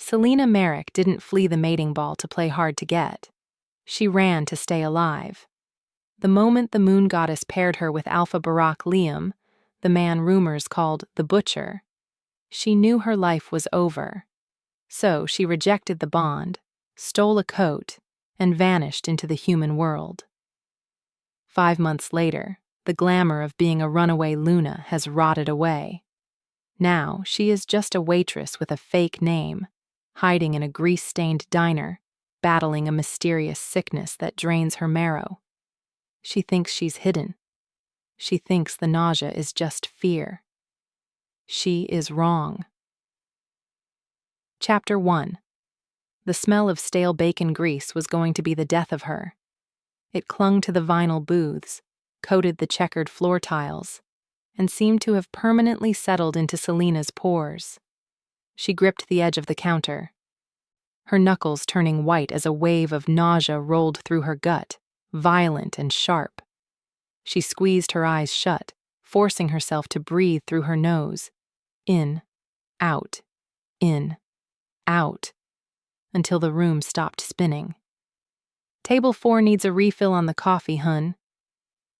Selena Merrik didn't flee the mating ball to play hard to get. She ran to stay alive. The moment the moon goddess paired her with Alpha Barack Liam, the man rumors called the Butcher, she knew her life was over. So she rejected the bond, stole a coat, and vanished into the human world. 5 months later, the glamour of being a runaway Luna has rotted away. Now she is just a waitress with a fake name, hiding in a grease-stained diner, battling a mysterious sickness that drains her marrow. She thinks she's hidden. She thinks the nausea is just fear. She is wrong. Chapter 1. The smell of stale bacon grease was going to be the death of her. It clung to the vinyl booths, coated the checkered floor tiles, and seemed to have permanently settled into Selena's pores. She gripped the edge of the counter, her knuckles turning white as a wave of nausea rolled through her gut, violent and sharp. She squeezed her eyes shut, forcing herself to breathe through her nose, in, out, until the room stopped spinning. "Table 4 needs a refill on the coffee, hun."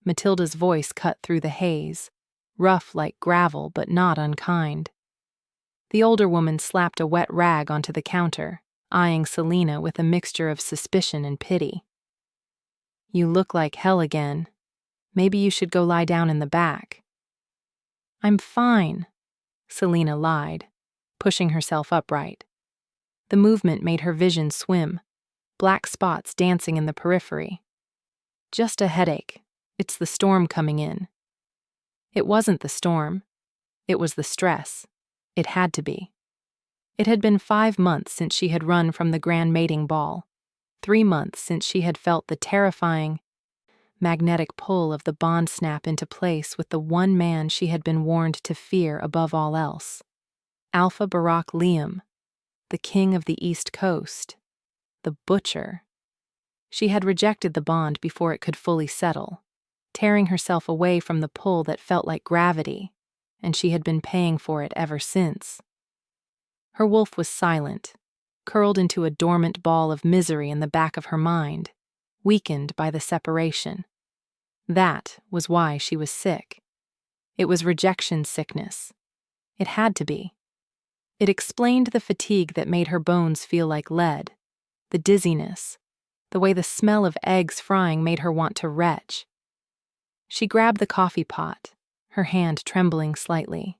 Matilda's voice cut through the haze, rough like gravel but not unkind. The older woman slapped a wet rag onto the counter, eyeing Selena with a mixture of suspicion and pity. "You look like hell again. Maybe you should go lie down in the back." "I'm fine," Selena lied, pushing herself upright. The movement made her vision swim, black spots dancing in the periphery. "Just a headache. It's the storm coming in." It wasn't the storm. It was the stress. It had to be. It had been 5 months since she had run from the grand mating ball, 3 months since she had felt the terrifying, magnetic pull of the bond snap into place with the one man she had been warned to fear above all else. Alpha Barack Liam, the king of the East Coast, the Butcher. She had rejected the bond before it could fully settle, tearing herself away from the pull that felt like gravity, and she had been paying for it ever since. Her wolf was silent, curled into a dormant ball of misery in the back of her mind, weakened by the separation. That was why she was sick. It was rejection sickness. It had to be. It explained the fatigue that made her bones feel like lead, the dizziness, the way the smell of eggs frying made her want to retch. She grabbed the coffee pot, her hand trembling slightly.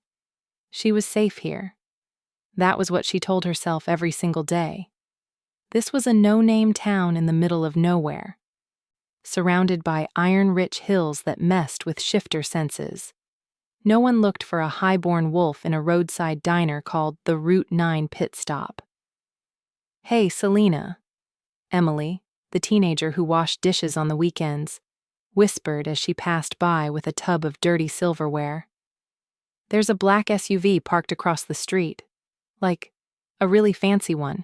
She was safe here. That was what she told herself every single day. This was a no-name town in the middle of nowhere, surrounded by iron-rich hills that messed with shifter senses. No one looked for a high-born wolf in a roadside diner called the Route 9 Pit Stop. "Hey, Selena," Emily, the teenager who washed dishes on the weekends, whispered as she passed by with a tub of dirty silverware. "There's a black SUV parked across the street. Like, a really fancy one.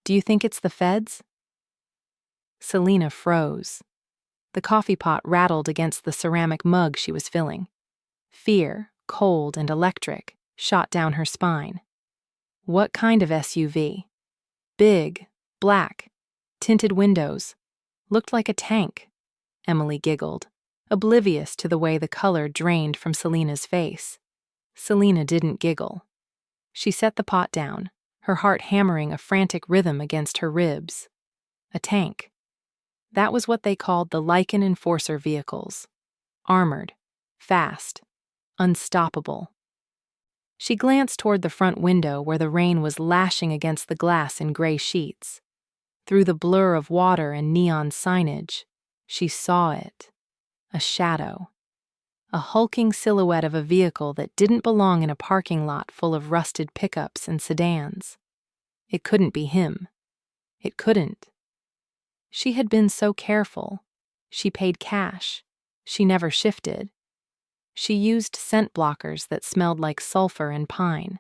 Do you think it's the feds?" Selena froze. The coffee pot rattled against the ceramic mug she was filling. Fear, cold and electric, shot down her spine. What kind of SUV? Big, black, tinted windows. Looked like a tank, Emily giggled, oblivious to the way the color drained from Selena's face. Selena didn't giggle. She set the pot down, her heart hammering a frantic rhythm against her ribs. A tank. That was what they called the Lycan enforcer vehicles. Armored, fast, unstoppable. She glanced toward the front window where the rain was lashing against the glass in gray sheets. Through the blur of water and neon signage, she saw it. A shadow. A hulking silhouette of a vehicle that didn't belong in a parking lot full of rusted pickups and sedans. It couldn't be him. It couldn't. She had been so careful. She paid cash. She never shifted. She used scent blockers that smelled like sulfur and pine.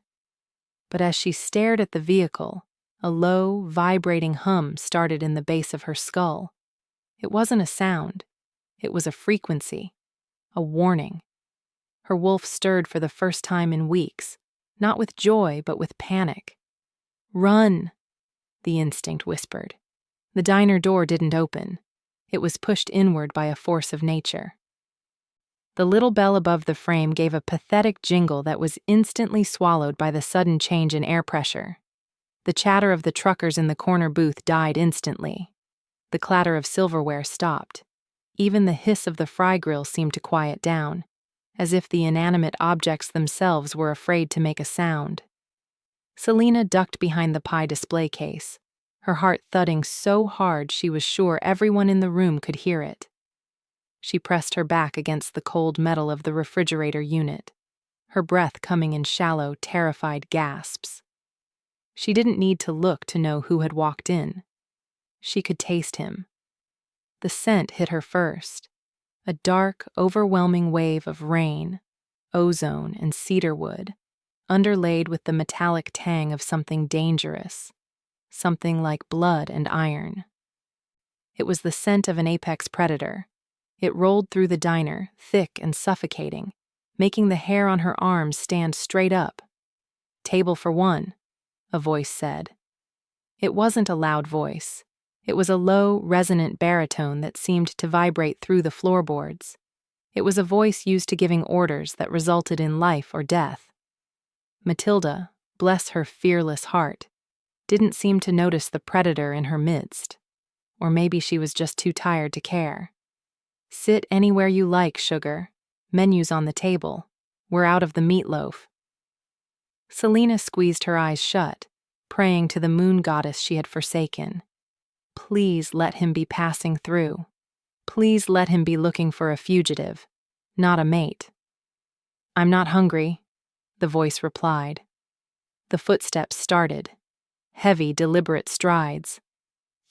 But as she stared at the vehicle, a low, vibrating hum started in the base of her skull. It wasn't a sound. It was a frequency. A warning. Her wolf stirred for the first time in weeks, not with joy but with panic. Run, the instinct whispered. The diner door didn't open. It was pushed inward by a force of nature. The little bell above the frame gave a pathetic jingle that was instantly swallowed by the sudden change in air pressure. The chatter of the truckers in the corner booth died instantly. The clatter of silverware stopped. Even the hiss of the fry grill seemed to quiet down, as if the inanimate objects themselves were afraid to make a sound. Selena ducked behind the pie display case, her heart thudding so hard she was sure everyone in the room could hear it. She pressed her back against the cold metal of the refrigerator unit, her breath coming in shallow, terrified gasps. She didn't need to look to know who had walked in. She could taste him. The scent hit her first, a dark, overwhelming wave of rain, ozone, and cedarwood, underlaid with the metallic tang of something dangerous, something like blood and iron. It was the scent of an apex predator. It rolled through the diner, thick and suffocating, making the hair on her arms stand straight up. "Table for one," a voice said. It wasn't a loud voice. It was a low, resonant baritone that seemed to vibrate through the floorboards. It was a voice used to giving orders that resulted in life or death. Matilda, bless her fearless heart, didn't seem to notice the predator in her midst. Or maybe she was just too tired to care. "Sit anywhere you like, sugar. Menu's on the table. We're out of the meatloaf." Selena squeezed her eyes shut, praying to the moon goddess she had forsaken. Please let him be passing through. Please let him be looking for a fugitive, not a mate. "I'm not hungry," the voice replied. The footsteps started. Heavy, deliberate strides.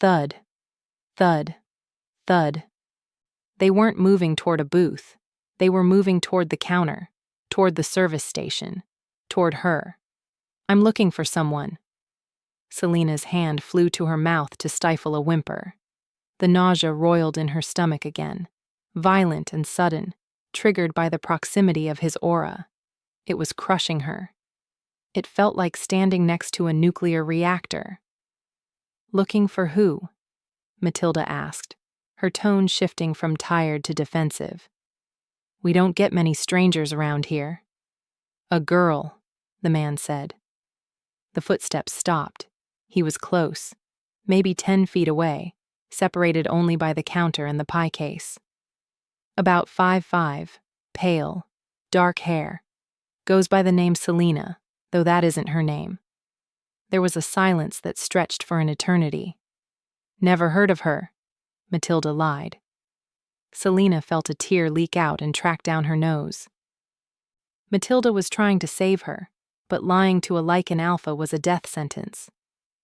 Thud, thud, thud. They weren't moving toward a booth. They were moving toward the counter, toward the service station, toward her. "I'm looking for someone." Selena's hand flew to her mouth to stifle a whimper. The nausea roiled in her stomach again, violent and sudden, triggered by the proximity of his aura. It was crushing her. It felt like standing next to a nuclear reactor. "Looking for who?" Matilda asked, her tone shifting from tired to defensive. "We don't get many strangers around here." "A girl," the man said. The footsteps stopped. He was close, maybe 10 feet away, separated only by the counter and the pie case. About 5'5", pale, dark hair. Goes by the name Selena, though that isn't her name. There was a silence that stretched for an eternity. "Never heard of her," Matilda lied. Selena felt a tear leak out and track down her nose. Matilda was trying to save her, but lying to a Lycan Alpha was a death sentence.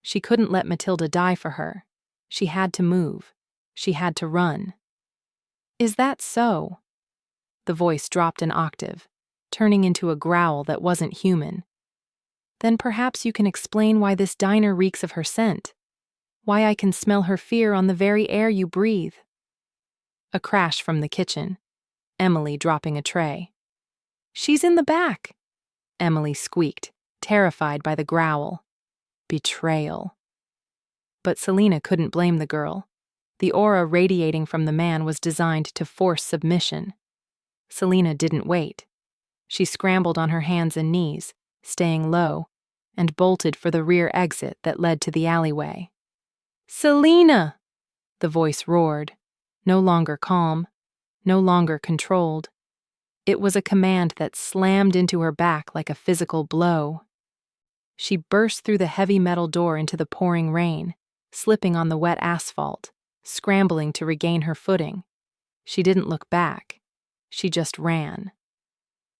She couldn't let Matilda die for her. She had to move. She had to run. "Is that so?" The voice dropped an octave, turning into a growl that wasn't human. "Then perhaps you can explain why this diner reeks of her scent. Why I can smell her fear on the very air you breathe." A crash from the kitchen. Emily dropping a tray. "She's in the back," Emily squeaked, terrified by the growl. Betrayal. But Selena couldn't blame the girl. The aura radiating from the man was designed to force submission. Selena didn't wait. She scrambled on her hands and knees, staying low, and bolted for the rear exit that led to the alleyway. "Selena!" the voice roared, no longer calm, no longer controlled. It was a command that slammed into her back like a physical blow. She burst through the heavy metal door into the pouring rain, slipping on the wet asphalt, scrambling to regain her footing. She didn't look back. She just ran.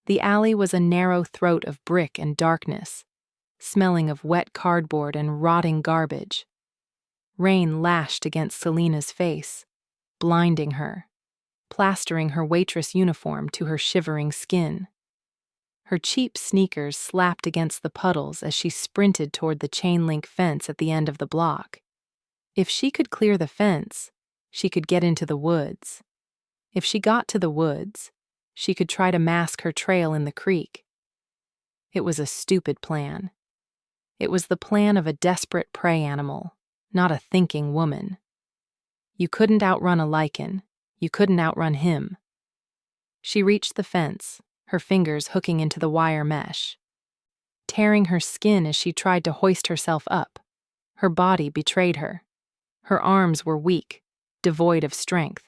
The alley was a narrow throat of brick and darkness, smelling of wet cardboard and rotting garbage. Rain lashed against Selena's face, blinding her, plastering her waitress uniform to her shivering skin. Her cheap sneakers slapped against the puddles as she sprinted toward the chain-link fence at the end of the block. If she could clear the fence, she could get into the woods. If she got to the woods, she could try to mask her trail in the creek. It was a stupid plan. It was the plan of a desperate prey animal, not a thinking woman. You couldn't outrun a Lycan. You couldn't outrun him. She reached the fence, her fingers hooking into the wire mesh, tearing her skin as she tried to hoist herself up. Her body betrayed her. Her arms were weak, devoid of strength.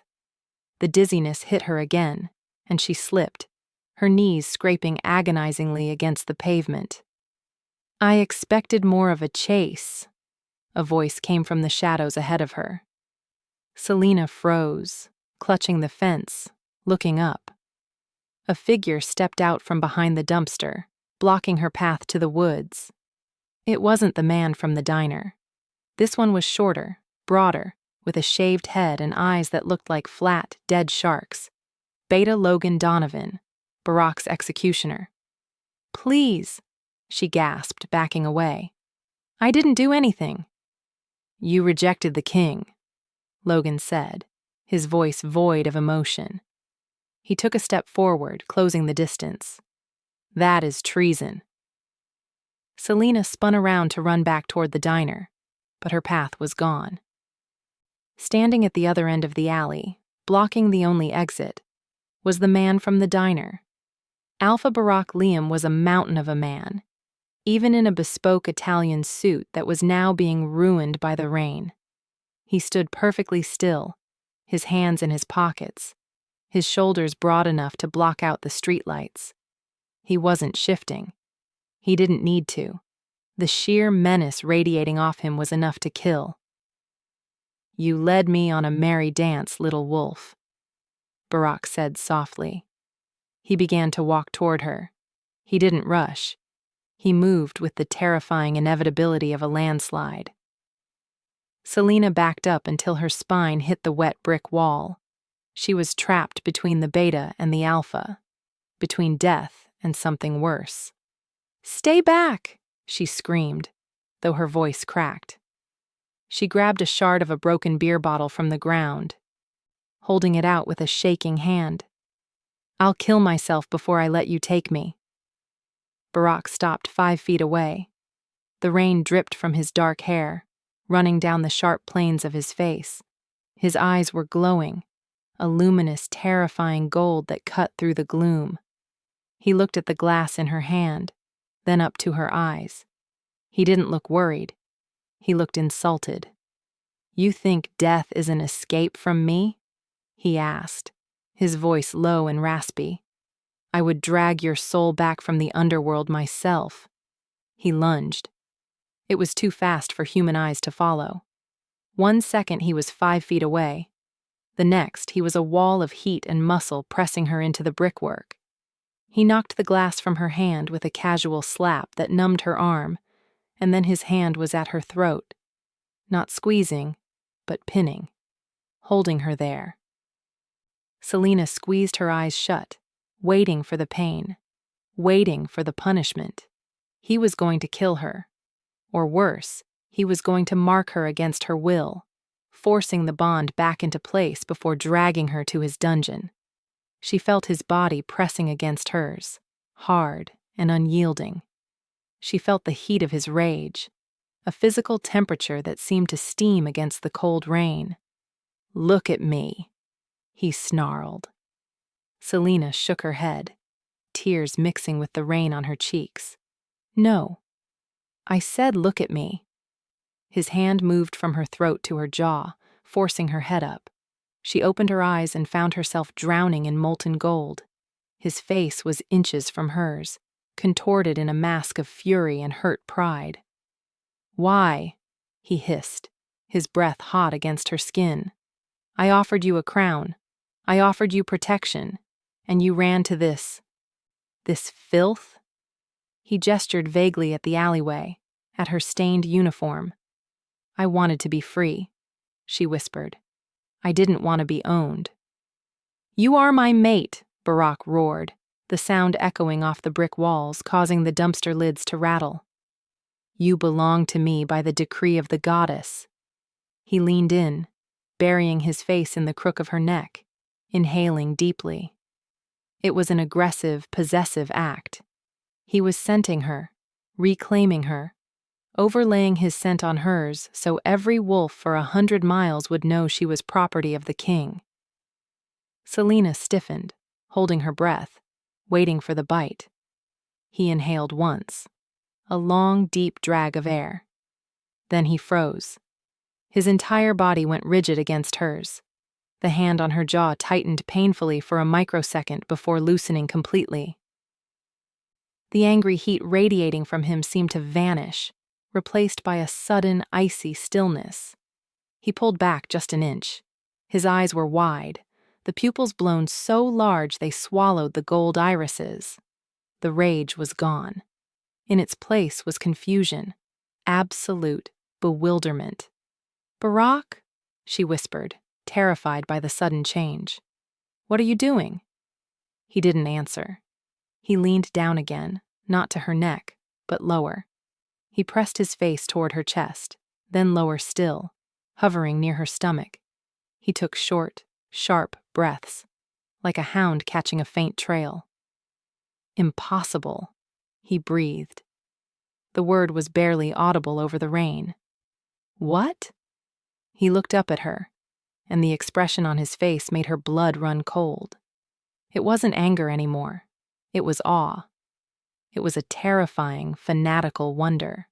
The dizziness hit her again, and she slipped, her knees scraping agonizingly against the pavement. I expected more of a chase. A voice came from the shadows ahead of her. Selena froze, clutching the fence, looking up. A figure stepped out from behind the dumpster, blocking her path to the woods. It wasn't the man from the diner. This one was shorter, broader, with a shaved head and eyes that looked like flat, dead sharks. Beta Logan Donovan, Barack's executioner. "Please," she gasped, backing away. "I didn't do anything." "You rejected the king," Logan said, his voice void of emotion. He took a step forward, closing the distance. "That is treason." Selena spun around to run back toward the diner, but her path was gone. Standing at the other end of the alley, blocking the only exit, was the man from the diner. Alpha Barack Liam was a mountain of a man, even in a bespoke Italian suit that was now being ruined by the rain. He stood perfectly still, his hands in his pockets, his shoulders broad enough to block out the streetlights. He wasn't shifting. He didn't need to. The sheer menace radiating off him was enough to kill. "You led me on a merry dance, little wolf," Barack said softly. He began to walk toward her. He didn't rush. He moved with the terrifying inevitability of a landslide. Selena backed up until her spine hit the wet brick wall. She was trapped between the beta and the alpha, between death and something worse. "Stay back!" she screamed, though her voice cracked. She grabbed a shard of a broken beer bottle from the ground, holding it out with a shaking hand. "I'll kill myself before I let you take me." Barack stopped 5 feet away. The rain dripped from his dark hair, running down the sharp planes of his face. His eyes were glowing, a luminous, terrifying gold that cut through the gloom. He looked at the glass in her hand, then up to her eyes. He didn't look worried. He looked insulted. "You think death is an escape from me?" he asked, his voice low and raspy. "I would drag your soul back from the underworld myself." He lunged. It was too fast for human eyes to follow. 1 second he was 5 feet away. The next he was a wall of heat and muscle pressing her into the brickwork. He knocked the glass from her hand with a casual slap that numbed her arm, and then his hand was at her throat, not squeezing, but pinning, holding her there. Selena squeezed her eyes shut, waiting for the pain, waiting for the punishment. He was going to kill her. Or worse, he was going to mark her against her will, forcing the bond back into place before dragging her to his dungeon. She felt his body pressing against hers, hard and unyielding. She felt the heat of his rage, a physical temperature that seemed to steam against the cold rain. "Look at me," he snarled. Selena shook her head, tears mixing with the rain on her cheeks. "No. I said look at me." His hand moved from her throat to her jaw, forcing her head up. She opened her eyes and found herself drowning in molten gold. His face was inches from hers, contorted in a mask of fury and hurt pride. "Why?" he hissed, his breath hot against her skin. "I offered you a crown. I offered you protection, and you ran to this filth?" He gestured vaguely at the alleyway, at her stained uniform. "I wanted to be free," she whispered. "I didn't want to be owned." "You are my mate," Barack roared, the sound echoing off the brick walls, causing the dumpster lids to rattle. "You belong to me by the decree of the goddess." He leaned in, burying his face in the crook of her neck, inhaling deeply. It was an aggressive, possessive act. He was scenting her, reclaiming her, overlaying his scent on hers so every wolf for 100 miles would know she was property of the king. Selena stiffened, holding her breath, waiting for the bite. He inhaled once, a long, deep drag of air. Then he froze. His entire body went rigid against hers. The hand on her jaw tightened painfully for a microsecond before loosening completely. The angry heat radiating from him seemed to vanish, replaced by a sudden, icy stillness. He pulled back just an inch. His eyes were wide, the pupils blown so large they swallowed the gold irises. The rage was gone. In its place was confusion, absolute bewilderment. "Barack?" she whispered, terrified by the sudden change. "What are you doing?" He didn't answer. He leaned down again, not to her neck, but lower. He pressed his face toward her chest, then lower still, hovering near her stomach. He took short, sharp breaths, like a hound catching a faint trail. "Impossible," he breathed. The word was barely audible over the rain. "What?" He looked up at her, and the expression on his face made her blood run cold. It wasn't anger anymore. It was awe. It was a terrifying, fanatical wonder.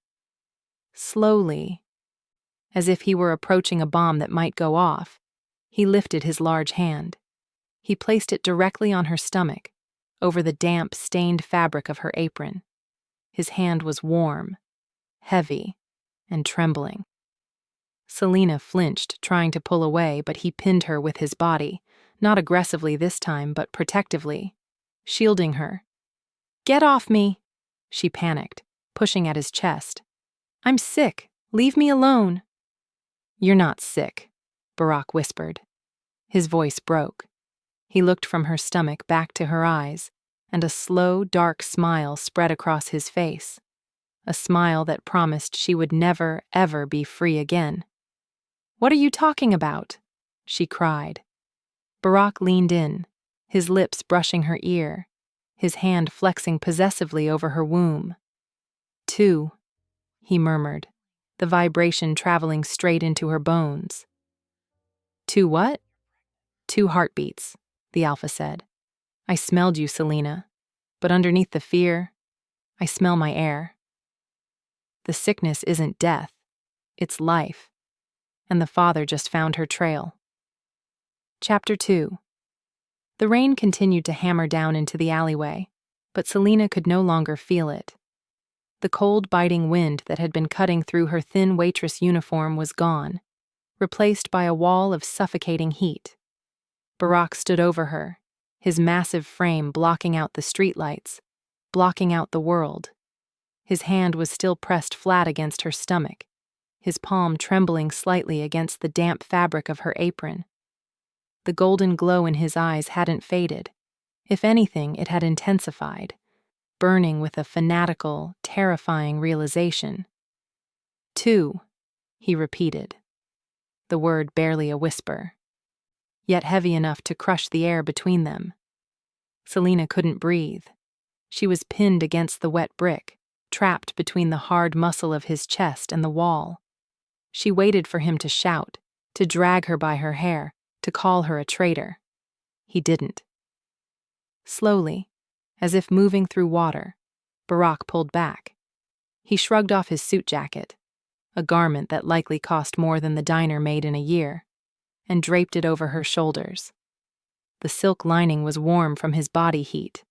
Slowly, as if he were approaching a bomb that might go off, he lifted his large hand. He placed it directly on her stomach, over the damp, stained fabric of her apron. His hand was warm, heavy, and trembling. Selena flinched, trying to pull away, but he pinned her with his body, not aggressively this time, but protectively, shielding her. "Get off me!" she panicked, pushing at his chest. "I'm sick. Leave me alone." "You're not sick," Barack whispered. His voice broke. He looked from her stomach back to her eyes, and a slow, dark smile spread across his face. A smile that promised she would never, ever be free again. "What are you talking about?" she cried. Barack leaned in, his lips brushing her ear, his hand flexing possessively over her womb. "Two," he murmured, the vibration traveling straight into her bones. "Two what?" "Two heartbeats," the Alpha said. "I smelled you, Selena, but underneath the fear, I smell my heir. The sickness isn't death, it's life, and the father just found her trail." Chapter 2. The rain continued to hammer down into the alleyway, but Selena could no longer feel it. The cold, biting wind that had been cutting through her thin waitress uniform was gone, replaced by a wall of suffocating heat. Barack stood over her, his massive frame blocking out the streetlights, blocking out the world. His hand was still pressed flat against her stomach, his palm trembling slightly against the damp fabric of her apron. The golden glow in his eyes hadn't faded. If anything, it had intensified, burning with a fanatical, terrifying realization. "Two," he repeated, the word barely a whisper, yet heavy enough to crush the air between them. Selena couldn't breathe. She was pinned against the wet brick, trapped between the hard muscle of his chest and the wall. She waited for him to shout, to drag her by her hair, to call her a traitor. He didn't. Slowly, as if moving through water, Barack pulled back. He shrugged off his suit jacket, a garment that likely cost more than the diner made in a year, and draped it over her shoulders. The silk lining was warm from his body heat.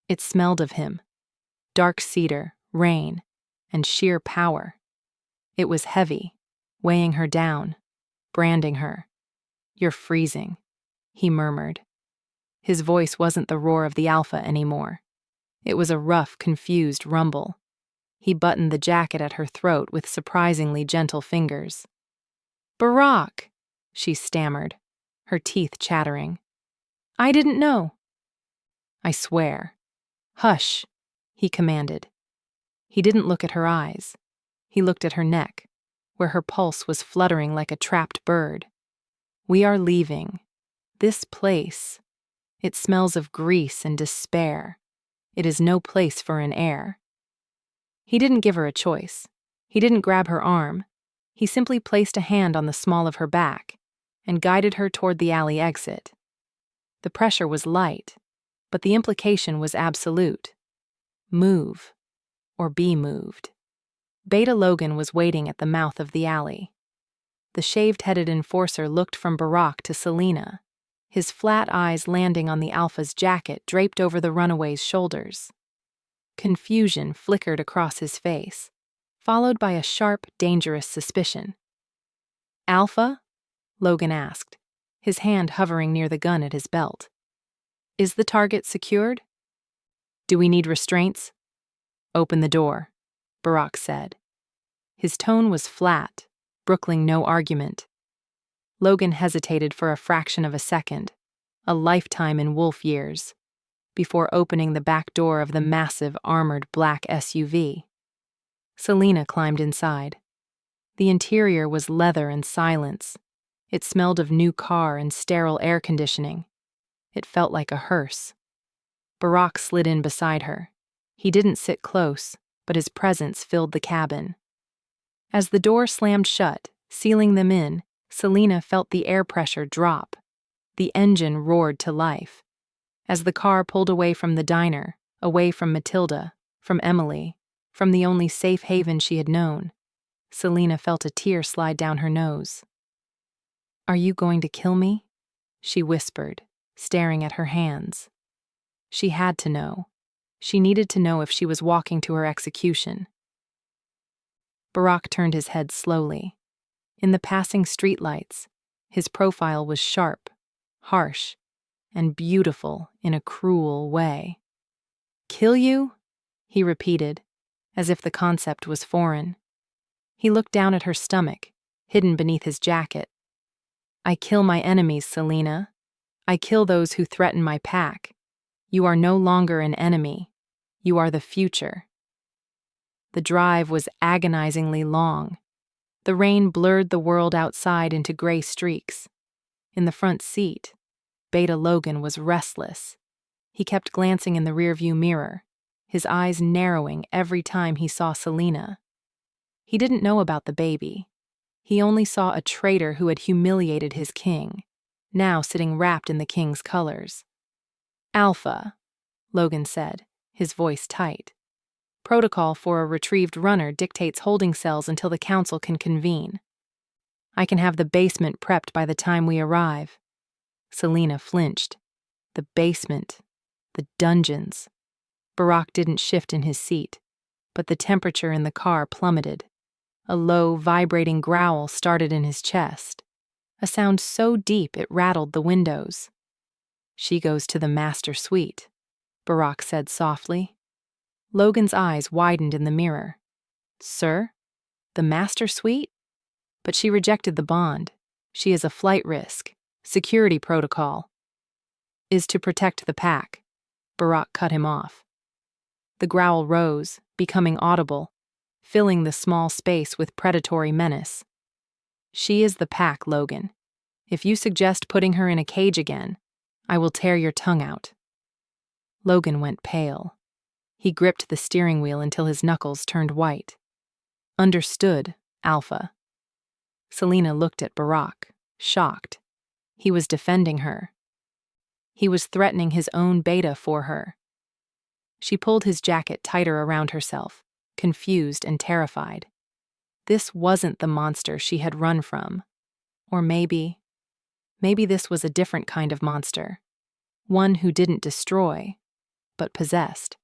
It smelled of him, dark cedar, rain, and sheer power. It was heavy, weighing her down, branding her. "You're freezing," he murmured. His voice wasn't the roar of the Alpha anymore. It was a rough, confused rumble. He buttoned the jacket at her throat with surprisingly gentle fingers. "Barack," she stammered, her teeth chattering. "I didn't know." "I swear." "Hush," he commanded. He didn't look at her eyes. He looked at her neck, where her pulse was fluttering like a trapped bird. "We are leaving. This place. It smells of grease and despair. It is no place for an heir." He didn't give her a choice. He didn't grab her arm. He simply placed a hand on the small of her back and guided her toward the alley exit. The pressure was light, but the implication was absolute. Move, or be moved. Beta Logan was waiting at the mouth of the alley. The shaved-headed enforcer looked from Barack to Selena, his flat eyes landing on the Alpha's jacket draped over the runaway's shoulders. Confusion flickered across his face, followed by a sharp, dangerous suspicion. "Alpha?" Logan asked, his hand hovering near the gun at his belt. "Is the target secured? Do we need restraints?" "Open the door," Barack said. His tone was flat, brookling no argument. Logan hesitated for a fraction of a second, a lifetime in wolf years, before opening the back door of the massive armored black SUV. Selena climbed inside. The interior was leather and silence. It smelled of new car and sterile air conditioning. It felt like a hearse. Barack slid in beside her. He didn't sit close, but his presence filled the cabin. As the door slammed shut, sealing them in, Selena felt the air pressure drop. The engine roared to life. As the car pulled away from the diner, away from Matilda, from Emily, from the only safe haven she had known, Selena felt a tear slide down her nose. "Are you going to kill me?" she whispered, staring at her hands. She had to know. She needed to know if she was walking to her execution. Barack turned his head slowly. In the passing streetlights, his profile was sharp, harsh, and beautiful in a cruel way. "Kill you?" he repeated, as if the concept was foreign. He looked down at her stomach, hidden beneath his jacket. "I kill my enemies, Selena. I kill those who threaten my pack. You are no longer an enemy. You are the future." The drive was agonizingly long. The rain blurred the world outside into gray streaks. In the front seat, Beta Logan was restless. He kept glancing in the rearview mirror, his eyes narrowing every time he saw Selena. He didn't know about the baby. He only saw a traitor who had humiliated his king, now sitting wrapped in the king's colors. "Alpha," Logan said, his voice tight. "Protocol for a retrieved runner dictates holding cells until the council can convene. I can have the basement prepped by the time we arrive." Selena flinched. The basement. The dungeons. Barack didn't shift in his seat, but the temperature in the car plummeted. A low, vibrating growl started in his chest, a sound so deep it rattled the windows. "She goes to the master suite," Barack said softly. Logan's eyes widened in the mirror. "Sir? The master suite?" "But she rejected the bond. She is a flight risk. Security protocol." "Is to protect the pack." Barack cut him off. The growl rose, becoming audible, filling the small space with predatory menace. "She is the pack, Logan. If you suggest putting her in a cage again, I will tear your tongue out." Logan went pale. He gripped the steering wheel until his knuckles turned white. "Understood, Alpha." Selena looked at Barack, shocked. He was defending her. He was threatening his own Beta for her. She pulled his jacket tighter around herself, confused and terrified. This wasn't the monster she had run from. Or maybe this was a different kind of monster. One who didn't destroy, but possessed.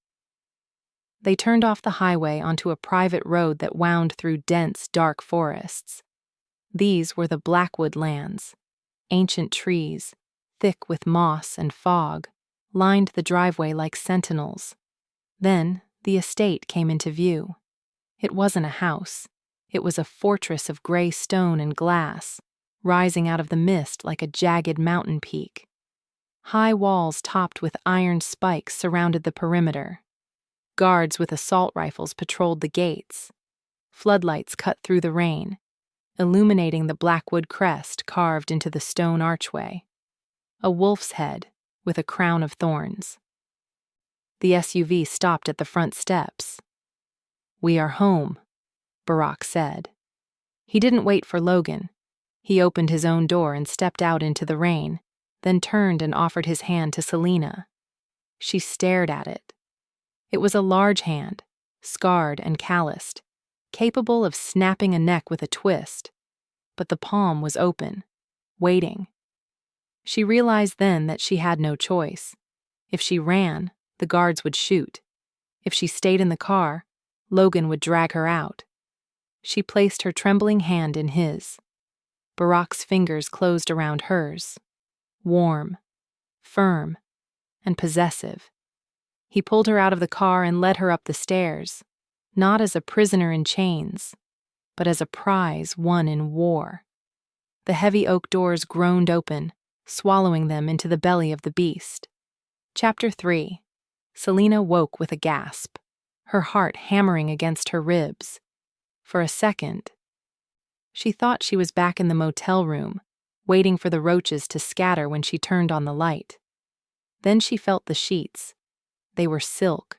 They turned off the highway onto a private road that wound through dense, dark forests. These were the Blackwood lands. Ancient trees, thick with moss and fog, lined the driveway like sentinels. Then the estate came into view. It wasn't a house. It was a fortress of gray stone and glass, rising out of the mist like a jagged mountain peak. High walls topped with iron spikes surrounded the perimeter. Guards with assault rifles patrolled the gates. Floodlights cut through the rain, illuminating the Blackwood crest carved into the stone archway. A wolf's head with a crown of thorns. The SUV stopped at the front steps. "We are home," Barack said. He didn't wait for Logan. He opened his own door and stepped out into the rain, then turned and offered his hand to Selena. She stared at it. It was a large hand, scarred and calloused, capable of snapping a neck with a twist, but the palm was open, waiting. She realized then that she had no choice. If she ran, the guards would shoot. If she stayed in the car, Logan would drag her out. She placed her trembling hand in his. Barack's fingers closed around hers, warm, firm, and possessive. He pulled her out of the car and led her up the stairs, not as a prisoner in chains, but as a prize won in war. The heavy oak doors groaned open, swallowing them into the belly of the beast. Chapter 3. Selena woke with a gasp, her heart hammering against her ribs. For a second, she thought she was back in the motel room, waiting for the roaches to scatter when she turned on the light. Then she felt the sheets. They were silk,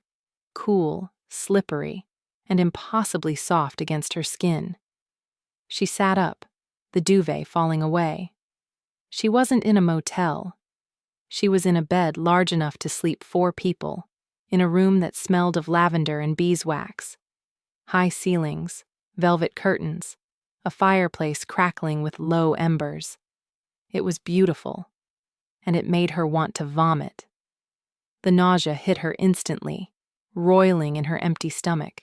cool, slippery, and impossibly soft against her skin. She sat up, the duvet falling away. She wasn't in a motel. She was in a bed large enough to sleep 4 people, in a room that smelled of lavender and beeswax. High ceilings, velvet curtains, a fireplace crackling with low embers. It was beautiful, and it made her want to vomit. The nausea hit her instantly, roiling in her empty stomach.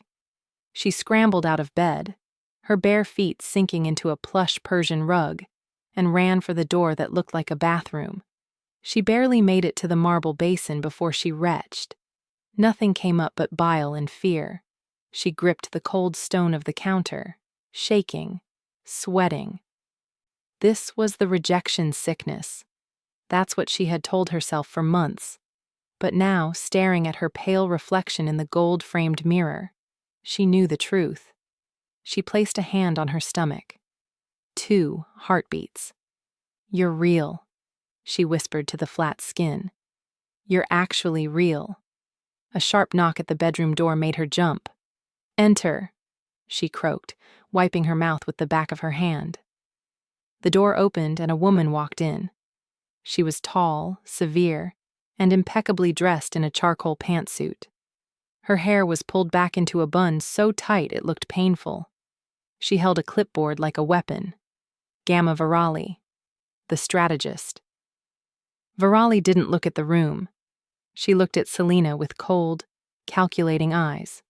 She scrambled out of bed, her bare feet sinking into a plush Persian rug, and ran for the door that looked like a bathroom. She barely made it to the marble basin before she retched. Nothing came up but bile and fear. She gripped the cold stone of the counter, shaking, sweating. This was the rejection sickness. That's what she had told herself for months. But now, staring at her pale reflection in the gold-framed mirror, she knew the truth. She placed a hand on her stomach. 2 heartbeats. "You're real," she whispered to the flat skin. "You're actually real." A sharp knock at the bedroom door made her jump. "Enter," she croaked, wiping her mouth with the back of her hand. The door opened and a woman walked in. She was tall, severe, and impeccably dressed in a charcoal pantsuit. Her hair was pulled back into a bun so tight it looked painful. She held a clipboard like a weapon. Gamma Virali, the strategist. Virali didn't look at the room. She looked at Selena with cold, calculating eyes.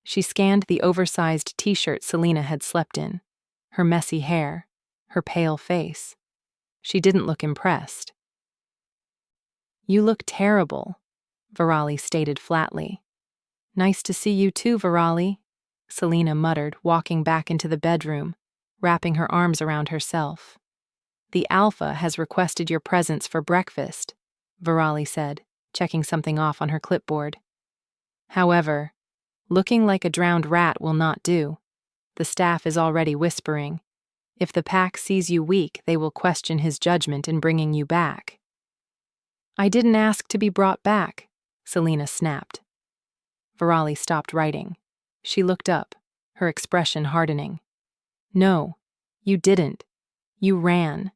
She scanned the oversized t-shirt Selena had slept in, her messy hair, her pale face. She didn't look impressed. "You look terrible," Virali stated flatly. "Nice to see you too, Virali," Selena muttered, walking back into the bedroom, wrapping her arms around herself. "The Alpha has requested your presence for breakfast," Virali said, checking something off on her clipboard. "However, looking like a drowned rat will not do. The staff is already whispering. If the pack sees you weak, they will question his judgment in bringing you back." "I didn't ask to be brought back," Selena snapped. Virali stopped writing. She looked up, her expression hardening. "No, you didn't. You ran.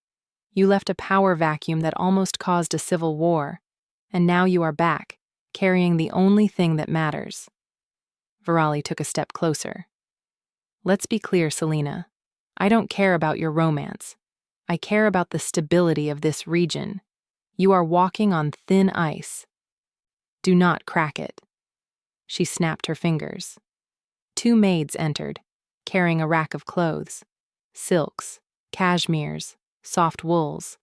You left a power vacuum that almost caused a civil war, and now you are back, carrying the only thing that matters." Virali took a step closer. "Let's be clear, Selena. I don't care about your romance. I care about the stability of this region. You are walking on thin ice. Do not crack it." She snapped her fingers. 2 maids entered, carrying a rack of clothes. Silks, cashmeres, soft wools.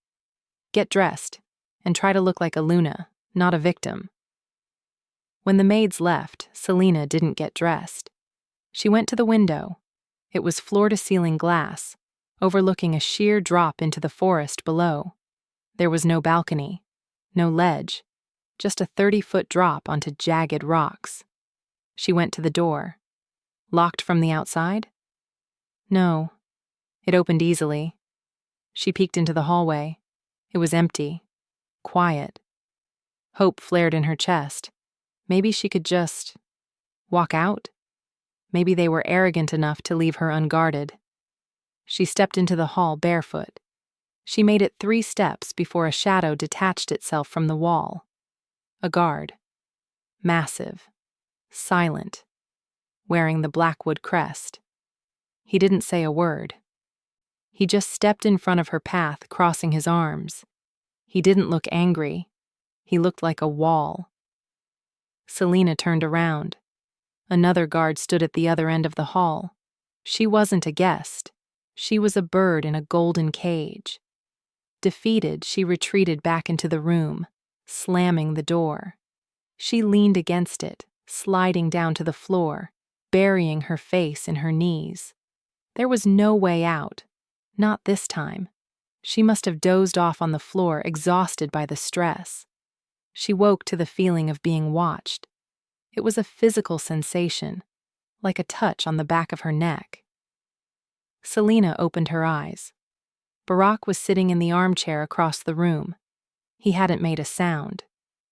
"Get dressed, and try to look like a Luna, not a victim." When the maids left, Selena didn't get dressed. She went to the window. It was floor-to-ceiling glass, overlooking a sheer drop into the forest below. There was no balcony, no ledge, just a 30-foot drop onto jagged rocks. She went to the door. Locked from the outside? No. It opened easily. She peeked into the hallway. It was empty, quiet. Hope flared in her chest. Maybe she could just walk out? Maybe they were arrogant enough to leave her unguarded. She stepped into the hall barefoot. She made it 3 steps before a shadow detached itself from the wall. A guard. Massive. Silent. Wearing the Blackwood crest. He didn't say a word. He just stepped in front of her path, crossing his arms. He didn't look angry. He looked like a wall. Selena turned around. Another guard stood at the other end of the hall. She wasn't a guest. She was a bird in a golden cage. Defeated, she retreated back into the room, slamming the door. She leaned against it, sliding down to the floor, burying her face in her knees. There was no way out. Not this time. She must have dozed off on the floor, exhausted by the stress. She woke to the feeling of being watched. It was a physical sensation, like a touch on the back of her neck. Selena opened her eyes. Barack was sitting in the armchair across the room. He hadn't made a sound.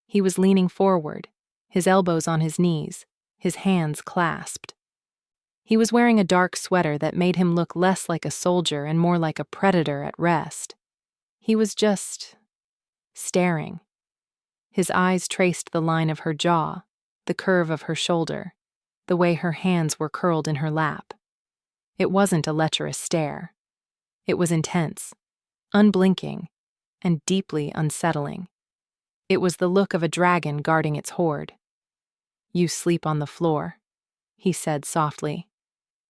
He was leaning forward, his elbows on his knees, his hands clasped. He was wearing a dark sweater that made him look less like a soldier and more like a predator at rest. He was just staring. His eyes traced the line of her jaw, the curve of her shoulder, the way her hands were curled in her lap. It wasn't a lecherous stare. It was intense, unblinking, and deeply unsettling. It was the look of a dragon guarding its hoard. "You sleep on the floor," he said softly,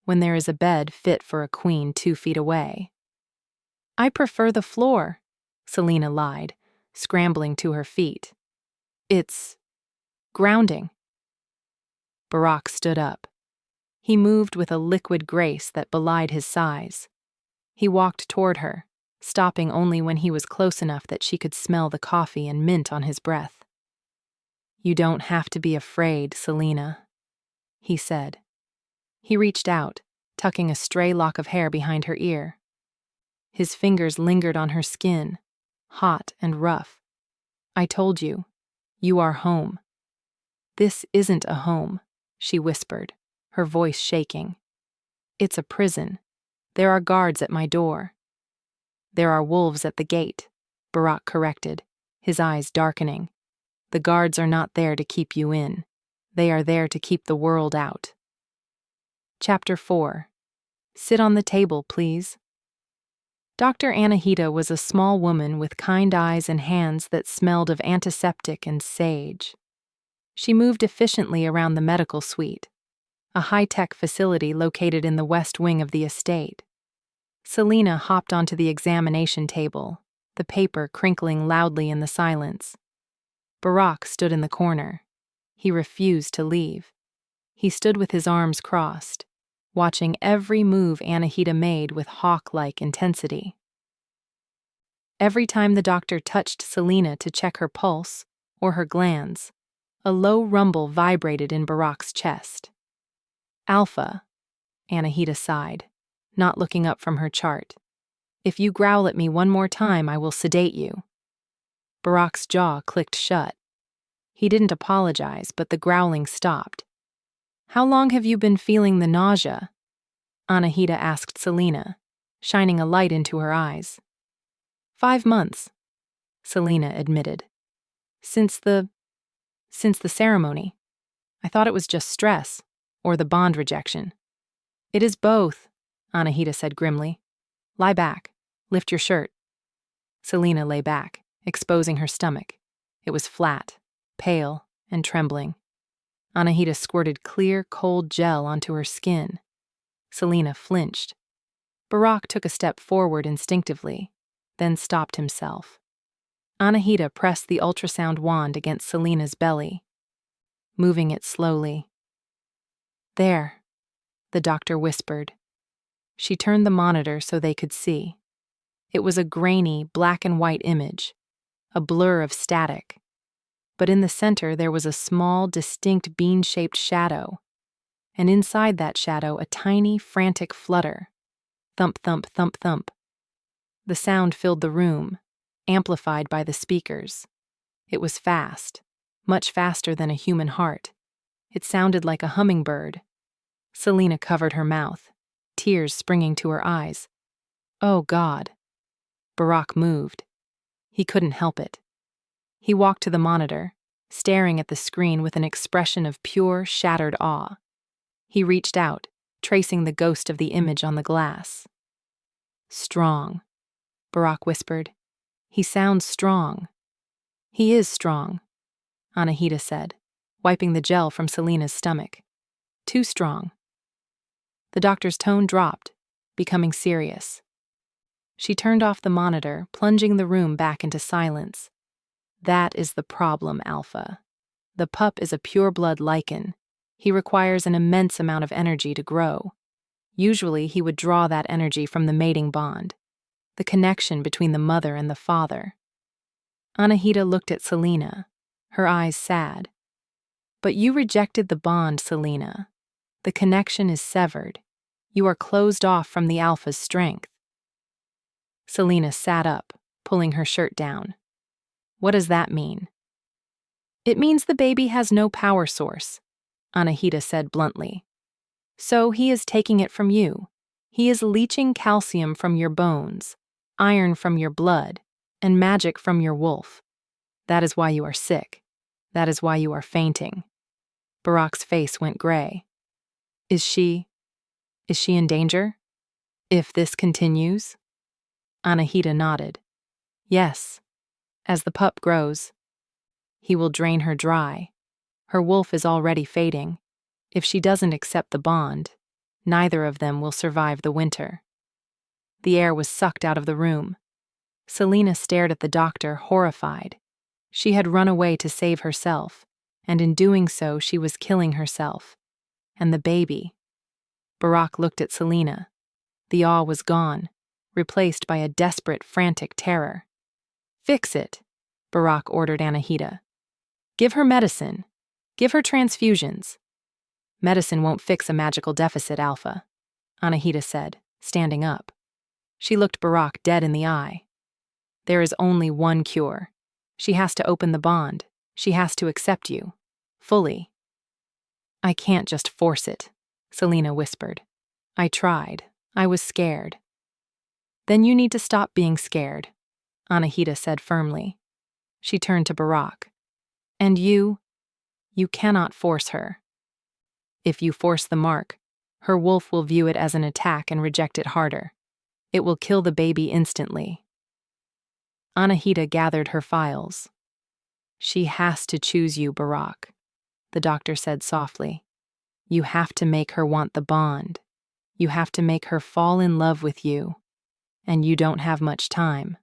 "when there is a bed fit for a queen 2 feet away." "I prefer the floor," Selena lied, scrambling to her feet. "It's grounding." Barack stood up. He moved with a liquid grace that belied his size. He walked toward her, stopping only when he was close enough that she could smell the coffee and mint on his breath. "You don't have to be afraid, Selena," he said. He reached out, tucking a stray lock of hair behind her ear. His fingers lingered on her skin, hot and rough. "I told you, you are home." "This isn't a home," she whispered, her voice shaking. "It's a prison. There are guards at my door." "There are wolves at the gate," Barack corrected, his eyes darkening. "The guards are not there to keep you in. They are there to keep the world out." Chapter 4. Sit on the table, please. Dr. Anahita was a small woman with kind eyes and hands that smelled of antiseptic and sage. She moved efficiently around the medical suite, a high-tech facility located in the west wing of the estate. Selena hopped onto the examination table, the paper crinkling loudly in the silence. Barack stood in the corner. He refused to leave. He stood with his arms crossed, watching every move Anahita made with hawk-like intensity. Every time the doctor touched Selena to check her pulse or her glands, a low rumble vibrated in Barack's chest. "Alpha," Anahita sighed, not looking up from her chart. "If you growl at me one more time, I will sedate you." Barack's jaw clicked shut. He didn't apologize, but the growling stopped. "How long have you been feeling the nausea?" Anahita asked Selena, shining a light into her eyes. 5 months, Selena admitted. Since the ceremony. I thought it was just stress, or the bond rejection." "It is both," Anahita said grimly. "Lie back. Lift your shirt." Selena lay back, exposing her stomach. It was flat, pale, and trembling. Anahita squirted clear, cold gel onto her skin. Selena flinched. Barack took a step forward instinctively, then stopped himself. Anahita pressed the ultrasound wand against Selena's belly, moving it slowly. "There," the doctor whispered. She turned the monitor so they could see. It was a grainy, black-and-white image, a blur of static. But in the center there was a small, distinct bean-shaped shadow, and inside that shadow a tiny, frantic flutter. Thump, thump, thump, thump. The sound filled the room, amplified by the speakers. It was fast, much faster than a human heart. It sounded like a hummingbird. Selena covered her mouth, tears springing to her eyes. Oh, God. Barack moved. He couldn't help it. He walked to the monitor, staring at the screen with an expression of pure, shattered awe. He reached out, tracing the ghost of the image on the glass. Strong, Barack whispered. He sounds strong. He is strong, Anahita said, wiping the gel from Selena's stomach. Too strong. The doctor's tone dropped, becoming serious. She turned off the monitor, plunging the room back into silence. That is the problem, Alpha. The pup is a pure-blood Lycan. He requires an immense amount of energy to grow. Usually, he would draw that energy from the mating bond, the connection between the mother and the father. Anahita looked at Selena, her eyes sad. But you rejected the bond, Selena. The connection is severed. You are closed off from the Alpha's strength. Selena sat up, pulling her shirt down. What does that mean? It means the baby has no power source, Anahita said bluntly. So he is taking it from you. He is leaching calcium from your bones, iron from your blood, and magic from your wolf. That is why you are sick. That is why you are fainting. Barack's face went gray. Is she in danger? If this continues? Anahita nodded. Yes. As the pup grows, he will drain her dry. Her wolf is already fading. If she doesn't accept the bond, neither of them will survive the winter. The air was sucked out of the room. Selena stared at the doctor, horrified. She had run away to save herself, and in doing so she was killing herself. And the baby. Barack looked at Selena. The awe was gone, replaced by a desperate, frantic terror. Fix it, Barack ordered Anahita. Give her medicine. Give her transfusions. Medicine won't fix a magical deficit, Alpha, Anahita said, standing up. She looked Barack dead in the eye. There is only one cure. She has to open the bond. She has to accept you. Fully. I can't just force it, Selena whispered. I tried. I was scared. Then you need to stop being scared, Anahita said firmly. She turned to Barack. And you cannot force her. If you force the mark, her wolf will view it as an attack and reject it harder. It will kill the baby instantly. Anahita gathered her files. She has to choose you, Barack, the doctor said softly. You have to make her want the bond. You have to make her fall in love with you. And you don't have much time.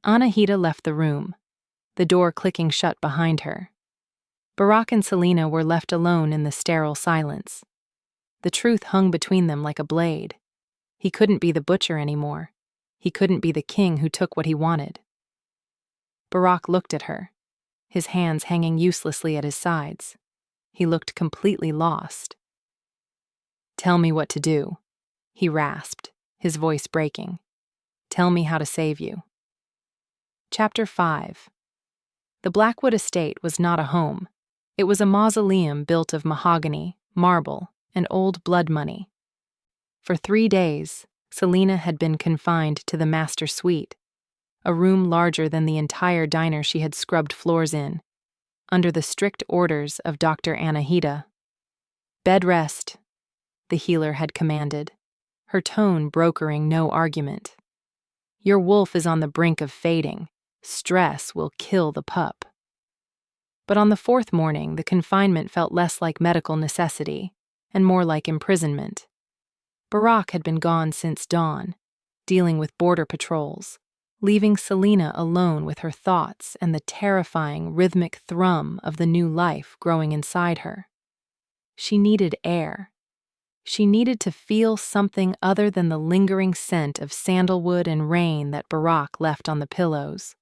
Anahita left the room, the door clicking shut behind her. Barack and Selena were left alone in the sterile silence. The truth hung between them like a blade. He couldn't be the butcher anymore. He couldn't be the king who took what he wanted. Barack looked at her, his hands hanging uselessly at his sides. He looked completely lost. Tell me what to do, he rasped, his voice breaking. Tell me how to save you. Chapter 5. The Blackwood estate was not a home. It was a mausoleum built of mahogany, marble, and old blood money. For 3 days, Selena had been confined to the master suite, a room larger than the entire diner she had scrubbed floors in, under the strict orders of Dr. Anahita. Bed rest, the healer had commanded, her tone brokering no argument. Your wolf is on the brink of fading. Stress will kill the pup. But on the 4th morning, the confinement felt less like medical necessity and more like imprisonment. Barack had been gone since dawn, dealing with border patrols, leaving Selena alone with her thoughts and the terrifying rhythmic thrum of the new life growing inside her. She needed air. She needed to feel something other than the lingering scent of sandalwood and rain that Barack left on the pillows.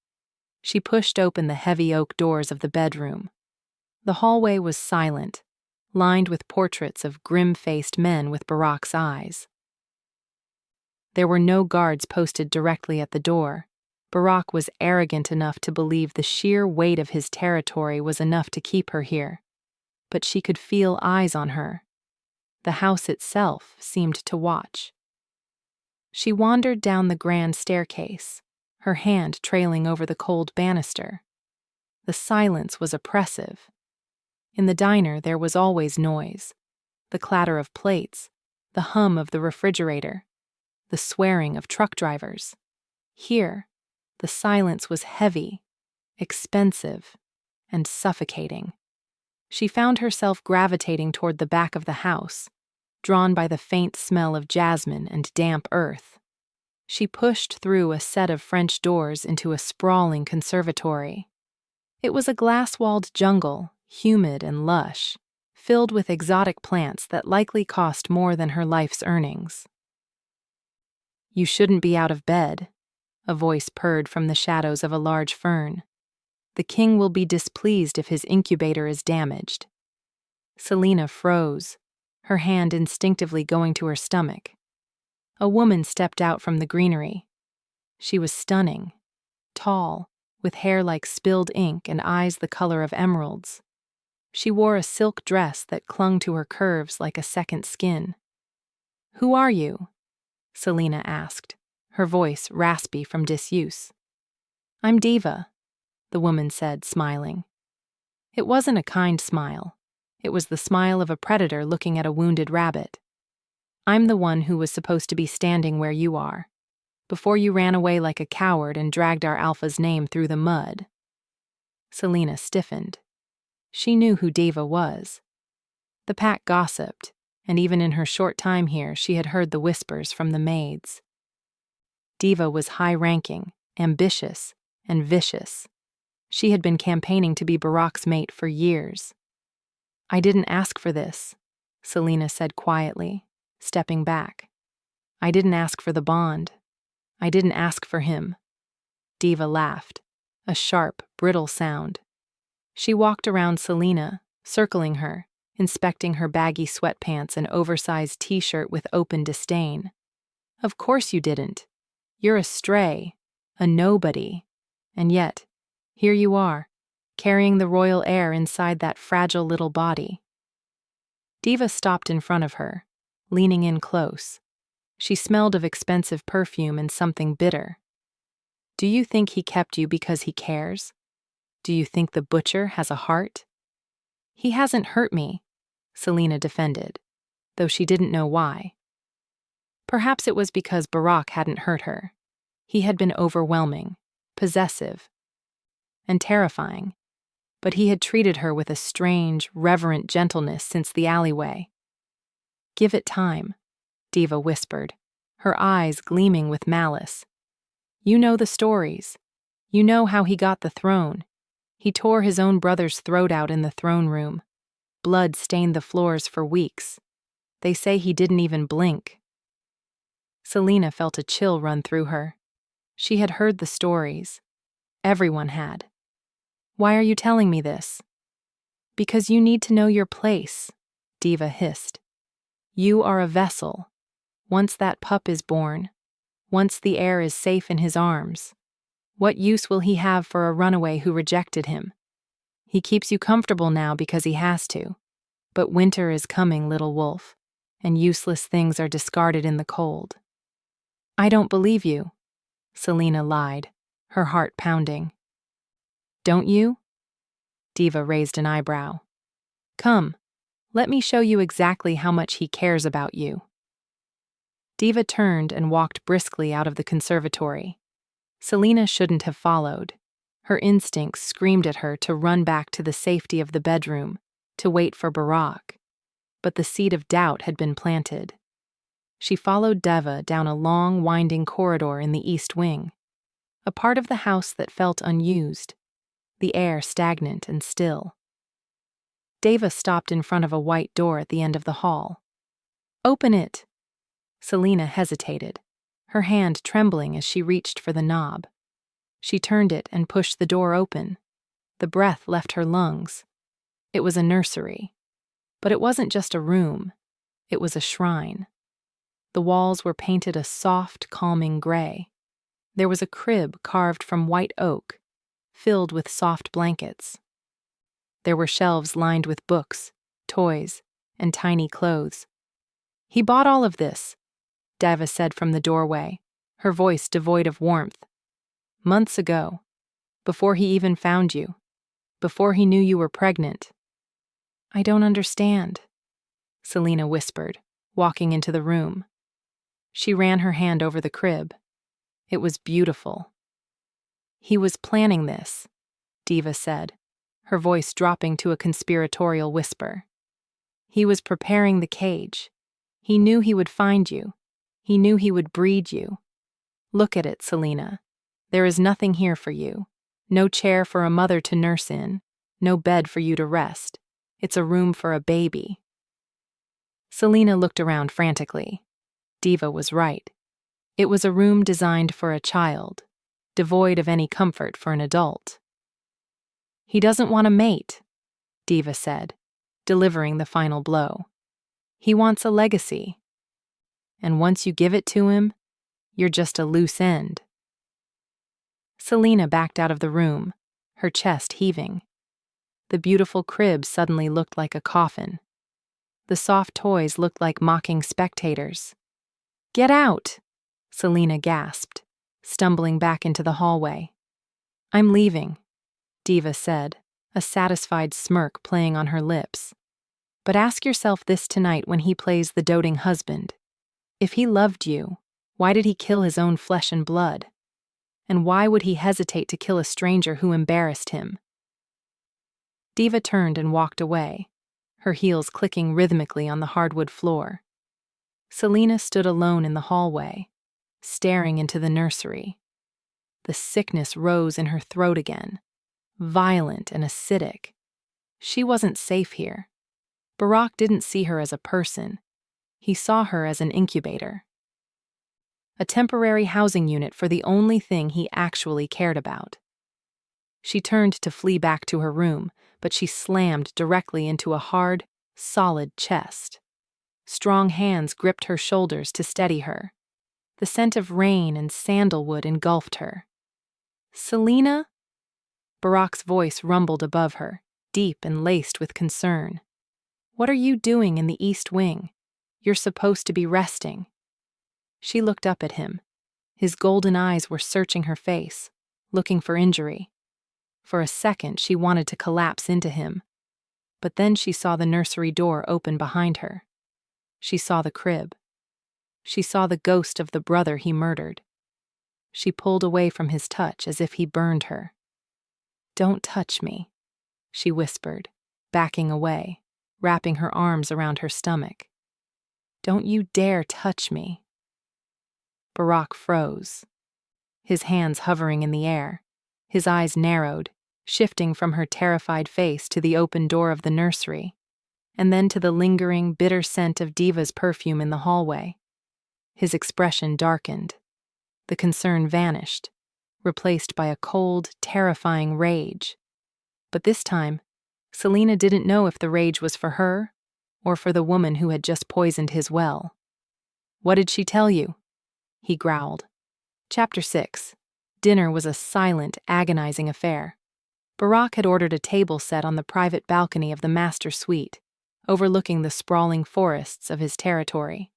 She pushed open the heavy oak doors of the bedroom. The hallway was silent, lined with portraits of grim-faced men with Barack's eyes. There were no guards posted directly at the door. Barack was arrogant enough to believe the sheer weight of his territory was enough to keep her here. But she could feel eyes on her. The house itself seemed to watch. She wandered down the grand staircase, her hand trailing over the cold banister. The silence was oppressive. In the diner there was always noise, the clatter of plates, the hum of the refrigerator, the swearing of truck drivers. Here, the silence was heavy, expensive, and suffocating. She found herself gravitating toward the back of the house, drawn by the faint smell of jasmine and damp earth. She pushed through a set of French doors into a sprawling conservatory. It was a glass-walled jungle, humid and lush, filled with exotic plants that likely cost more than her life's earnings. "You shouldn't be out of bed," a voice purred from the shadows of a large fern. "The king will be displeased if his incubator is damaged." Selena froze, her hand instinctively going to her stomach. A woman stepped out from the greenery. She was stunning, tall, with hair like spilled ink and eyes the color of emeralds. She wore a silk dress that clung to her curves like a second skin. "Who are you?" Selena asked, her voice raspy from disuse. "I'm Diva," the woman said, smiling. It wasn't a kind smile. It was the smile of a predator looking at a wounded rabbit. "I'm the one who was supposed to be standing where you are, before you ran away like a coward and dragged our Alpha's name through the mud." Selena stiffened. She knew who Diva was. The pack gossiped, and even in her short time here she had heard the whispers from the maids. Diva was high-ranking, ambitious, and vicious. She had been campaigning to be Barack's mate for years. "I didn't ask for this," Selena said quietly, stepping back. "I didn't ask for the bond. I didn't ask for him." Diva laughed, a sharp, brittle sound. She walked around Selena, circling her, inspecting her baggy sweatpants and oversized t-shirt with open disdain. "Of course you didn't. You're a stray, a nobody. And yet, here you are, carrying the royal heir inside that fragile little body." Diva stopped in front of her, leaning in close. She smelled of expensive perfume and something bitter. "Do you think he kept you because he cares? Do you think the butcher has a heart?" "He hasn't hurt me," Selena defended, though she didn't know why. Perhaps it was because Barack hadn't hurt her. He had been overwhelming, possessive, and terrifying, but he had treated her with a strange, reverent gentleness since the alleyway. "Give it time," Diva whispered, her eyes gleaming with malice. "You know the stories. You know how he got the throne. He tore his own brother's throat out in the throne room. Blood stained the floors for weeks. They say he didn't even blink." Selena felt a chill run through her. She had heard the stories. Everyone had. "Why are you telling me this?" "Because you need to know your place," Diva hissed. "You are a vessel. Once that pup is born, once the heir is safe in his arms, what use will he have for a runaway who rejected him? He keeps you comfortable now because he has to. But winter is coming, little wolf, and useless things are discarded in the cold." "I don't believe you," Selena lied, her heart pounding. "Don't you?" Diva raised an eyebrow. "Come, let me show you exactly how much he cares about you." Diva turned and walked briskly out of the conservatory. Selena shouldn't have followed. Her instincts screamed at her to run back to the safety of the bedroom, to wait for Barack. But the seed of doubt had been planted. She followed Diva down a long, winding corridor in the east wing, a part of the house that felt unused, the air stagnant and still. Diva stopped in front of a white door at the end of the hall. "Open it!" Selena hesitated, her hand trembling as she reached for the knob. She turned it and pushed the door open. The breath left her lungs. It was a nursery. But it wasn't just a room. It was a shrine. The walls were painted a soft, calming gray. There was a crib carved from white oak, filled with soft blankets. There were shelves lined with books, toys, and tiny clothes, He bought all of this, Diva said from the doorway, her voice devoid of warmth. Months ago, before he even found you, before he knew you were pregnant. I don't understand, Selena whispered, walking into the room. She ran her hand over the crib. It was beautiful. He was planning this, Diva said, her voice dropping to a conspiratorial whisper. He was preparing the cage. He knew he would find you. He knew he would breed you. Look at it, Selena. There is nothing here for you. No chair for a mother to nurse in. No bed for you to rest. It's a room for a baby. Selena looked around frantically. Diva was right. It was a room designed for a child, devoid of any comfort for an adult. He doesn't want a mate, Diva said, delivering the final blow. He wants a legacy. And once you give it to him, you're just a loose end. Selena backed out of the room, her chest heaving. The beautiful crib suddenly looked like a coffin. The soft toys looked like mocking spectators. Get out, Selena gasped, stumbling back into the hallway. I'm leaving, Diva said, a satisfied smirk playing on her lips. But ask yourself this tonight when he plays the doting husband. If he loved you, why did he kill his own flesh and blood? And why would he hesitate to kill a stranger who embarrassed him? Diva turned and walked away, her heels clicking rhythmically on the hardwood floor. Selena stood alone in the hallway, staring into the nursery. The sickness rose in her throat again, violent and acidic. She wasn't safe here. Barack didn't see her as a person. He saw her as an incubator. A temporary housing unit for the only thing he actually cared about. She turned to flee back to her room, but she slammed directly into a hard, solid chest. Strong hands gripped her shoulders to steady her. The scent of rain and sandalwood engulfed her. Selena? Barack's voice rumbled above her, deep and laced with concern. What are you doing in the East Wing? You're supposed to be resting. She looked up at him. His golden eyes were searching her face, looking for injury. For a second, she wanted to collapse into him. But then she saw the nursery door open behind her. She saw the crib. She saw the ghost of the brother he murdered. She pulled away from his touch as if he burned her. Don't touch me, she whispered, backing away, wrapping her arms around her stomach. Don't you dare touch me. Barack froze, his hands hovering in the air, his eyes narrowed, shifting from her terrified face to the open door of the nursery, and then to the lingering, bitter scent of Diva's perfume in the hallway. His expression darkened. The concern vanished, replaced by a cold, terrifying rage. But this time, Selena didn't know if the rage was for her or for the woman who had just poisoned his well. What did she tell you? He growled. Chapter 6. Dinner was a silent, agonizing affair. Barack had ordered a table set on the private balcony of the master suite, overlooking the sprawling forests of his territory.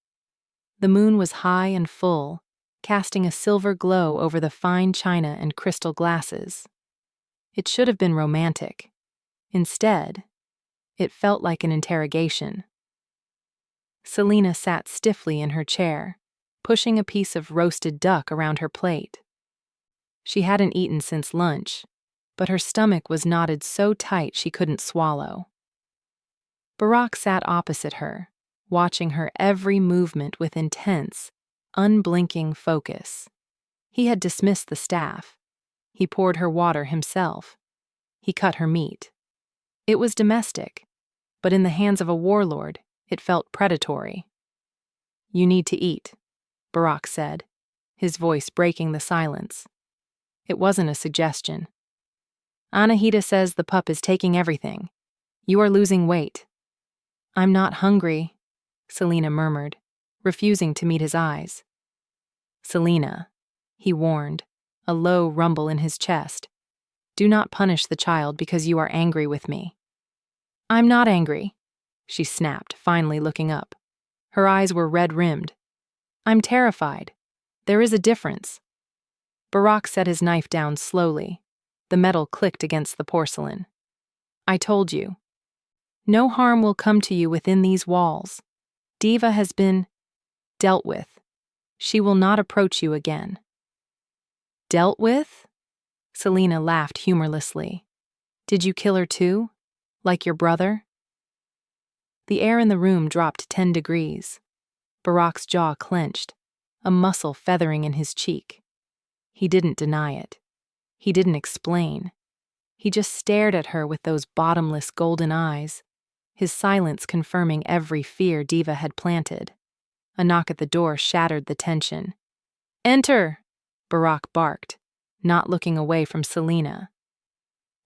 The moon was high and full, casting a silver glow over the fine china and crystal glasses. It should have been romantic. Instead, it felt like an interrogation. Selena sat stiffly in her chair, pushing a piece of roasted duck around her plate. She hadn't eaten since lunch, but her stomach was knotted so tight she couldn't swallow. Barack sat opposite her, watching her every movement with intense, unblinking focus. He had dismissed the staff. He poured her water himself. He cut her meat. It was domestic, but in the hands of a warlord, it felt predatory. You need to eat, Barack said, his voice breaking the silence. It wasn't a suggestion. Anahita says the pup is taking everything. You are losing weight. I'm not hungry, Selena murmured, refusing to meet his eyes. Selena, he warned, a low rumble in his chest. Do not punish the child because you are angry with me. I'm not angry, she snapped, finally looking up. Her eyes were red-rimmed. "I'm terrified. There is a difference." Barack set his knife down slowly. The metal clicked against the porcelain. "I told you. No harm will come to you within these walls. Diva has been dealt with. She will not approach you again." "Dealt with?" Selena laughed humorlessly. "Did you kill her too? Like your brother?" The air in the room dropped 10 degrees. Barack's jaw clenched, a muscle feathering in his cheek. He didn't deny it. He didn't explain. He just stared at her with those bottomless golden eyes, his silence confirming every fear Diva had planted. A knock at the door shattered the tension. "Enter!" Barack barked, not looking away from Selena.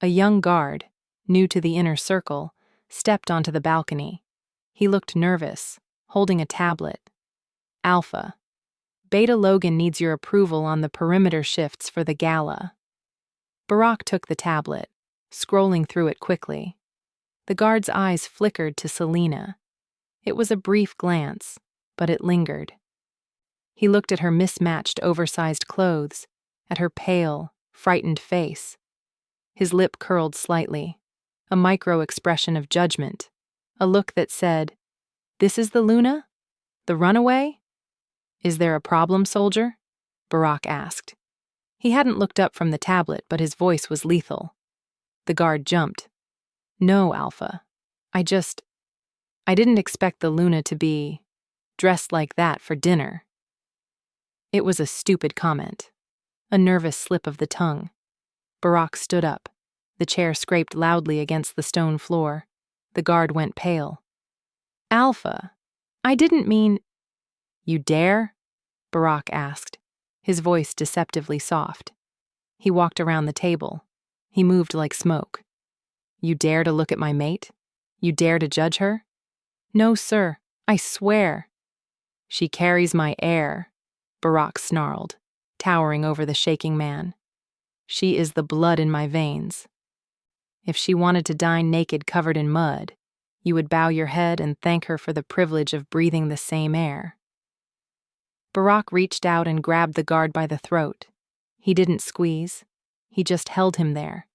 A young guard, new to the inner circle, stepped onto the balcony. He looked nervous, holding a tablet. "Alpha. Beta Logan needs your approval on the perimeter shifts for the gala." Barack took the tablet, scrolling through it quickly. The guard's eyes flickered to Selena. It was a brief glance, but it lingered. He looked at her mismatched, oversized clothes, at her pale, frightened face. His lip curled slightly, a micro-expression of judgment, a look that said, "This is the Luna? The runaway?" "Is there a problem, soldier?" Barack asked. He hadn't looked up from the tablet, but his voice was lethal. The guard jumped. "No, Alpha. I didn't expect the Luna to be dressed like that for dinner." It was a stupid comment, a nervous slip of the tongue. Barack stood up. The chair scraped loudly against the stone floor. The guard went pale. "Alpha, I didn't mean—" "You dare?" Barack asked, his voice deceptively soft. He walked around the table. He moved like smoke. "You dare to look at my mate? You dare to judge her?" "No, sir, I swear." "She carries my heir," Barack snarled, towering over the shaking man. "She is the blood in my veins. If she wanted to dine naked covered in mud, you would bow your head and thank her for the privilege of breathing the same air." Barack reached out and grabbed the guard by the throat. He didn't squeeze. He just held him there,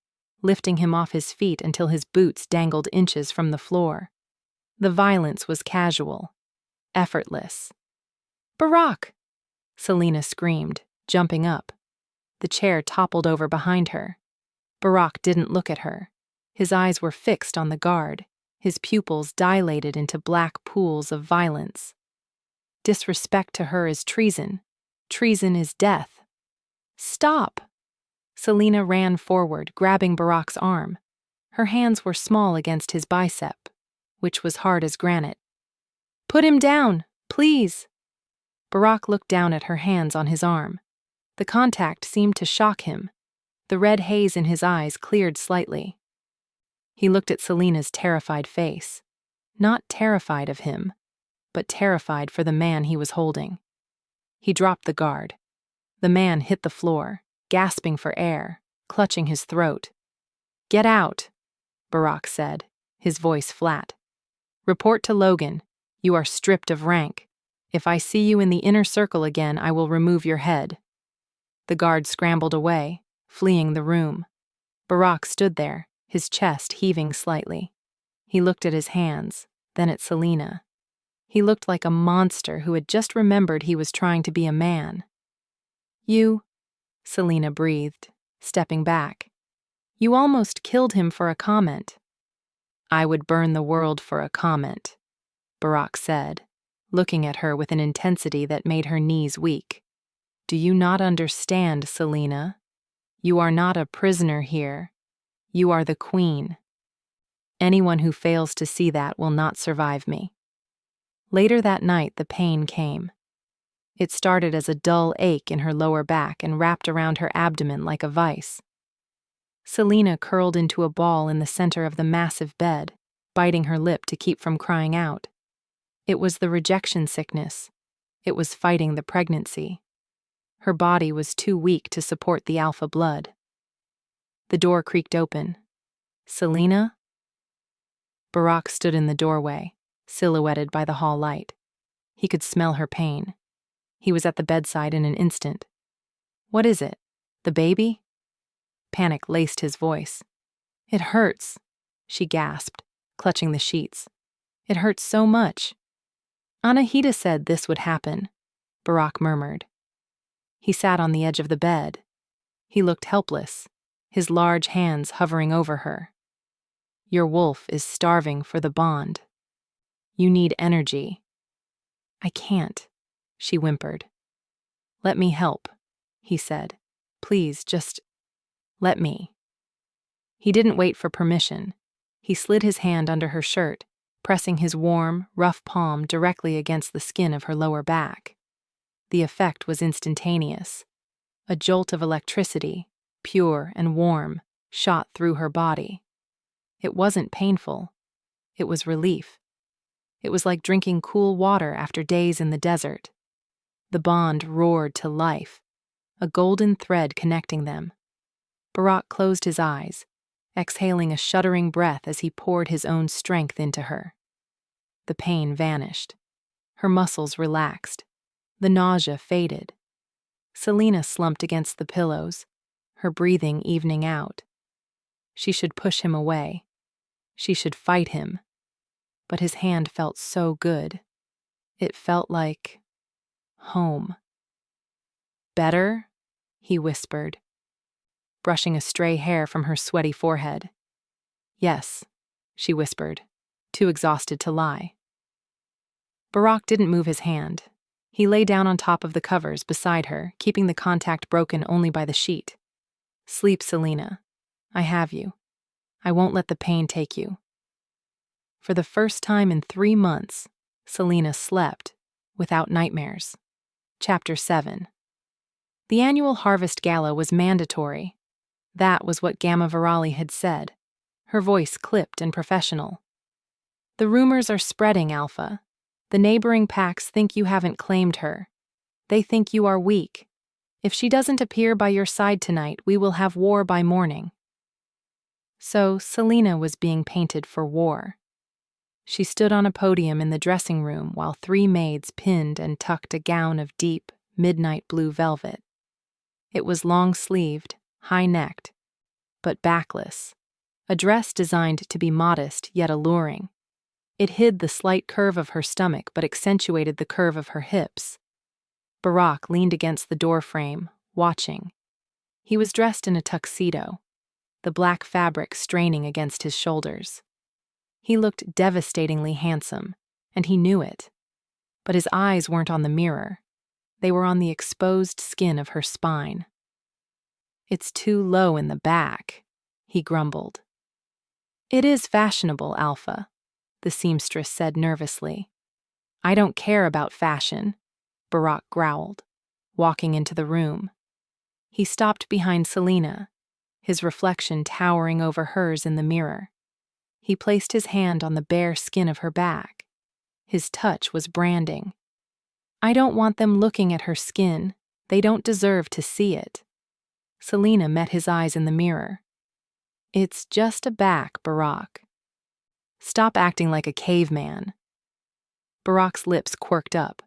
lifting him off his feet until his boots dangled inches from the floor. The violence was casual, effortless. "Barack!" Selena screamed, jumping up. The chair toppled over behind her. Barack didn't look at her. His eyes were fixed on the guard, his pupils dilated into black pools of violence. Disrespect to her is treason. Treason is death. "Stop!" Selena ran forward, grabbing Barack's arm. Her hands were small against his bicep, which was hard as granite. "Put him down, please!" Barack looked down at her hands on his arm. The contact seemed to shock him. The red haze in his eyes cleared slightly. He looked at Selena's terrified face. Not terrified of him, but terrified for the man he was holding. He dropped the guard. The man hit the floor, gasping for air, clutching his throat. "Get out," Barack said, his voice flat. "Report to Logan. You are stripped of rank. If I see you in the inner circle again, I will remove your head." The guard scrambled away, fleeing the room. Barack stood there, his chest heaving slightly. He looked at his hands, then at Selena. He looked like a monster who had just remembered he was trying to be a man. "You," Selena breathed, stepping back. "You almost killed him for a comment." "I would burn the world for a comment," Barack said, looking at her with an intensity that made her knees weak. "Do you not understand, Selena? You are not a prisoner here. You are the queen. Anyone who fails to see that will not survive me." Later that night, the pain came. It started as a dull ache in her lower back and wrapped around her abdomen like a vice. Selena curled into a ball in the center of the massive bed, biting her lip to keep from crying out. It was the rejection sickness. It was fighting the pregnancy. Her body was too weak to support the alpha blood. The door creaked open. "Selena?" Barack stood in the doorway, silhouetted by the hall light. He could smell her pain. He was at the bedside in an instant. "What is it? The baby?" Panic laced his voice. "It hurts," she gasped, clutching the sheets. "It hurts so much." "Anahita said this would happen," Barack murmured. He sat on the edge of the bed. He looked helpless, his large hands hovering over her. "Your wolf is starving for the bond. You need energy." "I can't," she whimpered. "Let me help," he said. "Please, just let me." He didn't wait for permission. He slid his hand under her shirt, pressing his warm, rough palm directly against the skin of her lower back. The effect was instantaneous. A jolt of electricity, pure and warm, shot through her body. It wasn't painful. It was relief. It was like drinking cool water after days in the desert. The bond roared to life, a golden thread connecting them. Barack closed his eyes, exhaling a shuddering breath as he poured his own strength into her. The pain vanished. Her muscles relaxed. The nausea faded. Selena slumped against the pillows, her breathing evening out. She should push him away. She should fight him. But his hand felt so good. It felt like home. "Better?" he whispered, brushing a stray hair from her sweaty forehead. "Yes," she whispered, too exhausted to lie. Barack didn't move his hand. He lay down on top of the covers beside her, keeping the contact broken only by the sheet. "Sleep, Selena. I have you. I won't let the pain take you." For the first time in 3 months, Selena slept without nightmares. Chapter 7. The annual Harvest Gala was mandatory. That was what Gamma Virali had said, her voice clipped and professional. "The rumors are spreading, Alpha. The neighboring packs think you haven't claimed her. They think you are weak. If she doesn't appear by your side tonight, we will have war by morning." So Selena was being painted for war. She stood on a podium in the dressing room while 3 maids pinned and tucked a gown of deep, midnight blue velvet. It was long-sleeved, high-necked, but backless, a dress designed to be modest yet alluring. It hid the slight curve of her stomach but accentuated the curve of her hips. Barack leaned against the doorframe, watching. He was dressed in a tuxedo, the black fabric straining against his shoulders. He looked devastatingly handsome, and he knew it. But his eyes weren't on the mirror. They were on the exposed skin of her spine. "It's too low in the back," he grumbled. "It is fashionable, Alpha," the seamstress said nervously. "I don't care about fashion," Barack growled, walking into the room. He stopped behind Selena, his reflection towering over hers in the mirror. He placed his hand on the bare skin of her back. His touch was branding. "I don't want them looking at her skin. They don't deserve to see it." Selena met his eyes in the mirror. "It's just a back, Barack. Stop acting like a caveman." Barack's lips quirked up,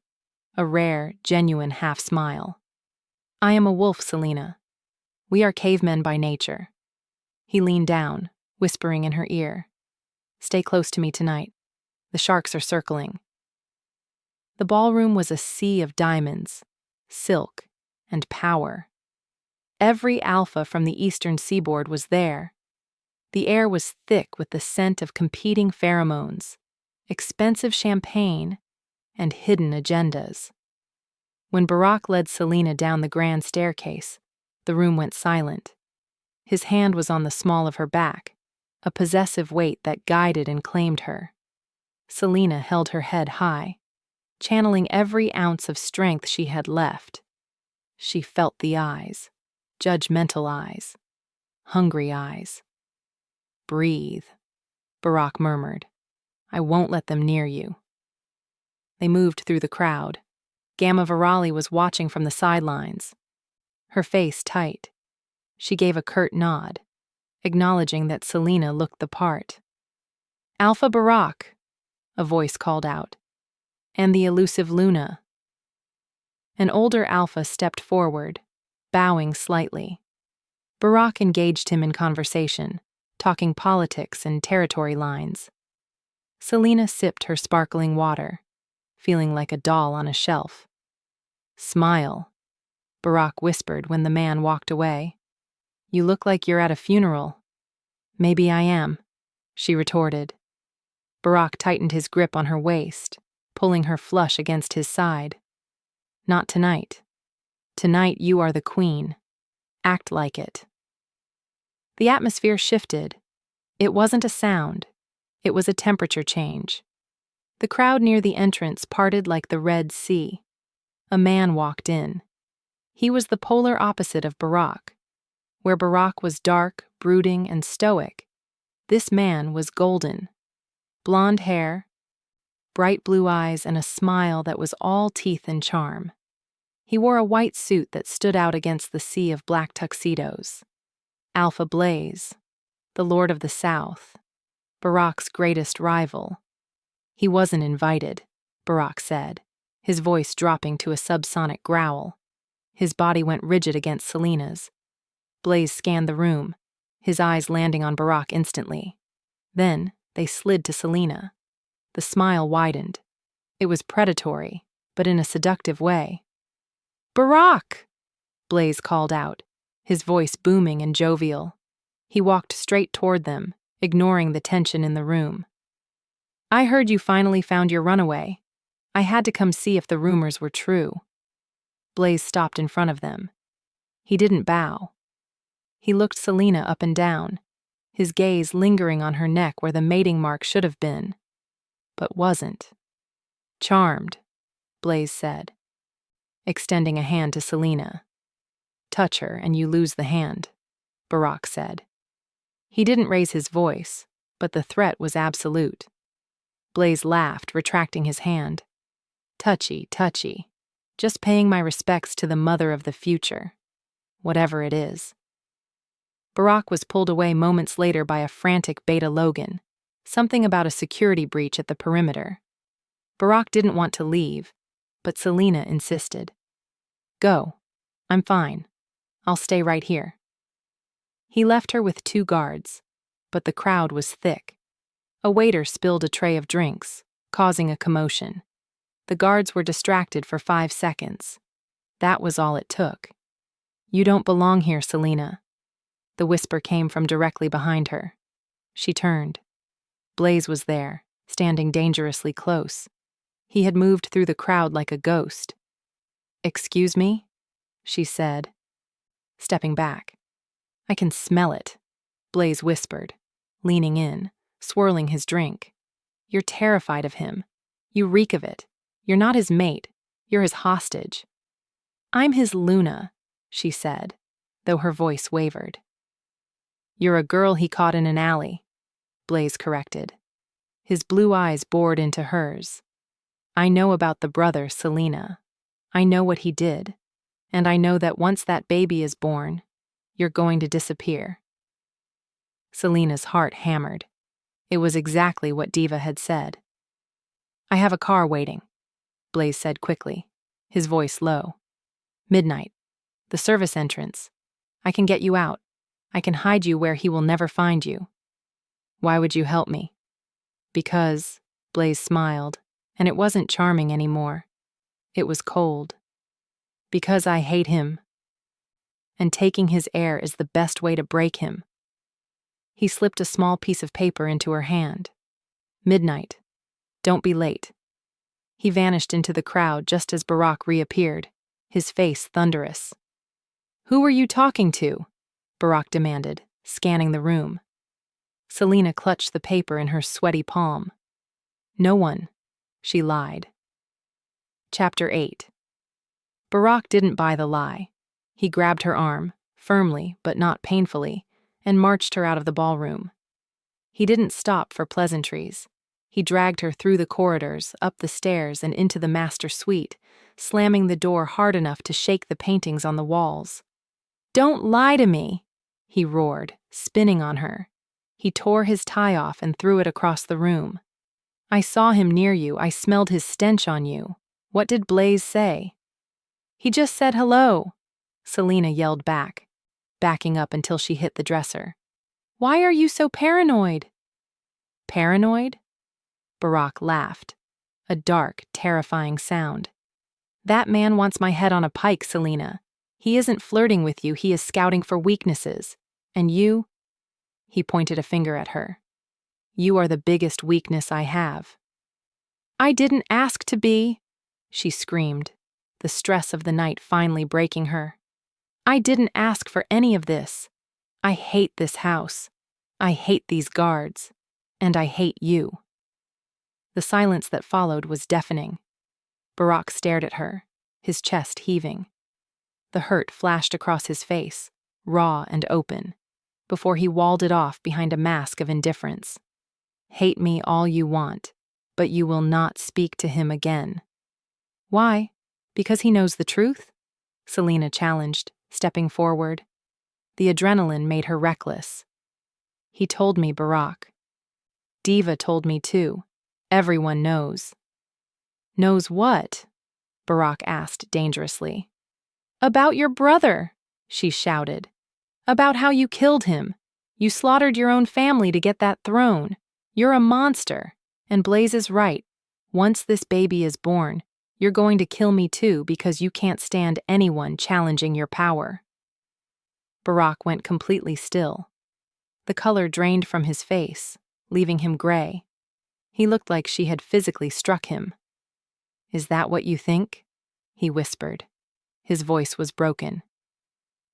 a rare, genuine half-smile. "I am a wolf, Selena. We are cavemen by nature." He leaned down, whispering in her ear. "Stay close to me tonight. The sharks are circling." The ballroom was a sea of diamonds, silk, and power. Every alpha from the eastern seaboard was there. The air was thick with the scent of competing pheromones, expensive champagne, and hidden agendas. When Barack led Selena down the grand staircase, the room went silent. His hand was on the small of her back, a possessive weight that guided and claimed her. Selena held her head high, channeling every ounce of strength she had left. She felt the eyes, judgmental eyes, hungry eyes. "Breathe," Barack murmured. "I won't let them near you." They moved through the crowd. Gamma Virali was watching from the sidelines, her face tight. She gave a curt nod, acknowledging that Selena looked the part. "Alpha Barack," a voice called out. And the elusive Luna. An older Alpha stepped forward, bowing slightly. Barack engaged him in conversation, talking politics and territory lines. Selena sipped her sparkling water, feeling like a doll on a shelf. "Smile," Barack whispered when the man walked away. "You look like you're at a funeral." "Maybe I am," she retorted. Barack tightened his grip on her waist, pulling her flush against his side. "Not tonight. Tonight you are the queen. Act like it." The atmosphere shifted. It wasn't a sound. It was a temperature change. The crowd near the entrance parted like the Red Sea. A man walked in. He was the polar opposite of Barack. Where Barack was dark, brooding, and stoic, this man was golden. Blonde hair, bright blue eyes, and a smile that was all teeth and charm. He wore a white suit that stood out against the sea of black tuxedos. Alpha Blaze, the Lord of the South, Barack's greatest rival. "He wasn't invited," Barack said, his voice dropping to a subsonic growl. His body went rigid against Selena's. Blaze scanned the room, his eyes landing on Barack instantly. Then they slid to Selena. The smile widened. It was predatory, but in a seductive way. "Barack!" Blaze called out, his voice booming and jovial. He walked straight toward them, ignoring the tension in the room. "I heard you finally found your runaway. I had to come see if the rumors were true." Blaze stopped in front of them. He didn't bow. He looked Selena up and down, his gaze lingering on her neck where the mating mark should have been, but wasn't. "Charmed," Blaze said, extending a hand to Selena. "Touch her and you lose the hand," Barack said. He didn't raise his voice, but the threat was absolute. Blaze laughed, retracting his hand. "Touchy, touchy. Just paying my respects to the mother of the future. Whatever it is." Barack was pulled away moments later by a frantic Beta Logan, something about a security breach at the perimeter. Barack didn't want to leave, but Selena insisted. "Go. I'm fine. I'll stay right here." He left her with 2 guards, but the crowd was thick. A waiter spilled a tray of drinks, causing a commotion. The guards were distracted for 5 seconds. That was all it took. "You don't belong here, Selena." The whisper came from directly behind her. She turned. Blaze was there, standing dangerously close. He had moved through the crowd like a ghost. "Excuse me?" she said, stepping back. "I can smell it," Blaze whispered, leaning in, swirling his drink. "You're terrified of him. You reek of it. You're not his mate. You're his hostage." "I'm his Luna," she said, though her voice wavered. "You're a girl he caught in an alley," Blaze corrected. His blue eyes bored into hers. "I know about the brother, Selena. I know what he did. And I know that once that baby is born, you're going to disappear." Selena's heart hammered. It was exactly what Diva had said. "I have a car waiting," Blaze said quickly, his voice low. "Midnight. The service entrance. I can get you out. I can hide you where he will never find you." "Why would you help me?" "Because," Blaze smiled, and it wasn't charming anymore. It was cold. "Because I hate him. And taking his heir is the best way to break him." He slipped a small piece of paper into her hand. "Midnight. Don't be late." He vanished into the crowd just as Barack reappeared, his face thunderous. "Who were you talking to?" Barack demanded, scanning the room. Selena clutched the paper in her sweaty palm. "No one," she lied. Chapter 8. Barack didn't buy the lie. He grabbed her arm, firmly but not painfully, and marched her out of the ballroom. He didn't stop for pleasantries. He dragged her through the corridors, up the stairs, and into the master suite, slamming the door hard enough to shake the paintings on the walls. "Don't lie to me!" he roared, spinning on her. He tore his tie off and threw it across the room. I saw him near you. I smelled his stench on you. What did Blaze say?" "He just said hello," Selena yelled back, backing up until she hit the dresser. "Why are you so paranoid?" "Paranoid?" Barack laughed, a dark, terrifying sound. "That man wants my head on a pike, Selena. He isn't flirting with you, he is scouting for weaknesses. And you?" He pointed a finger at her. "You are the biggest weakness I have." "I didn't ask to be," she screamed, the stress of the night finally breaking her. "I didn't ask for any of this. I hate this house. I hate these guards. And I hate you." The silence that followed was deafening. Barack stared at her, his chest heaving. The hurt flashed across his face, raw and open, before he walled it off behind a mask of indifference. "Hate me all you want, but you will not speak to him again." "Why? Because he knows the truth?" Selena challenged, stepping forward. The adrenaline made her reckless. "He told me, Barack. Diva told me too. Everyone knows." "Knows what?" Barack asked dangerously. "About your brother," she shouted. "About how you killed him. You slaughtered your own family to get that throne. You're a monster. And Blaze is right. Once this baby is born, you're going to kill me too because you can't stand anyone challenging your power." Barack went completely still. The color drained from his face, leaving him gray. He looked like she had physically struck him. "Is that what you think?" he whispered. His voice was broken.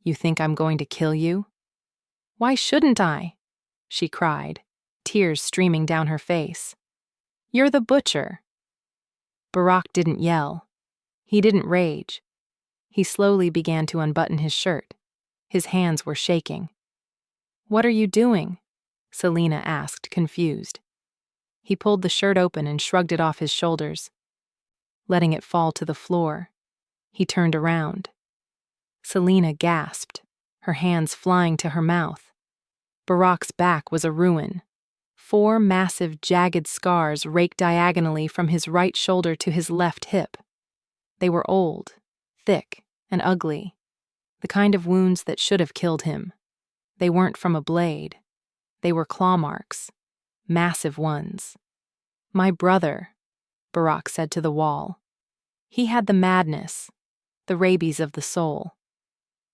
"You think I'm going to kill you?" "Why shouldn't I?" she cried, tears streaming down her face. "You're the butcher." Barack didn't yell. He didn't rage. He slowly began to unbutton his shirt. His hands were shaking. "What are you doing?" Selena asked, confused. He pulled the shirt open and shrugged it off his shoulders. Letting it fall to the floor, he turned around. Selena gasped, her hands flying to her mouth. Barack's back was a ruin. 4 massive, jagged scars raked diagonally from his right shoulder to his left hip. They were old, thick, and ugly, the kind of wounds that should have killed him. They weren't from a blade. They were claw marks, massive ones. "My brother," Barack said to the wall. "He had the madness, the rabies of the soul."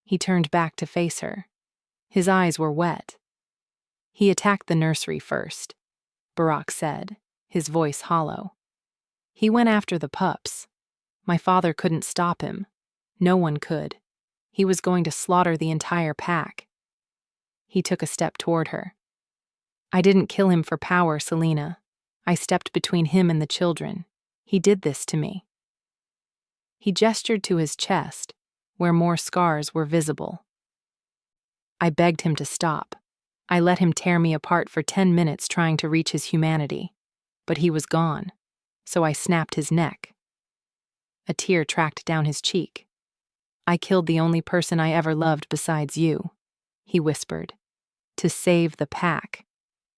He turned back to face her. His eyes were wet. "He attacked the nursery first," Barack said, his voice hollow. "He went after the pups. My father couldn't stop him. No one could. He was going to slaughter the entire pack." He took a step toward her. "I didn't kill him for power, Selena. I stepped between him and the children. He did this to me." He gestured to his chest, where more scars were visible. "I begged him to stop. I let him tear me apart for 10 minutes trying to reach his humanity. But he was gone, so I snapped his neck." A tear tracked down his cheek. "I killed the only person I ever loved besides you," he whispered, "to save the pack.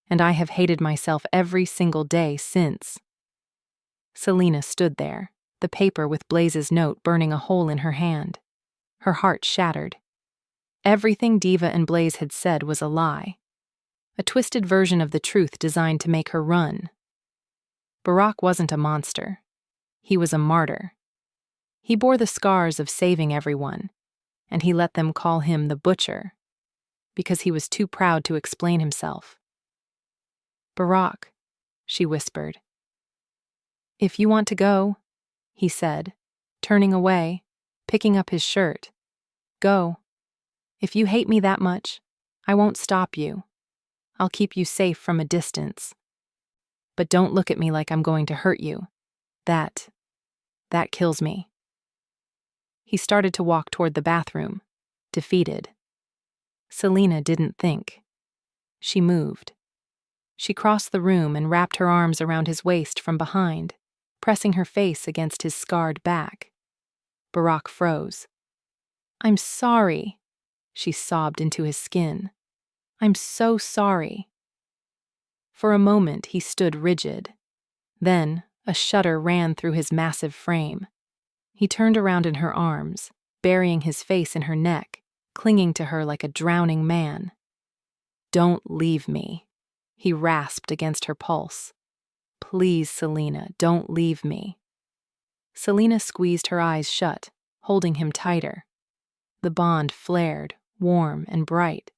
And I have hated myself every single day since." Selena stood there, the paper with Blaze's note burning a hole in her hand. Her heart shattered. Everything Diva and Blaze had said was a lie. A twisted version of the truth designed to make her run. Barack wasn't a monster. He was a martyr. He bore the scars of saving everyone, and he let them call him the butcher, because he was too proud to explain himself. "Barack," she whispered. "If you want to go," he said, turning away, picking up his shirt. "Go. If you hate me that much, I won't stop you. I'll keep you safe from a distance. But don't look at me like I'm going to hurt you. That kills me." He started to walk toward the bathroom, defeated. Selena didn't think. She moved. She crossed the room and wrapped her arms around his waist from behind, pressing her face against his scarred back. Barack froze. "I'm sorry," she sobbed into his skin. "I'm so sorry." For a moment he stood rigid. Then, a shudder ran through his massive frame. He turned around in her arms, burying his face in her neck, clinging to her like a drowning man. "Don't leave me," he rasped against her pulse. "Please, Selena, don't leave me." Selena squeezed her eyes shut, holding him tighter. The bond flared, warm and bright,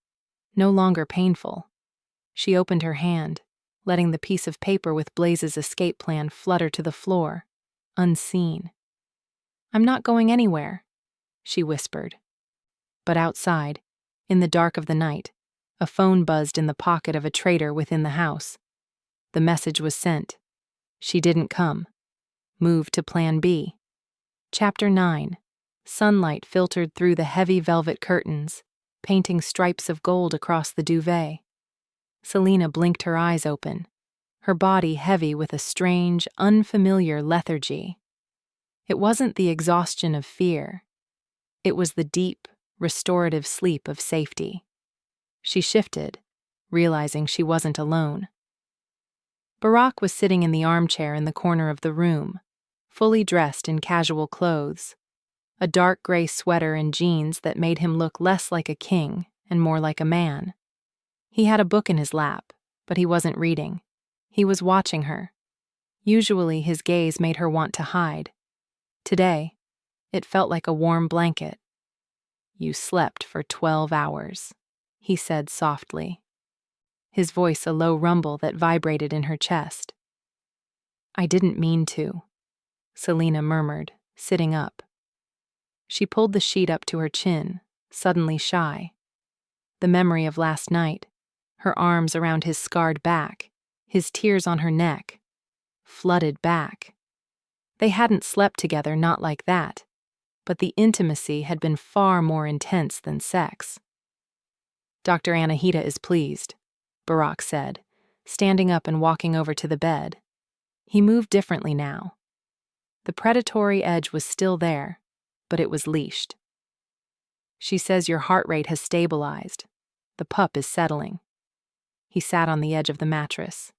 no longer painful. She opened her hand, letting the piece of paper with Blaze's escape plan flutter to the floor, unseen. "I'm not going anywhere," she whispered. But outside, in the dark of the night, a phone buzzed in the pocket of a traitor within the house. The message was sent. She didn't come. Move to Plan B. Chapter 9. Sunlight filtered through the heavy velvet curtains, painting stripes of gold across the duvet. Selena blinked her eyes open, her body heavy with a strange, unfamiliar lethargy. It wasn't the exhaustion of fear. It was the deep, restorative sleep of safety. She shifted, realizing she wasn't alone. Barack was sitting in the armchair in the corner of the room, fully dressed in casual clothes, a dark gray sweater and jeans that made him look less like a king and more like a man. He had a book in his lap, but he wasn't reading. He was watching her. Usually his gaze made her want to hide. Today, it felt like a warm blanket. "You slept for 12 hours, he said softly, his voice a low rumble that vibrated in her chest. "I didn't mean to," Selena murmured, sitting up. She pulled the sheet up to her chin, suddenly shy. The memory of last night, her arms around his scarred back, his tears on her neck, flooded back. They hadn't slept together, not like that, but the intimacy had been far more intense than sex. "Dr. Anahita is pleased," Barack said, standing up and walking over to the bed. He moved differently now. The predatory edge was still there, but it was leashed. "She says your heart rate has stabilized. The pup is settling." He sat on the edge of the mattress.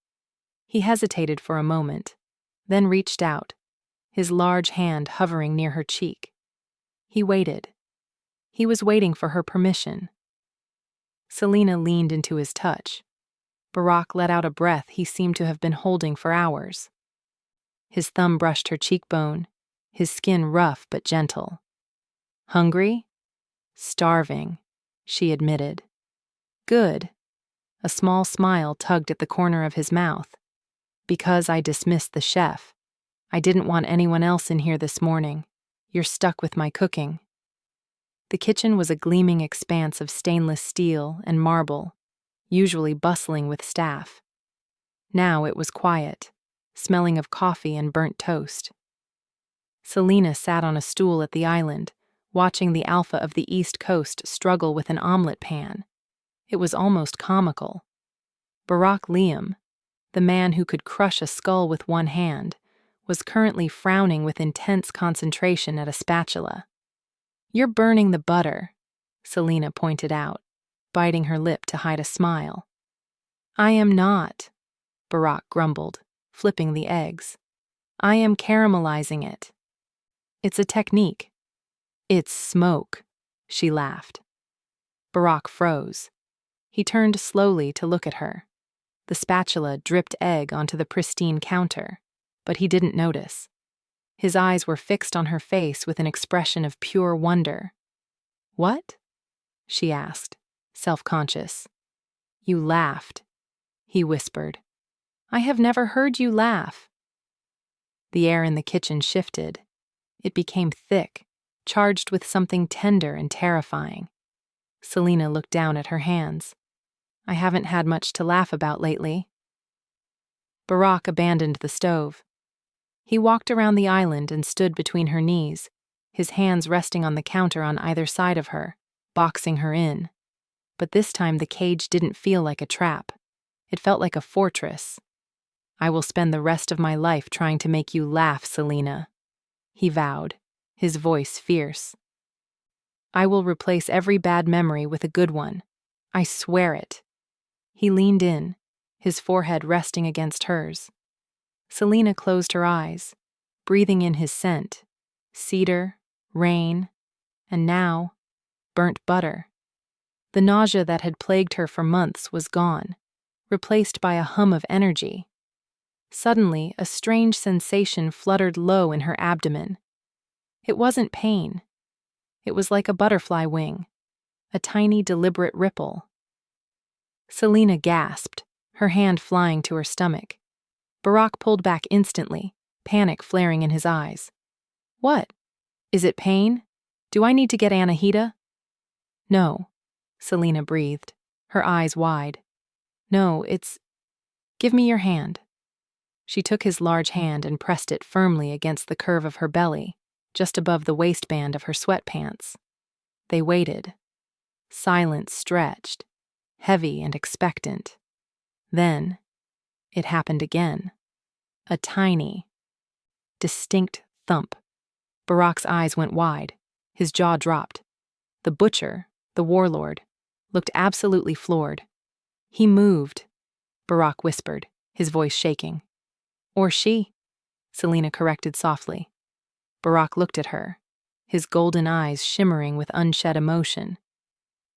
He hesitated for a moment, then reached out, his large hand hovering near her cheek. He waited. He was waiting for her permission. Selena leaned into his touch. Barack let out a breath he seemed to have been holding for hours. His thumb brushed her cheekbone, his skin rough but gentle. "Hungry?" "Starving," she admitted. "Good." A small smile tugged at the corner of his mouth. "Because I dismissed the chef. I didn't want anyone else in here this morning. You're stuck with my cooking." The kitchen was a gleaming expanse of stainless steel and marble, usually bustling with staff. Now it was quiet, smelling of coffee and burnt toast. Selena sat on a stool at the island, watching the Alpha of the East Coast struggle with an omelet pan. It was almost comical. Barack Liam, the man who could crush a skull with one hand, was currently frowning with intense concentration at a spatula. "You're burning the butter," Selena pointed out, biting her lip to hide a smile. "I am not," Barack grumbled, flipping the eggs. "I am caramelizing it. It's a technique." "It's smoke," she laughed. Barack froze. He turned slowly to look at her. The spatula dripped egg onto the pristine counter, but he didn't notice. His eyes were fixed on her face with an expression of pure wonder. "What?" she asked, self-conscious. "You laughed," he whispered. "I have never heard you laugh." The air in the kitchen shifted. It became thick, charged with something tender and terrifying. Selena looked down at her hands. "I haven't had much to laugh about lately." Barack abandoned the stove. He walked around the island and stood between her knees, his hands resting on the counter on either side of her, boxing her in. But this time the cage didn't feel like a trap. It felt like a fortress. "I will spend the rest of my life trying to make you laugh, Selena," he vowed, his voice fierce. "I will replace every bad memory with a good one. I swear it." He leaned in, his forehead resting against hers. Selena closed her eyes, breathing in his scent, cedar, rain, and now, burnt butter. The nausea that had plagued her for months was gone, replaced by a hum of energy. Suddenly, a strange sensation fluttered low in her abdomen. It wasn't pain. It was like a butterfly wing, a tiny, deliberate ripple. Selena gasped, her hand flying to her stomach. Barack pulled back instantly, panic flaring in his eyes. What? Is it pain? Do I need to get anahita? No, Selena breathed, her eyes wide. No, it's... Give me your hand. She took his large hand and pressed it firmly against the curve of her belly, just above the waistband of her sweatpants. They waited. Silence stretched, heavy and expectant. Then, it happened again. A tiny, distinct thump. Barack's eyes went wide. His jaw dropped. The butcher, the warlord, looked absolutely floored. He moved, Barack whispered, his voice shaking. Or she, Selena corrected softly. Barack looked at her, his golden eyes shimmering with unshed emotion.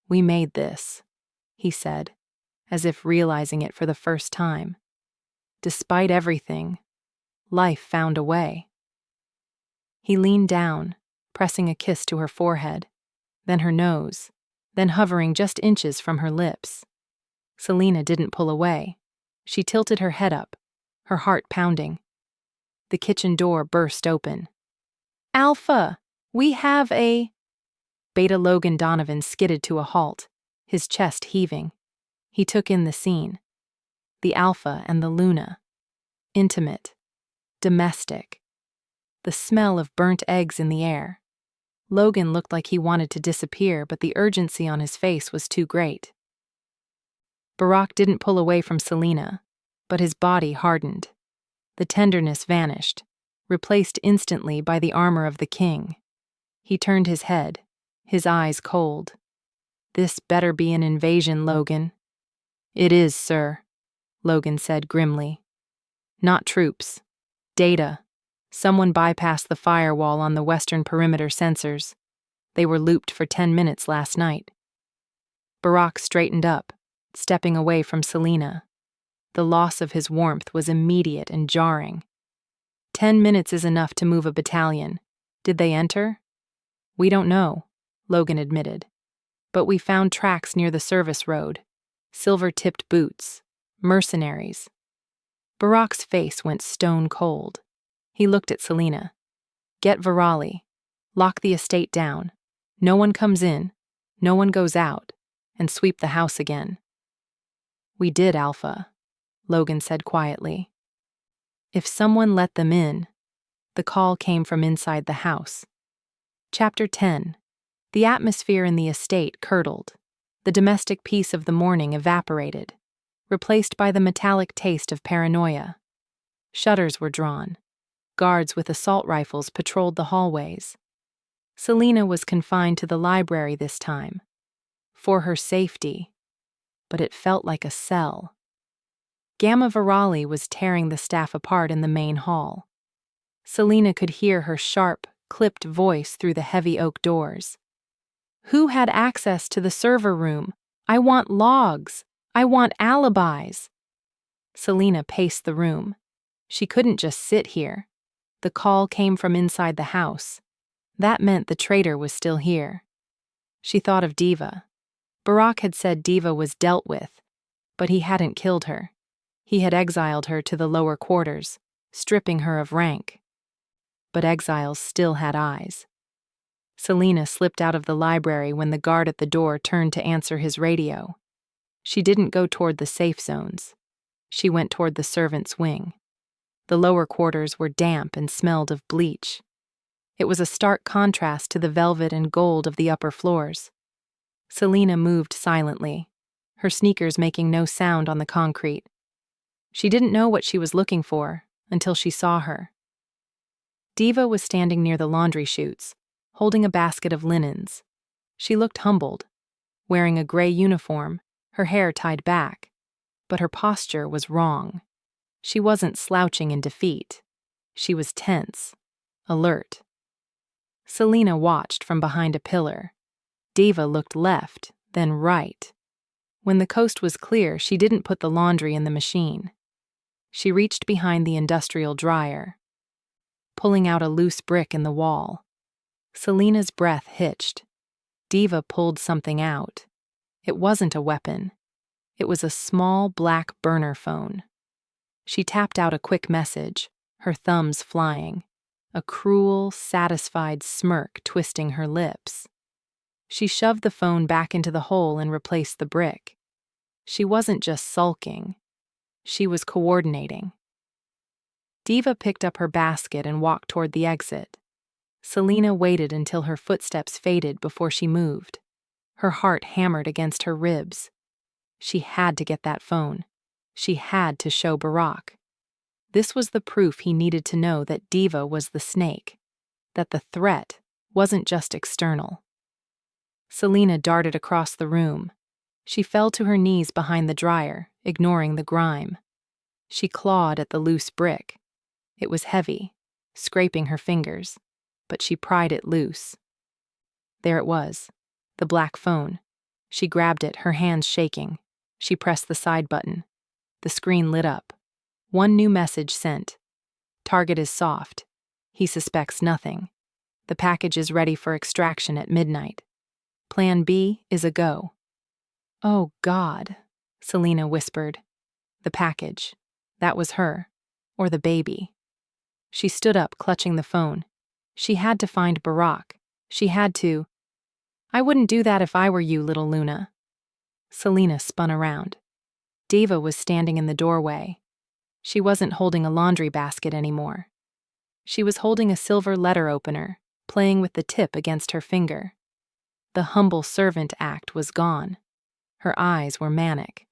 We made this, he said, as if realizing it for the first time. Despite everything, life found a way. He leaned down, pressing a kiss to her forehead, then her nose, then hovering just inches from her lips. Selena didn't pull away. She tilted her head up, her heart pounding. The kitchen door burst open. Alpha, we have a... Beta Logan Donovan skidded to a halt, his chest heaving. He took in the scene. The Alpha and the Luna. Intimate. Domestic. The smell of burnt eggs in the air. Logan looked like he wanted to disappear, but the urgency on his face was too great. Barack didn't pull away from Selena, but his body hardened. The tenderness vanished, replaced instantly by the armor of the king. He turned his head, his eyes cold. This better be an invasion, Logan. It is, sir, Logan said grimly. Not troops. Data. Someone bypassed the firewall on the western perimeter sensors. They were looped for 10 minutes last night. Barack straightened up, stepping away from Selena. The loss of his warmth was immediate and jarring. 10 minutes is enough to move a battalion. Did they enter? We don't know, Logan admitted. But we found tracks near the service road. Silver-tipped boots. Mercenaries. Barack's face went stone cold. He looked at Selena. Get Virali. Lock the estate down. No one comes in. No one goes out. And sweep the house again. We did, Alpha, Logan said quietly. If someone let them in. The call came from inside the house. Chapter 10. The atmosphere in the estate curdled. The domestic peace of the morning evaporated, replaced by the metallic taste of paranoia. Shutters were drawn. Guards with assault rifles patrolled the hallways. Selena was confined to the library this time. For her safety. But it felt like a cell. Gamma Virali was tearing the staff apart in the main hall. Selena could hear her sharp, clipped voice through the heavy oak doors. Who had access to the server room? I want logs. I want alibis. Selena paced the room. She couldn't just sit here. The call came from inside the house. That meant the traitor was still here. She thought of Diva. Barack had said Diva was dealt with, but he hadn't killed her. He had exiled her to the lower quarters, stripping her of rank. But exiles still had eyes. Selena slipped out of the library when the guard at the door turned to answer his radio. She didn't go toward the safe zones. She went toward the servants' wing. The lower quarters were damp and smelled of bleach. It was a stark contrast to the velvet and gold of the upper floors. Selena moved silently, her sneakers making no sound on the concrete. She didn't know what she was looking for until she saw her. Diva was standing near the laundry chutes, holding a basket of linens. She looked humbled, wearing a gray uniform, her hair tied back, but her posture was wrong. She wasn't slouching in defeat. She was tense, alert. Selena watched from behind a pillar. Diva looked left, then right. When the coast was clear, she didn't put the laundry in the machine. She reached behind the industrial dryer, pulling out a loose brick in the wall. Selena's breath hitched. Diva pulled something out. It wasn't a weapon. It was a small black burner phone. She tapped out a quick message, her thumbs flying, a cruel, satisfied smirk twisting her lips. She shoved the phone back into the hole and replaced the brick. She wasn't just sulking. She was coordinating. Diva picked up her basket and walked toward the exit. Selena waited until her footsteps faded before she moved. Her heart hammered against her ribs. She had to get that phone. She had to show Barack. This was the proof he needed to know that Diva was the snake, that the threat wasn't just external. Selena darted across the room. She fell to her knees behind the dryer, ignoring the grime. She clawed at the loose brick. It was heavy, scraping her fingers, but she pried it loose. There it was, the black phone. She grabbed it, her hands shaking. She pressed the side button. The screen lit up. One new message sent. Target is soft. He suspects nothing. The package is ready for extraction at midnight. Plan B is a go. Oh, God, Selena whispered. The package. That was her. Or the baby. She stood up, clutching the phone. She had to find Barack. She had to. I wouldn't do that if I were you, little Luna. Selena spun around. Diva was standing in the doorway. She wasn't holding a laundry basket anymore. She was holding a silver letter opener, playing with the tip against her finger. The humble servant act was gone. Her eyes were manic.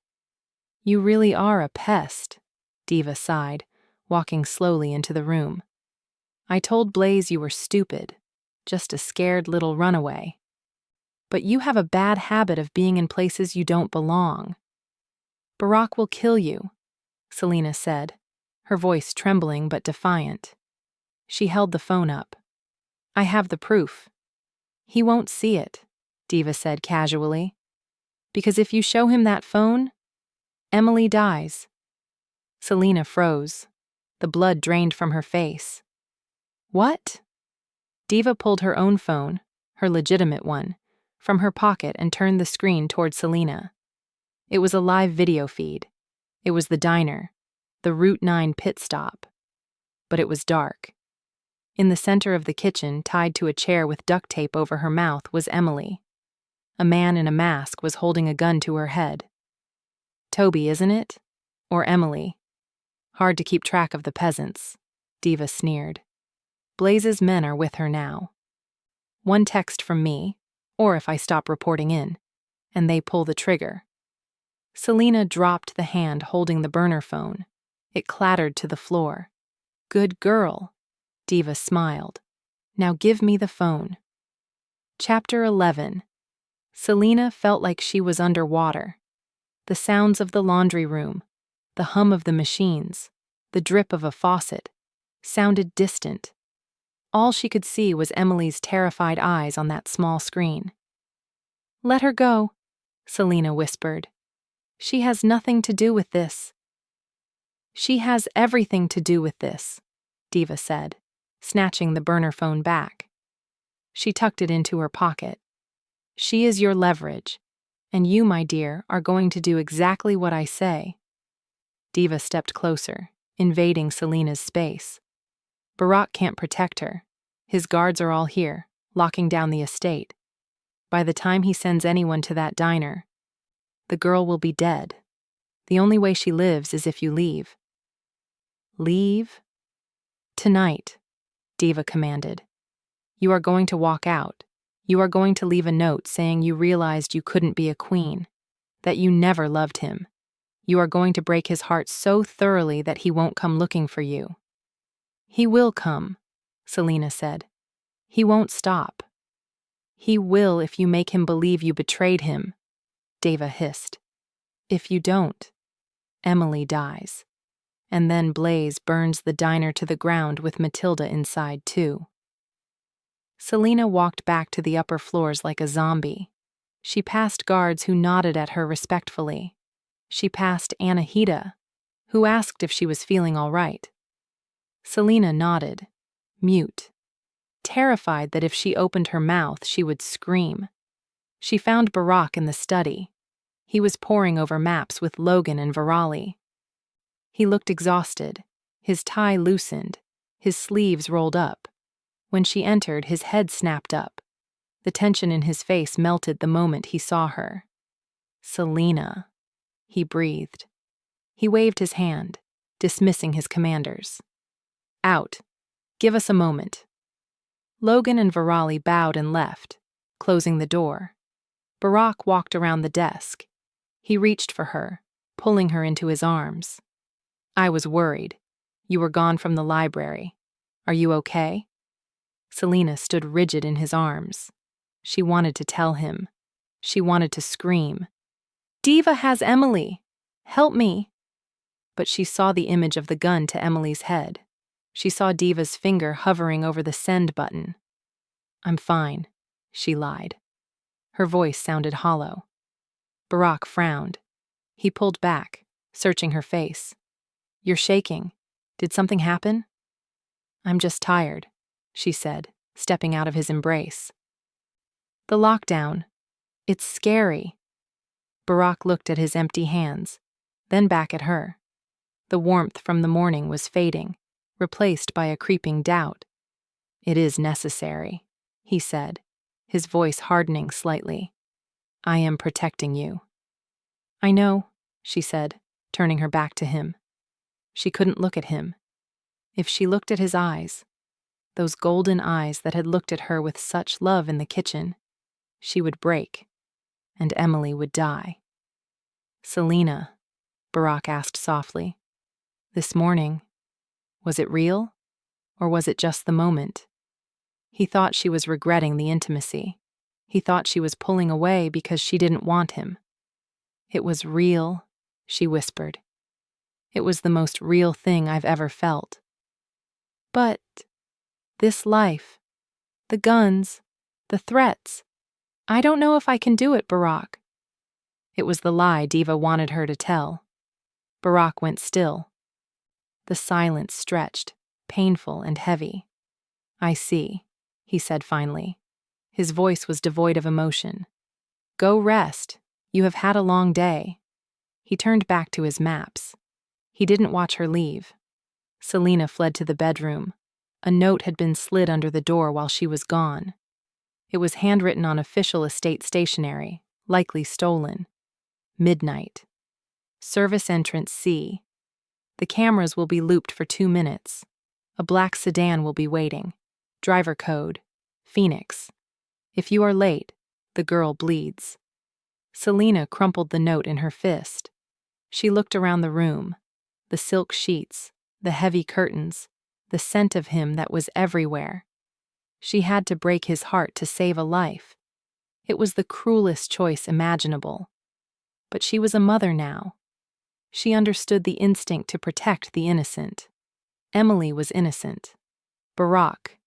You really are a pest, Diva sighed, walking slowly into the room. I told Blaze you were stupid, just a scared little runaway. But you have a bad habit of being in places you don't belong. Barack will kill you, Selena said, her voice trembling but defiant. She held the phone up. I have the proof. He won't see it, Diva said casually. Because if you show him that phone, Emily dies. Selena froze. The blood drained from her face. What? Diva pulled her own phone, her legitimate one, from her pocket and turned the screen toward Selena. It was a live video feed. It was the diner, the Route 9 pit stop. But it was dark. In the center of the kitchen, tied to a chair with duct tape over her mouth, was Emily. A man in a mask was holding a gun to her head. Toby, isn't it? Or Emily? Hard to keep track of the peasants, Diva sneered. Blaze's men are with her now. One text from me, or if I stop reporting in, and they pull the trigger. Selena dropped the hand holding the burner phone. It clattered to the floor. Good girl, Diva smiled. Now give me the phone. Chapter 11. Selena felt like she was underwater. The sounds of the laundry room, the hum of the machines, the drip of a faucet, sounded distant. All she could see was Emily's terrified eyes on that small screen. Let her go, Selena whispered. She has nothing to do with this. She has everything to do with this, Diva said, snatching the burner phone back. She tucked it into her pocket. She is your leverage, and you, my dear, are going to do exactly what I say. Diva stepped closer, invading Selena's space. Barack can't protect her. His guards are all here, locking down the estate. By the time he sends anyone to that diner, the girl will be dead. The only way she lives is if you leave. Leave? Tonight, Diva commanded. You are going to walk out. You are going to leave a note saying you realized you couldn't be a queen, that you never loved him. You are going to break his heart so thoroughly that he won't come looking for you. He will come, Selena said. He won't stop. He will if you make him believe you betrayed him, Diva hissed. If you don't, Emily dies. And then Blaze burns the diner to the ground with Matilda inside too. Selena walked back to the upper floors like a zombie. She passed guards who nodded at her respectfully. She passed Anahita, who asked if she was feeling all right. Selena nodded, mute, terrified that if she opened her mouth she would scream. She found Barack in the study. He was poring over maps with Logan and Virali. He looked exhausted, his tie loosened, his sleeves rolled up. When she entered, his head snapped up. The tension in his face melted the moment he saw her. "Selena," he breathed. He waved his hand, dismissing his commanders. "Out. Give us a moment." Logan and Virali bowed and left, closing the door. Barack walked around the desk. He reached for her, pulling her into his arms. "I was worried. You were gone from the library. Are you okay?" Selena stood rigid in his arms. She wanted to tell him. She wanted to scream. "Diva has Emily! Help me!" But she saw the image of the gun to Emily's head. She saw Diva's finger hovering over the send button. "I'm fine," she lied. Her voice sounded hollow. Barack frowned. He pulled back, searching her face. "You're shaking. Did something happen?" "I'm just tired," she said, stepping out of his embrace. "The lockdown. It's scary." Barack looked at his empty hands, then back at her. The warmth from the morning was fading, replaced by a creeping doubt. "It is necessary," he said, his voice hardening slightly. "I am protecting you." "I know," she said, turning her back to him. She couldn't look at him. If she looked at his eyes, those golden eyes that had looked at her with such love in the kitchen, she would break, and Emily would die. "Selena," Barack asked softly, "this morning, was it real, or was it just the moment?" He thought she was regretting the intimacy. He thought she was pulling away because she didn't want him. "It was real," she whispered. "It was the most real thing I've ever felt." "But this life, the guns, the threats, I don't know if I can do it, Barack." It was the lie Diva wanted her to tell. Barack went still. The silence stretched, painful and heavy. "I see," he said finally. His voice was devoid of emotion. "Go rest. You have had a long day." He turned back to his maps. He didn't watch her leave. Selena fled to the bedroom. A note had been slid under the door while she was gone. It was handwritten on official estate stationery, likely stolen. Midnight. Service entrance C. The cameras will be looped for 2 minutes. A black sedan will be waiting. Driver code, Phoenix. If you are late, the girl bleeds. Selena crumpled the note in her fist. She looked around the room. The silk sheets, the heavy curtains, the scent of him that was everywhere. She had to break his heart to save a life. It was the cruelest choice imaginable. But she was a mother now. She understood the instinct to protect the innocent. Emily was innocent. Barack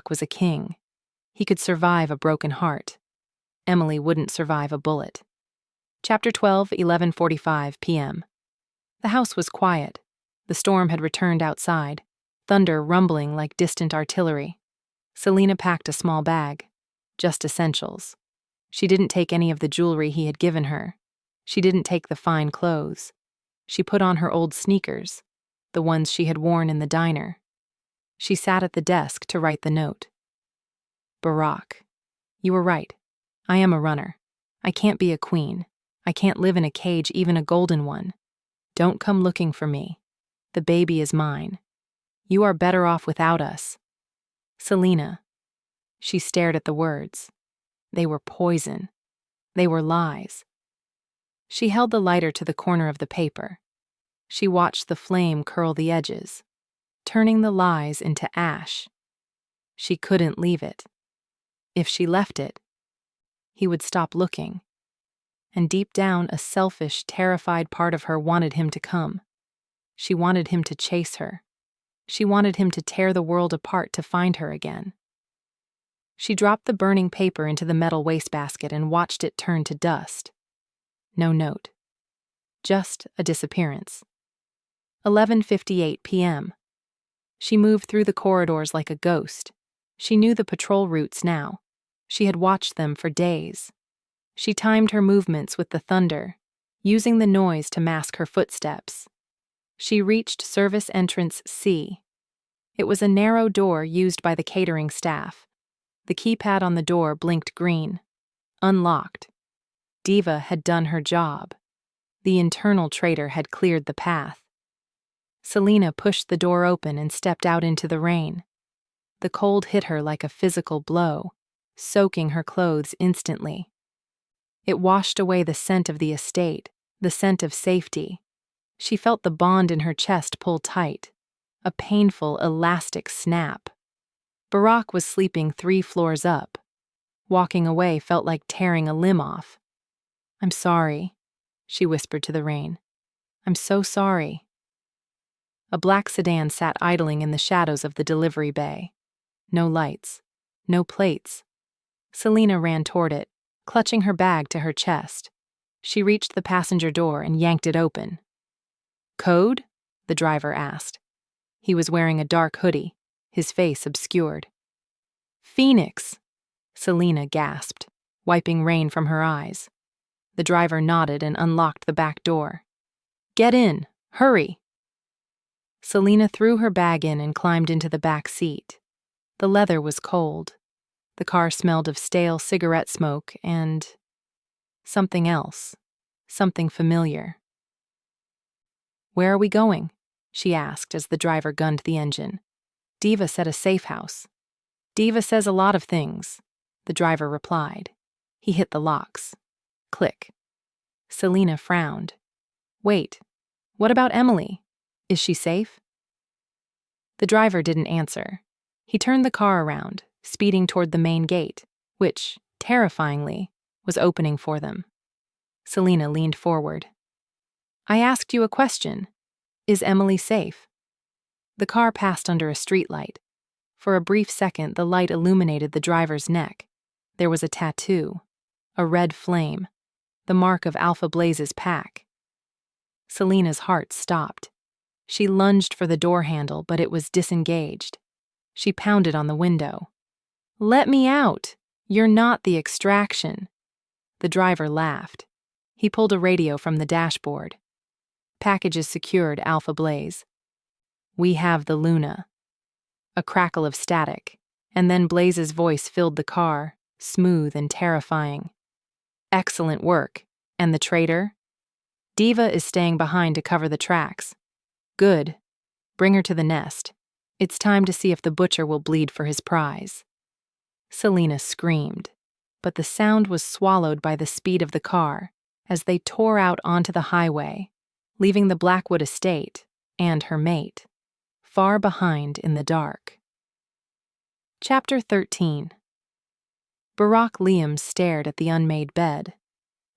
was a king. He could survive a broken heart. Emily wouldn't survive a bullet. Chapter 12, 11:45 p.m. The house was quiet. The storm had returned outside, thunder rumbling like distant artillery. Selena packed a small bag. Just essentials. She didn't take any of the jewelry he had given her. She didn't take the fine clothes. She put on her old sneakers, the ones she had worn in the diner. She sat at the desk to write the note. "Barack, you were right. I am a runner. I can't be a queen. I can't live in a cage, even a golden one. Don't come looking for me. The baby is mine. You are better off without us. Selena." She stared at the words. They were poison. They were lies. She held the lighter to the corner of the paper. She watched the flame curl the edges, turning the lies into ash. She couldn't leave it. If she left it, he would stop looking. And deep down, a selfish, terrified part of her wanted him to come. She wanted him to chase her. She wanted him to tear the world apart to find her again. She dropped the burning paper into the metal wastebasket and watched it turn to dust. No note. Just a disappearance. 11:58 p.m. She moved through the corridors like a ghost. She knew the patrol routes now. She had watched them for days. She timed her movements with the thunder, using the noise to mask her footsteps. She reached service entrance C. It was a narrow door used by the catering staff. The keypad on the door blinked green. Unlocked. Diva had done her job. The internal traitor had cleared the path. Selena pushed the door open and stepped out into the rain. The cold hit her like a physical blow, soaking her clothes instantly. It washed away the scent of the estate, the scent of safety. She felt the bond in her chest pull tight, a painful, elastic snap. Barack was sleeping 3 floors up. Walking away felt like tearing a limb off. "I'm sorry," she whispered to the rain. "I'm so sorry." A black sedan sat idling in the shadows of the delivery bay. No lights. No plates. Selena ran toward it, clutching her bag to her chest. She reached the passenger door and yanked it open. "Code?" the driver asked. He was wearing a dark hoodie, his face obscured. "Phoenix," Selena gasped, wiping rain from her eyes. The driver nodded and unlocked the back door. "Get in, hurry." Selena threw her bag in and climbed into the back seat. The leather was cold. The car smelled of stale cigarette smoke and something else, something familiar. "Where are we going?" she asked as the driver gunned the engine. "Diva said a safe house." "Diva says a lot of things," the driver replied. He hit the locks. Click. Selena frowned. "Wait, what about Emily? Is she safe?" The driver didn't answer. He turned the car around, speeding toward the main gate, which, terrifyingly, was opening for them. Selena leaned forward. "I asked you a question. Is Emily safe?" The car passed under a streetlight. For a brief second, the light illuminated the driver's neck. There was a tattoo, a red flame, the mark of Alpha Blaze's pack. Selena's heart stopped. She lunged for the door handle, but it was disengaged. She pounded on the window. "Let me out! You're not the extraction." The driver laughed. He pulled a radio from the dashboard. "Packages secured, Alpha Blaze. We have the Luna." A crackle of static, and then Blaze's voice filled the car, smooth and terrifying. "Excellent work. And the traitor?" "Diva is staying behind to cover the tracks." "Good. Bring her to the nest. It's time to see if the butcher will bleed for his prize." Selena screamed, but the sound was swallowed by the speed of the car as they tore out onto the highway, leaving the Blackwood estate and her mate far behind in the dark. Chapter 13. Barack Liam stared at the unmade bed.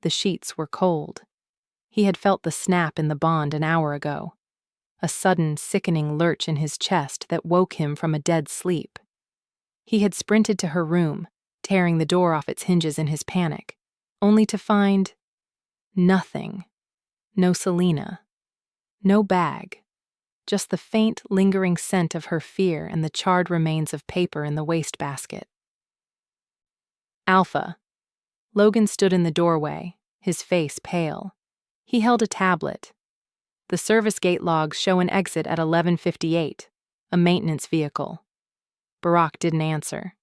The sheets were cold. He had felt the snap in the bond an hour ago, a sudden, sickening lurch in his chest that woke him from a dead sleep. He had sprinted to her room, tearing the door off its hinges in his panic, only to find nothing. No Selena. No bag. Just the faint, lingering scent of her fear and the charred remains of paper in the wastebasket. "Alpha." Logan stood in the doorway, his face pale. He held a tablet. "The service gate logs show an exit at 11:58, a maintenance vehicle." Barack didn't answer.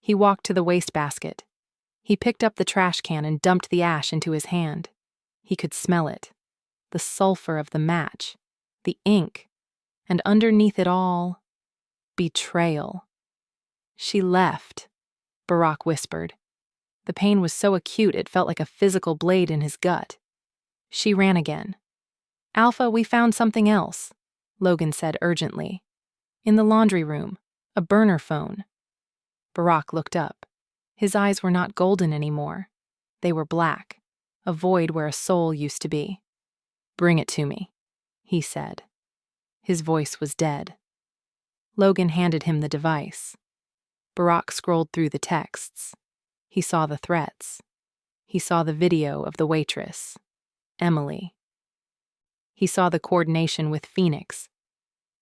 He walked to the wastebasket. He picked up the trash can and dumped the ash into his hand. He could smell it. The sulfur of the match. The ink. And underneath it all, betrayal. "She left," Barack whispered. The pain was so acute it felt like a physical blade in his gut. "She ran again." "Alpha, we found something else," Logan said urgently. "In the laundry room, a burner phone." Barack looked up. His eyes were not golden anymore. They were black, a void where a soul used to be. "Bring it to me," he said. His voice was dead. Logan handed him the device. Barack scrolled through the texts. He saw the threats. He saw the video of the waitress, Emily. He saw the coordination with Phoenix.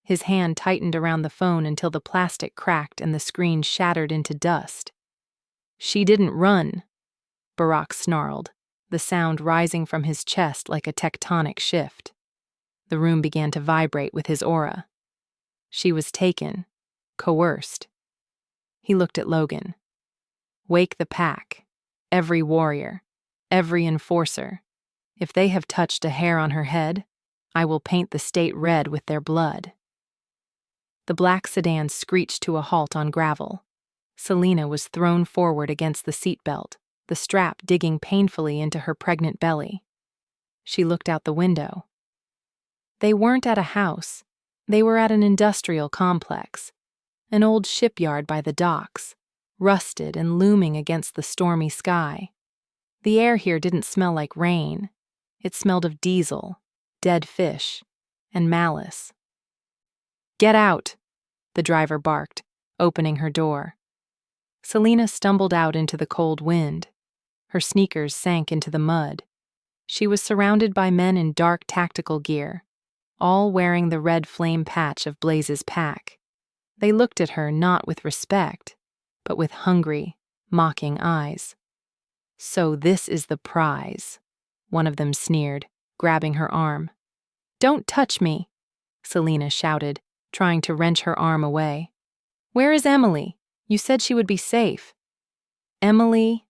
His hand tightened around the phone until the plastic cracked and the screen shattered into dust. "She didn't run," Barack snarled, the sound rising from his chest like a tectonic shift. The room began to vibrate with his aura. She was taken, coerced. He looked at Logan. "Wake the pack, every warrior, every enforcer. If they have touched a hair on her head, I will paint the state red with their blood." The black sedan screeched to a halt on gravel. Selena was thrown forward against the seatbelt, the strap digging painfully into her pregnant belly. She looked out the window. They weren't at a house. They were at an industrial complex, an old shipyard by the docks, rusted and looming against the stormy sky. The air here didn't smell like rain. It smelled of diesel, dead fish, and malice. "Get out," the driver barked, opening her door. Selena stumbled out into the cold wind. Her sneakers sank into the mud. She was surrounded by men in dark tactical gear, all wearing the red flame patch of Blaze's pack. They looked at her not with respect, but with hungry, mocking eyes. "So this is the prize," one of them sneered, grabbing her arm. "Don't touch me," Selena shouted, trying to wrench her arm away. "Where is Emily? You said she would be safe." "Emily?"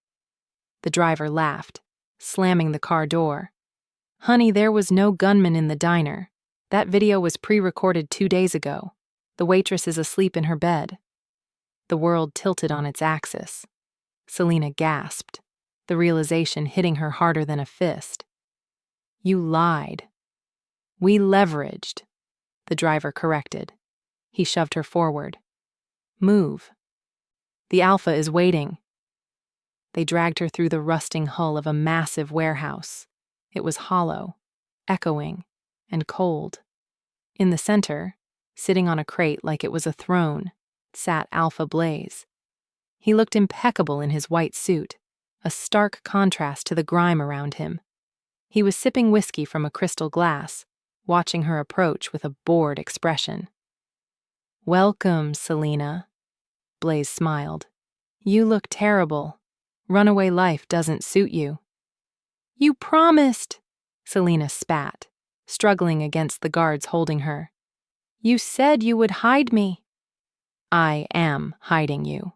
The driver laughed, slamming the car door. "Honey, there was no gunman in the diner. That video was pre-recorded 2 days ago. The waitress is asleep in her bed." The world tilted on its axis. Selena gasped, the realization hitting her harder than a fist. "You lied." "We leveraged," the driver corrected. He shoved her forward. "Move. The Alpha is waiting." They dragged her through the rusting hull of a massive warehouse. It was hollow, echoing, and cold. In the center, sitting on a crate like it was a throne, sat Alpha Blaze. He looked impeccable in his white suit, a stark contrast to the grime around him. He was sipping whiskey from a crystal glass, watching her approach with a bored expression. "Welcome, Selena," Blaze smiled. "You look terrible. Runaway life doesn't suit you." "You promised," Selena spat, struggling against the guards holding her. "You said you would hide me." "I am hiding you."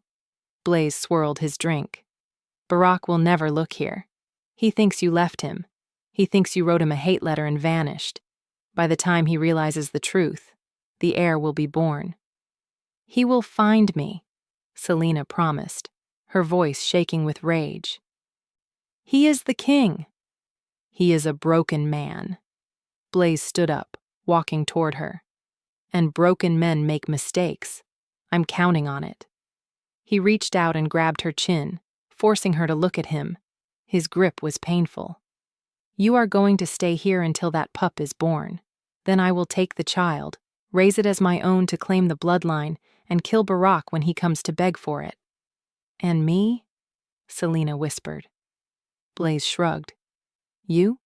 Blaze swirled his drink. "Barack will never look here. He thinks you left him. He thinks you wrote him a hate letter and vanished. By the time he realizes the truth, the heir will be born." "He will find me," Selena promised, her voice shaking with rage. "He is the king." "He is a broken man." Blaze stood up, walking toward her. "And broken men make mistakes. I'm counting on it." He reached out and grabbed her chin, forcing her to look at him. His grip was painful. "You are going to stay here until that pup is born. Then I will take the child, raise it as my own to claim the bloodline, and kill Barack when he comes to beg for it." "And me?" Selena whispered. Blaze shrugged. "You?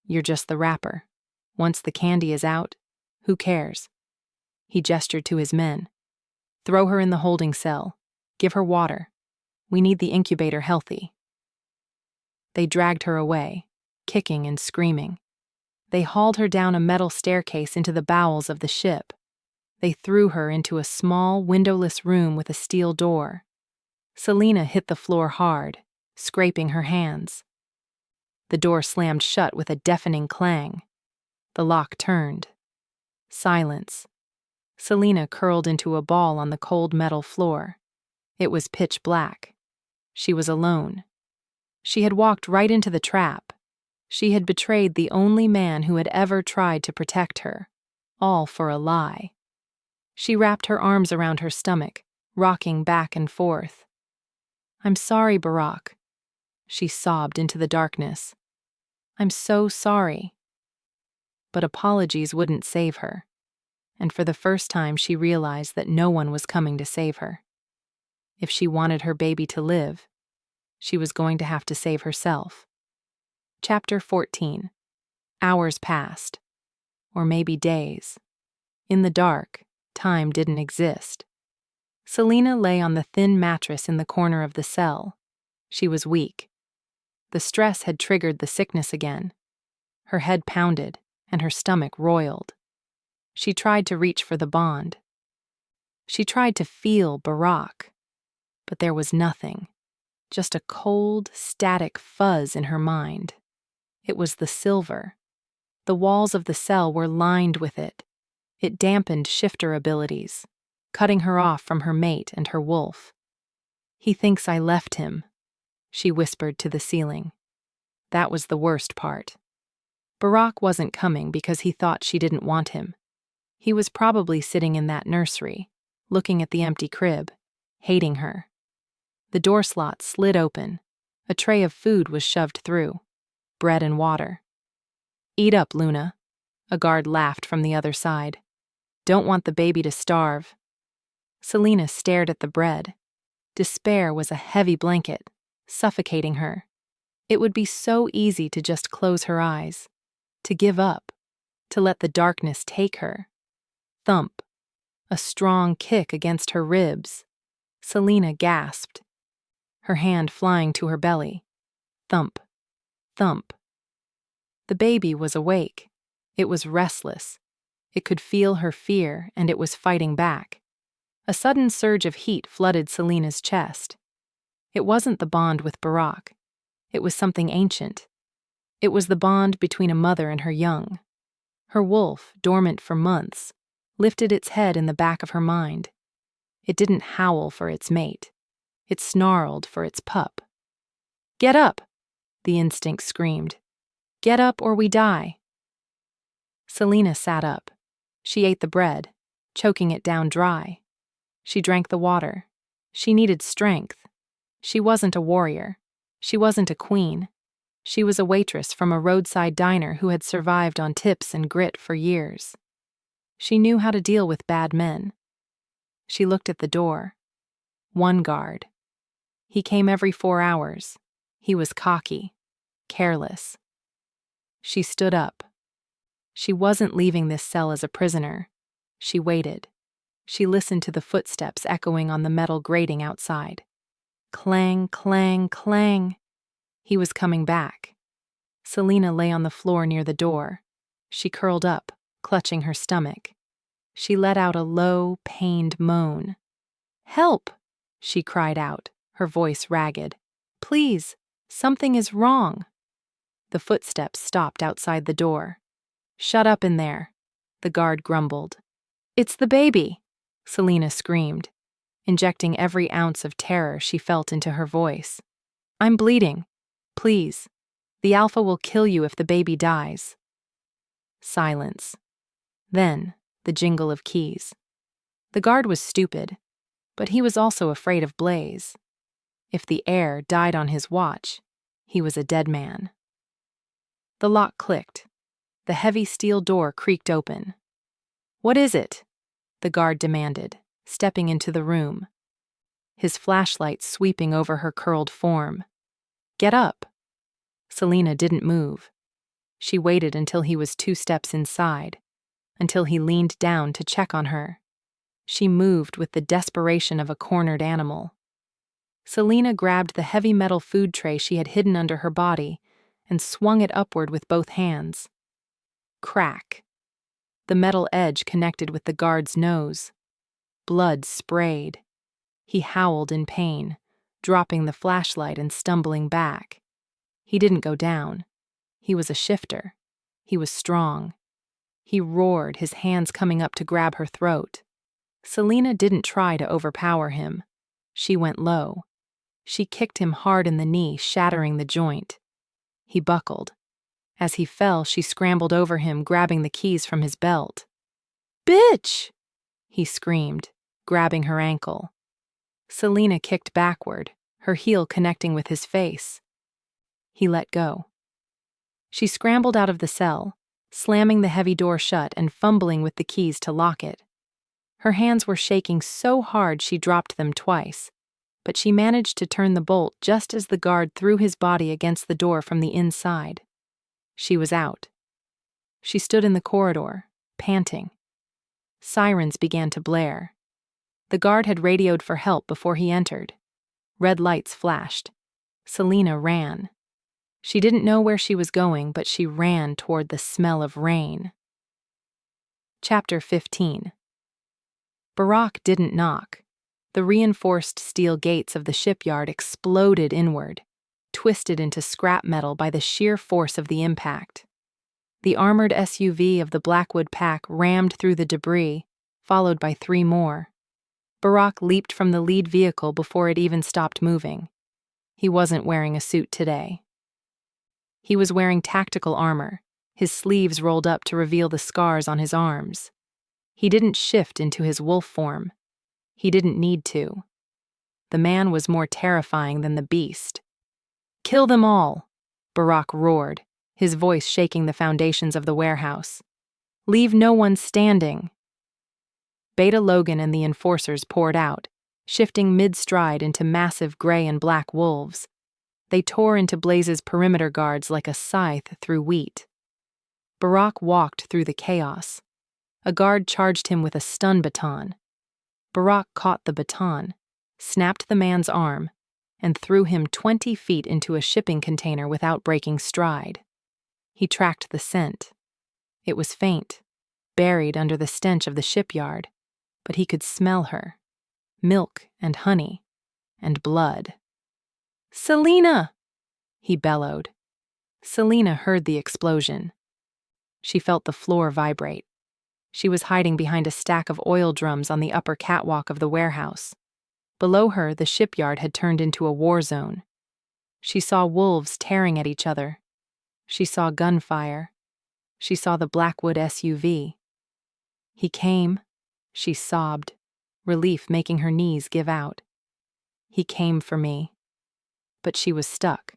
You're just the wrapper. Once the candy is out, who cares?" He gestured to his men. "Throw her in the holding cell. Give her water. We need the incubator healthy." They dragged her away, kicking and screaming. They hauled her down a metal staircase into the bowels of the ship. They threw her into a small, windowless room with a steel door. Selena hit the floor hard, scraping her hands. The door slammed shut with a deafening clang. The lock turned. Silence. Selena curled into a ball on the cold metal floor. It was pitch black. She was alone. She had walked right into the trap. She had betrayed the only man who had ever tried to protect her, all for a lie. She wrapped her arms around her stomach, rocking back and forth. "I'm sorry, Barack." She sobbed into the darkness. "I'm so sorry." But apologies wouldn't save her. and for the first time she realized that no one was coming to save her. If she wanted her baby to live, she was going to have to save herself. Chapter 14. Hours passed. Or maybe days. In the dark, time didn't exist. Selena lay on the thin mattress in the corner of the cell. She was weak. The stress had triggered the sickness again. Her head pounded, and her stomach roiled. She tried to reach for the bond. She tried to feel Barack, but there was nothing. Just a cold, static fuzz in her mind. It was the silver. The walls of the cell were lined with it. It dampened shifter abilities, cutting her off from her mate and her wolf. "He thinks I left him," she whispered to the ceiling. That was the worst part. Barack wasn't coming because he thought she didn't want him. He was probably sitting in that nursery, looking at the empty crib, hating her. The door slot slid open. A tray of food was shoved through. Bread and water. "Eat up, Luna," a guard laughed from the other side. "Don't want the baby to starve." Selena stared at the bread. Despair was a heavy blanket, suffocating her. It would be so easy to just close her eyes, to give up, to let the darkness take her. Thump. A strong kick against her ribs. Selena gasped, her hand flying to her belly. Thump. Thump. The baby was awake. It was restless. It could feel her fear, and it was fighting back. A sudden surge of heat flooded Selena's chest. It wasn't the bond with Barack. It was something ancient. It was the bond between a mother and her young. Her wolf, dormant for months, lifted its head in the back of her mind. It didn't howl for its mate. It snarled for its pup. "Get up!" the instinct screamed. "Get up or we die." Selena sat up. She ate the bread, choking it down dry. She drank the water. She needed strength. She wasn't a warrior. She wasn't a queen. She was a waitress from a roadside diner who had survived on tips and grit for years. She knew how to deal with bad men. She looked at the door. One guard. He came every 4 hours. He was cocky, careless. She stood up. She wasn't leaving this cell as a prisoner. She waited. She listened to the footsteps echoing on the metal grating outside. Clang, clang, clang. He was coming back. Selena lay on the floor near the door. She curled up, clutching her stomach. She let out a low, pained moan. "Help!" she cried out, her voice ragged. "Please, something is wrong." The footsteps stopped outside the door. "Shut up in there," the guard grumbled. "It's the baby," Selena screamed, injecting every ounce of terror she felt into her voice. "I'm bleeding. Please. The Alpha will kill you if the baby dies." Silence. Then, the jingle of keys. The guard was stupid, but he was also afraid of Blaze. If the heir died on his watch, he was a dead man. The lock clicked. The heavy steel door creaked open. "What is it?" the guard demanded, stepping into the room. His flashlight sweeping over her curled form. "Get up." Selena didn't move. She waited until he was 2 steps inside, until he leaned down to check on her. She moved with the desperation of a cornered animal. Selena grabbed the heavy metal food tray she had hidden under her body and swung it upward with both hands. Crack. The metal edge connected with the guard's nose. Blood sprayed. He howled in pain, dropping the flashlight and stumbling back. He didn't go down. He was a shifter. He was strong. He roared, his hands coming up to grab her throat. Selena didn't try to overpower him. She went low. She kicked him hard in the knee, shattering the joint. He buckled. As he fell, she scrambled over him, grabbing the keys from his belt. "Bitch!" he screamed, grabbing her ankle. Selena kicked backward, her heel connecting with his face. He let go. She scrambled out of the cell, slamming the heavy door shut and fumbling with the keys to lock it. Her hands were shaking so hard she dropped them twice, but she managed to turn the bolt just as the guard threw his body against the door from the inside. She was out. She stood in the corridor, panting. Sirens began to blare. The guard had radioed for help before he entered. Red lights flashed. Selena ran. She didn't know where she was going, but she ran toward the smell of rain. Chapter 15. Barack didn't knock. The reinforced steel gates of the shipyard exploded inward, twisted into scrap metal by the sheer force of the impact. The armored SUV of the Blackwood pack rammed through the debris, followed by 3 more. Barack leaped from the lead vehicle before it even stopped moving. He wasn't wearing a suit today. He was wearing tactical armor, his sleeves rolled up to reveal the scars on his arms. He didn't shift into his wolf form. He didn't need to. The man was more terrifying than the beast. "Kill them all!" Barack roared, his voice shaking the foundations of the warehouse. "Leave no one standing." Beta Logan and the enforcers poured out, shifting mid-stride into massive gray and black wolves. They tore into Blaze's perimeter guards like a scythe through wheat. Barack walked through the chaos. A guard charged him with a stun baton. Barack caught the baton, snapped the man's arm, and threw him 20 feet into a shipping container without breaking stride. He tracked the scent. It was faint, buried under the stench of the shipyard, but he could smell her. Milk and honey and blood. "Selena!" he bellowed. Selena heard the explosion. She felt the floor vibrate. She was hiding behind a stack of oil drums on the upper catwalk of the warehouse. Below her, the shipyard had turned into a war zone. She saw wolves tearing at each other. She saw gunfire. She saw the Blackwood SUV. "He came," she sobbed, relief making her knees give out. "He came for me." But she was stuck.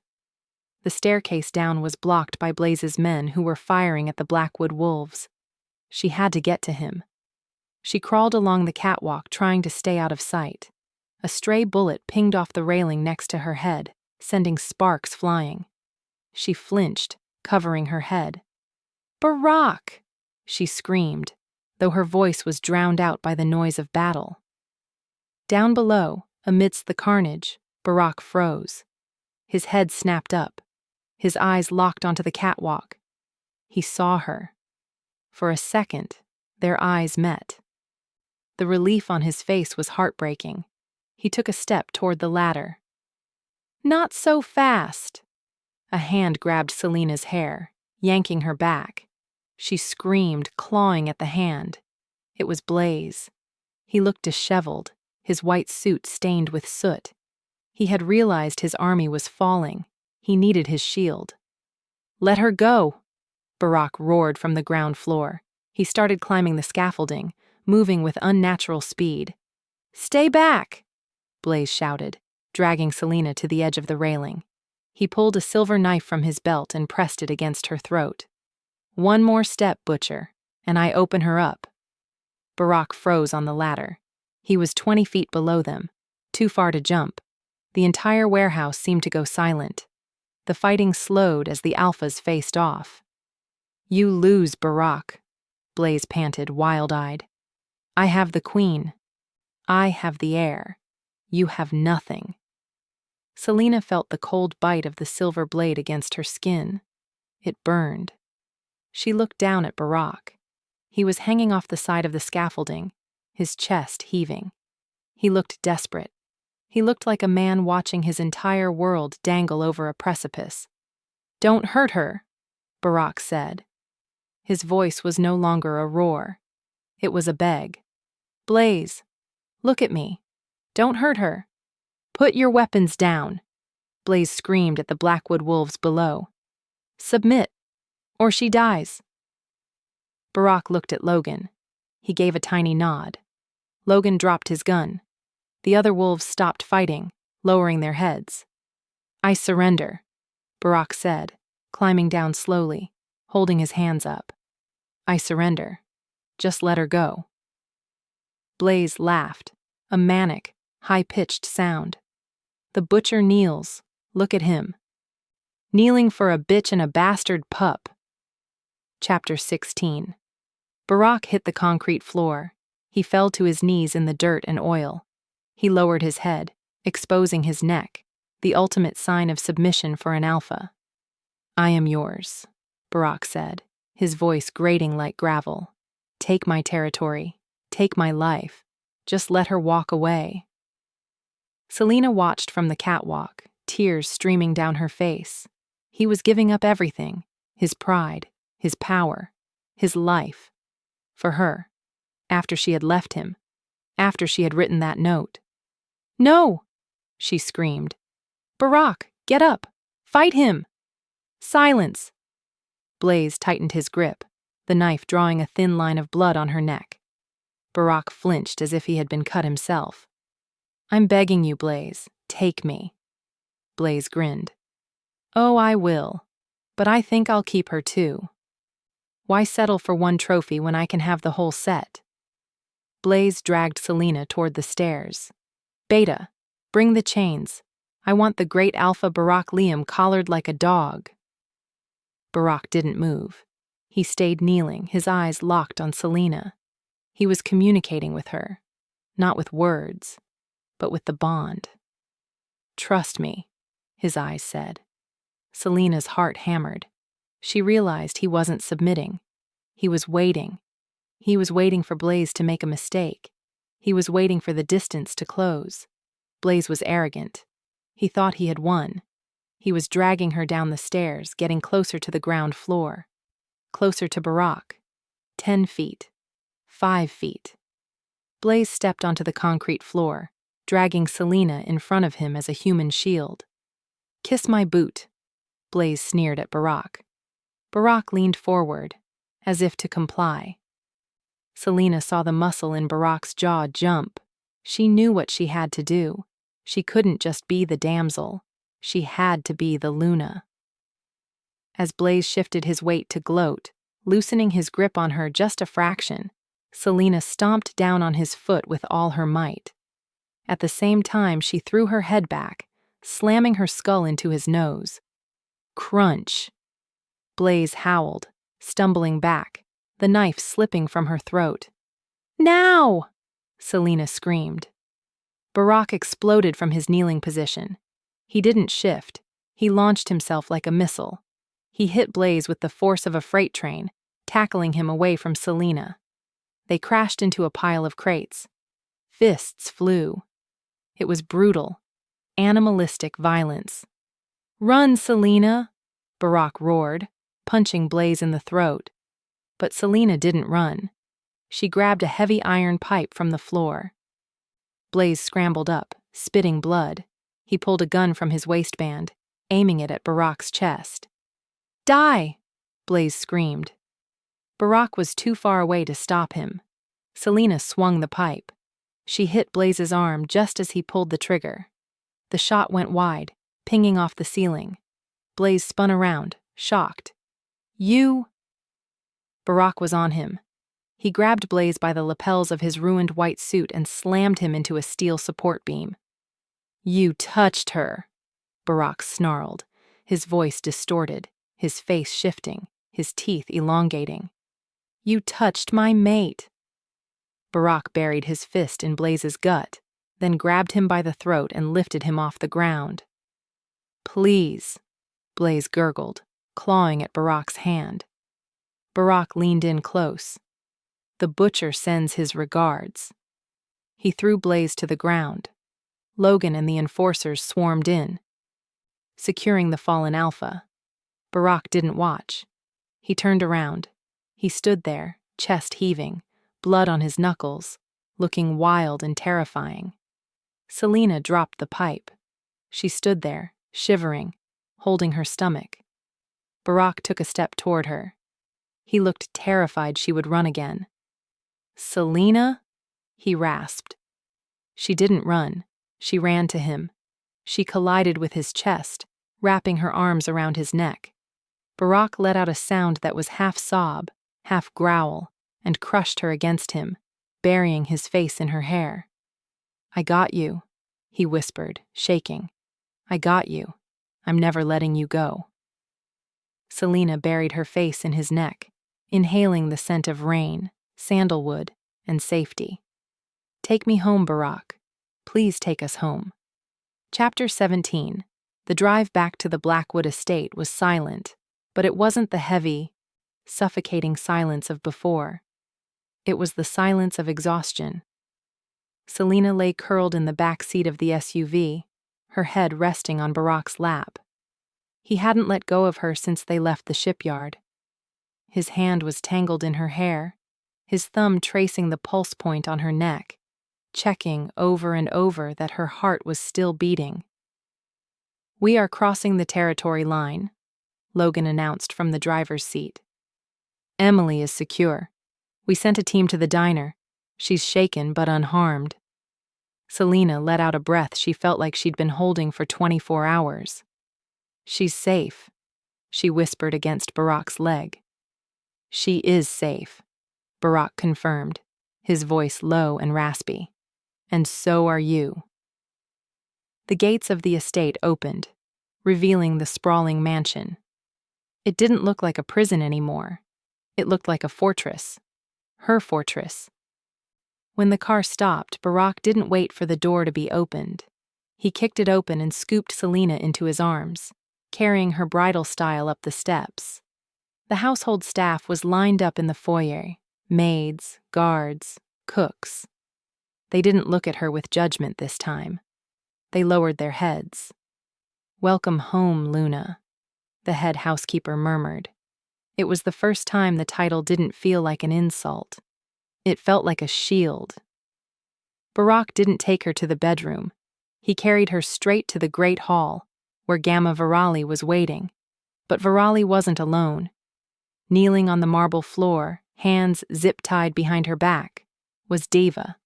The staircase down was blocked by Blaze's men who were firing at the Blackwood wolves. She had to get to him. She crawled along the catwalk, trying to stay out of sight. A stray bullet pinged off the railing next to her head, sending sparks flying. She flinched, covering her head. "Barack!" she screamed, though her voice was drowned out by the noise of battle. Down below, amidst the carnage, Barack froze. His head snapped up. His eyes locked onto the catwalk. He saw her. For a second, their eyes met. The relief on his face was heartbreaking. He took a step toward the ladder. "Not so fast!" A hand grabbed Selena's hair, yanking her back. She screamed, clawing at the hand. It was Blaze. He looked disheveled, his white suit stained with soot. He had realized his army was falling. He needed his shield. "Let her go!" Barack roared from the ground floor. He started climbing the scaffolding, moving with unnatural speed. "Stay back!" Blaze shouted, dragging Selena to the edge of the railing. He pulled a silver knife from his belt and pressed it against her throat. "One more step, Butcher, and I open her up." Barack froze on the ladder. He was 20 feet below them, too far to jump. The entire warehouse seemed to go silent. The fighting slowed as the Alphas faced off. "You lose, Barack," Blaze panted, wild-eyed. "I have the queen. I have the heir. You have nothing." Selena felt the cold bite of the silver blade against her skin. It burned. She looked down at Barack. He was hanging off the side of the scaffolding, his chest heaving. He looked desperate. He looked like a man watching his entire world dangle over a precipice. "Don't hurt her," Barack said. His voice was no longer a roar. It was a beg. "Blaze, look at me. Don't hurt her. Put your weapons down." Blaze screamed at the Blackwood wolves below. "Submit, or she dies." Barack looked at Logan. He gave a tiny nod. Logan dropped his gun. The other wolves stopped fighting, lowering their heads. "I surrender," Barack said, climbing down slowly, holding his hands up. I surrender. Just let her go." Blaze laughed, a manic, high-pitched sound. "The butcher kneels. Look at him. Kneeling for a bitch and a bastard pup." Chapter 16. Barack hit the concrete floor. He fell to his knees in the dirt and oil. He lowered his head, exposing his neck, the ultimate sign of submission for an alpha. "I am yours," Barack said, his voice grating like gravel. "Take my territory. Take my life. Just let her walk away." Selena watched from the catwalk, tears streaming down her face. He was giving up everything, his pride, his power, his life. For her, after she had left him, after she had written that note. "No!" she screamed. "Barack, get up! Fight him!" "Silence!" Blaze tightened his grip, the knife drawing a thin line of blood on her neck. Barack flinched as if he had been cut himself. "I'm begging you, Blaze, take me." Blaze grinned. "Oh, I will. But I think I'll keep her too. Why settle for one trophy when I can have the whole set?" Blaze dragged Selena toward the stairs. "Beta, bring the chains. I want the great Alpha Barack Liam collared like a dog." Barack didn't move. He stayed kneeling, his eyes locked on Selena. He was communicating with her, not with words, but with the bond. "Trust me," his eyes said. Selena's heart hammered. She realized he wasn't submitting. He was waiting. He was waiting for Blaze to make a mistake. He was waiting for the distance to close. Blaze was arrogant. He thought he had won. He was dragging her down the stairs, getting closer to the ground floor. Closer to Barack. 10 feet. 5 feet. Blaze stepped onto the concrete floor, dragging Selena in front of him as a human shield. "Kiss my boot," Blaze sneered at Barack. Barack leaned forward, as if to comply. Selena saw the muscle in Barack's jaw jump. She knew what she had to do. She couldn't just be the damsel. She had to be the Luna. As Blaze shifted his weight to gloat, loosening his grip on her just a fraction, Selena stomped down on his foot with all her might. At the same time, she threw her head back, slamming her skull into his nose. Crunch! Blaze howled, stumbling back, the knife slipping from her throat. "Now!" Selena screamed. Barack exploded from his kneeling position. He didn't shift. He launched himself like a missile. He hit Blaze with the force of a freight train, tackling him away from Selena. They crashed into a pile of crates. Fists flew. It was brutal, animalistic violence. "Run, Selena!" Barack roared, punching Blaze in the throat. But Selena didn't run. She grabbed a heavy iron pipe from the floor. Blaze scrambled up, spitting blood. He pulled a gun from his waistband, aiming it at Barack's chest. "Die!" Blaze screamed. Barack was too far away to stop him. Selena swung the pipe. She hit Blaze's arm just as he pulled the trigger. The shot went wide, pinging off the ceiling. Blaze spun around, shocked. "You—" Barack was on him. He grabbed Blaze by the lapels of his ruined white suit and slammed him into a steel support beam. "You touched her," Barack snarled, his voice distorted, his face shifting, his teeth elongating. "You touched my mate." Barack buried his fist in Blaze's gut, then grabbed him by the throat and lifted him off the ground. "Please," Blaze gurgled, clawing at Barack's hand. Barack leaned in close. "The butcher sends his regards." He threw Blaze to the ground. Logan and the enforcers swarmed in, securing the fallen Alpha. Barack didn't watch. He turned around. He stood there, chest heaving, blood on his knuckles, looking wild and terrifying. Selena dropped the pipe. She stood there, shivering, holding her stomach. Barack took a step toward her. He looked terrified she would run again. "Selena?" he rasped. She didn't run. She ran to him. She collided with his chest, wrapping her arms around his neck. Barack let out a sound that was half sob, half growl, and crushed her against him, burying his face in her hair. "I got you," he whispered, shaking. "I got you. I'm never letting you go." Selena buried her face in his neck, inhaling the scent of rain, sandalwood, and safety. "Take me home, Barack. Please take us home." Chapter 17. The drive back to the Blackwood estate was silent, but it wasn't the heavy, suffocating silence of before. It was the silence of exhaustion. Selena lay curled in the back seat of the SUV, her head resting on Barack's lap. He hadn't let go of her since they left the shipyard. His hand was tangled in her hair, his thumb tracing the pulse point on her neck, checking over and over that her heart was still beating. "We are crossing the territory line," Logan announced from the driver's seat. "Emily is secure. We sent a team to the diner. She's shaken but unharmed." Selena let out a breath she felt like she'd been holding for 24 hours. "She's safe," she whispered against Barack's leg. "She is safe," Barack confirmed, his voice low and raspy. "And so are you." The gates of the estate opened, revealing the sprawling mansion. It didn't look like a prison anymore. It looked like a fortress. Her fortress. When the car stopped, Barack didn't wait for the door to be opened. He kicked it open and scooped Selena into his arms, carrying her bridal style up the steps. The household staff was lined up in the foyer, maids, guards, cooks. They didn't look at her with judgment this time. They lowered their heads. "Welcome home, Luna," the head housekeeper murmured. It was the first time the title didn't feel like an insult. It felt like a shield. Barack didn't take her to the bedroom. He carried her straight to the great hall, where Gamma Virali was waiting. But Virali wasn't alone. Kneeling on the marble floor, hands zip-tied behind her back, was Diva.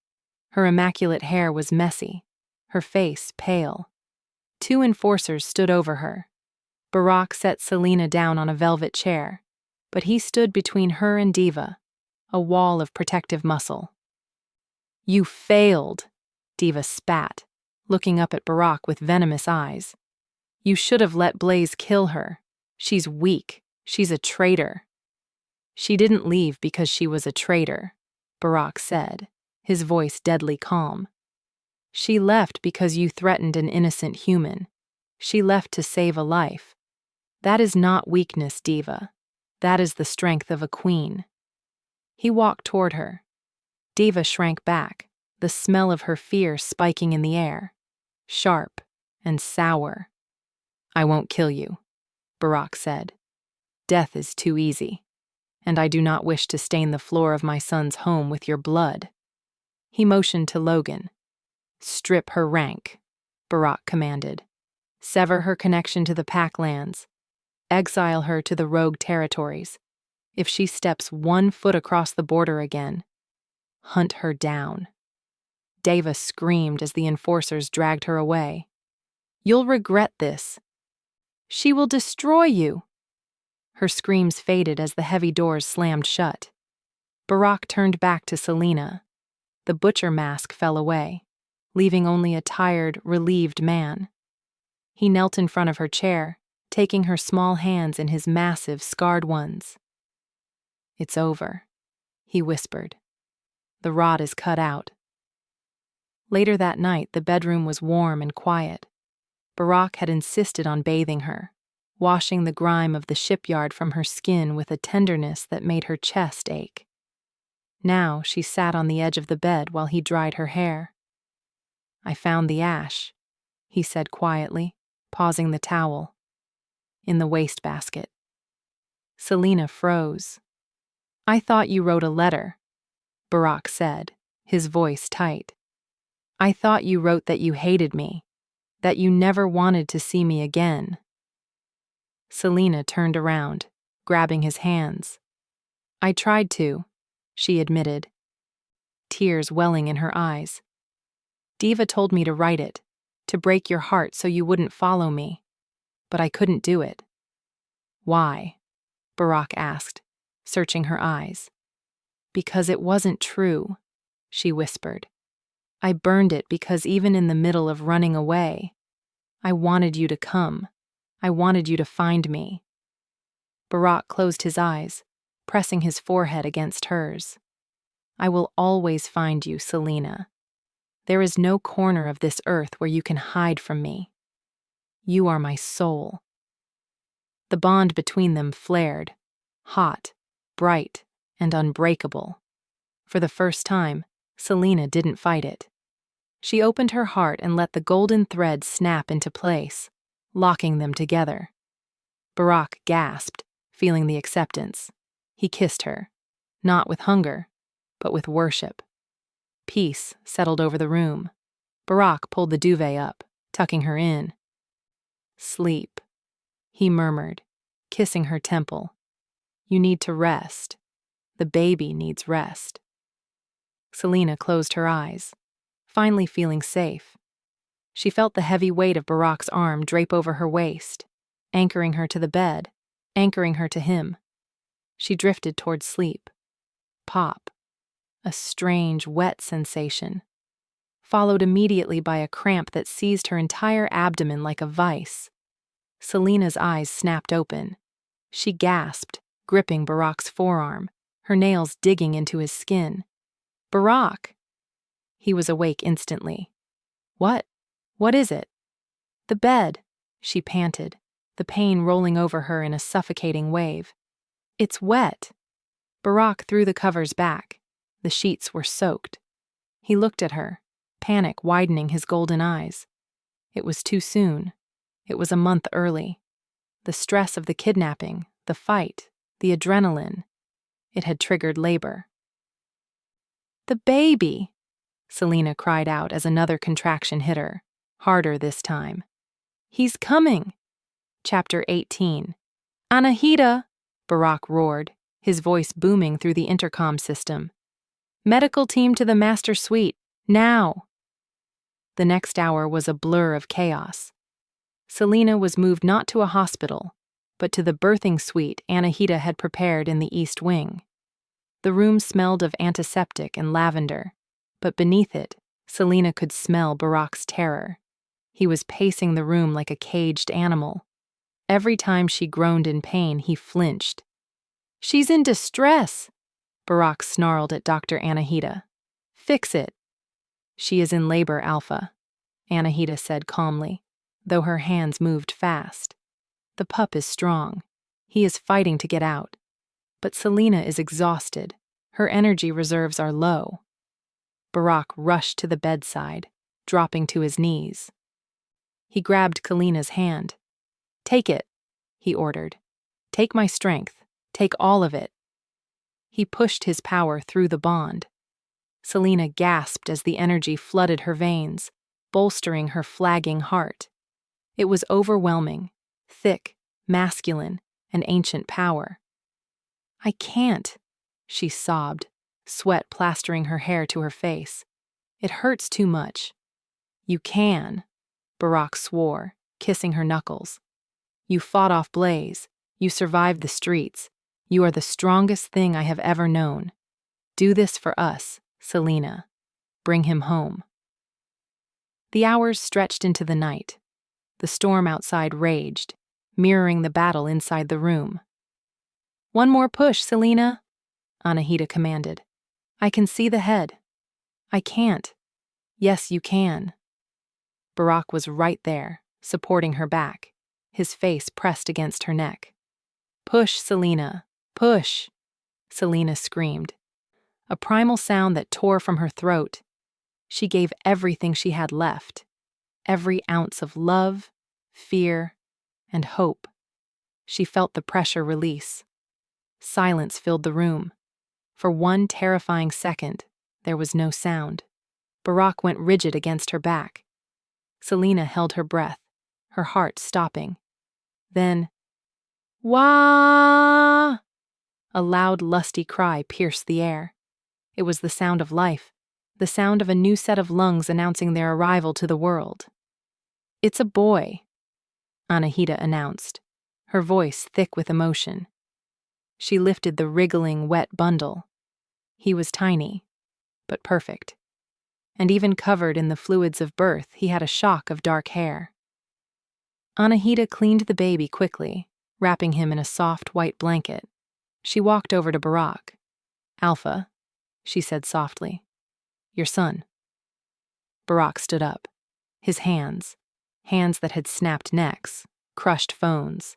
Her immaculate hair was messy, her face pale. 2 enforcers stood over her. Barack set Selena down on a velvet chair, but he stood between her and Diva, a wall of protective muscle. "You failed," Diva spat, looking up at Barack with venomous eyes. "You should have let Blaze kill her. She's weak. She's a traitor." "She didn't leave because she was a traitor," Barack said, his voice deadly calm. "She left because you threatened an innocent human. She left to save a life. That is not weakness, Diva. That is the strength of a queen." He walked toward her. Diva shrank back, the smell of her fear spiking in the air, sharp and sour. "I won't kill you," Barack said. "Death is too easy, and I do not wish to stain the floor of my son's home with your blood." He motioned to Logan. "Strip her rank," Barack commanded. "Sever her connection to the Packlands. Exile her to the rogue territories. If she steps 1 foot across the border again, hunt her down." Diva screamed as the enforcers dragged her away. "You'll regret this. She will destroy you." Her screams faded as the heavy doors slammed shut. Barack turned back to Selena. The butcher mask fell away, leaving only a tired, relieved man. He knelt in front of her chair, taking her small hands in his massive, scarred ones. "It's over," he whispered. "The rod is cut out." Later that night, the bedroom was warm and quiet. Barack had insisted on bathing her, washing the grime of the shipyard from her skin with a tenderness that made her chest ache. Now she sat on the edge of the bed while he dried her hair. "I found the ash," he said quietly, pausing the towel. "In the wastebasket." Selena froze. "I thought you wrote a letter," Barack said, his voice tight. "I thought you wrote that you hated me, that you never wanted to see me again." Selena turned around, grabbing his hands. "I tried to," she admitted, tears welling in her eyes. "Diva told me to write it, to break your heart so you wouldn't follow me. But I couldn't do it." "Why?" Barack asked, searching her eyes. "Because it wasn't true," she whispered. "I burned it because even in the middle of running away, I wanted you to come. I wanted you to find me." Barack closed his eyes, pressing his forehead against hers. "I will always find you, Selena. There is no corner of this earth where you can hide from me. You are my soul." The bond between them flared, hot, bright, and unbreakable. For the first time, Selena didn't fight it. She opened her heart and let the golden thread snap into place, locking them together. Barack gasped, feeling the acceptance. He kissed her, not with hunger, but with worship. Peace settled over the room. Barack pulled the duvet up, tucking her in. "Sleep," he murmured, kissing her temple. "You need to rest. The baby needs rest." Selena closed her eyes, finally feeling safe. She felt the heavy weight of Barack's arm drape over her waist, anchoring her to the bed, anchoring her to him. She drifted toward sleep. Pop. A strange, wet sensation, followed immediately by a cramp that seized her entire abdomen like a vice. Selena's eyes snapped open. She gasped, gripping Barack's forearm, her nails digging into his skin. "Barack!" He was awake instantly. "What? What is it?" "The bed," she panted, the pain rolling over her in a suffocating wave. "It's wet." Barack threw the covers back. The sheets were soaked. He looked at her, panic widening his golden eyes. It was too soon. It was a month early. The stress of the kidnapping, the fight, the adrenaline. It had triggered labor. "The baby!" Selena cried out as another contraction hit her, harder this time. "He's coming!" Chapter 18. "Anahita!" Barack roared, his voice booming through the intercom system. "Medical team to the master suite, now!" The next hour was a blur of chaos. Selena was moved not to a hospital, but to the birthing suite Anahita had prepared in the East Wing. The room smelled of antiseptic and lavender, but beneath it, Selena could smell Barack's terror. He was pacing the room like a caged animal. Every time she groaned in pain, he flinched. "She's in distress!" Barack snarled at Dr. Anahita. "Fix it." "She is in labor, Alpha," Anahita said calmly, though her hands moved fast. "The pup is strong. He is fighting to get out. But Selena is exhausted. Her energy reserves are low." Barack rushed to the bedside, dropping to his knees. He grabbed Kalina's hand. "Take it," he ordered. "Take my strength. Take all of it." He pushed his power through the bond. Selena gasped as the energy flooded her veins, bolstering her flagging heart. It was overwhelming, thick, masculine, and ancient power. "I can't," she sobbed, sweat plastering her hair to her face. "It hurts too much." "You can," Barack swore, kissing her knuckles. "You fought off Blaze. You survived the streets. You are the strongest thing I have ever known. Do this for us, Selena. Bring him home." The hours stretched into the night. The storm outside raged, mirroring the battle inside the room. "One more push, Selena," Anahita commanded. "I can see the head." "I can't." "Yes, you can." Barack was right there, supporting her back, his face pressed against her neck. "Push, Selena. Push!" Selena screamed. A primal sound that tore from her throat. She gave everything she had left, every ounce of love, fear, and hope. She felt the pressure release. Silence filled the room. For one terrifying second, there was no sound. Barack went rigid against her back. Selena held her breath, her heart stopping. Then, "Wah!" A loud, lusty cry pierced the air. It was the sound of life, the sound of a new set of lungs announcing their arrival to the world. "It's a boy," Anahita announced, her voice thick with emotion. She lifted the wriggling, wet bundle. He was tiny, but perfect. And even covered in the fluids of birth, he had a shock of dark hair. Anahita cleaned the baby quickly, wrapping him in a soft white blanket. She walked over to Barack. "Alpha," she said softly. "Your son." Barack stood up. His hands that had snapped necks, crushed phones,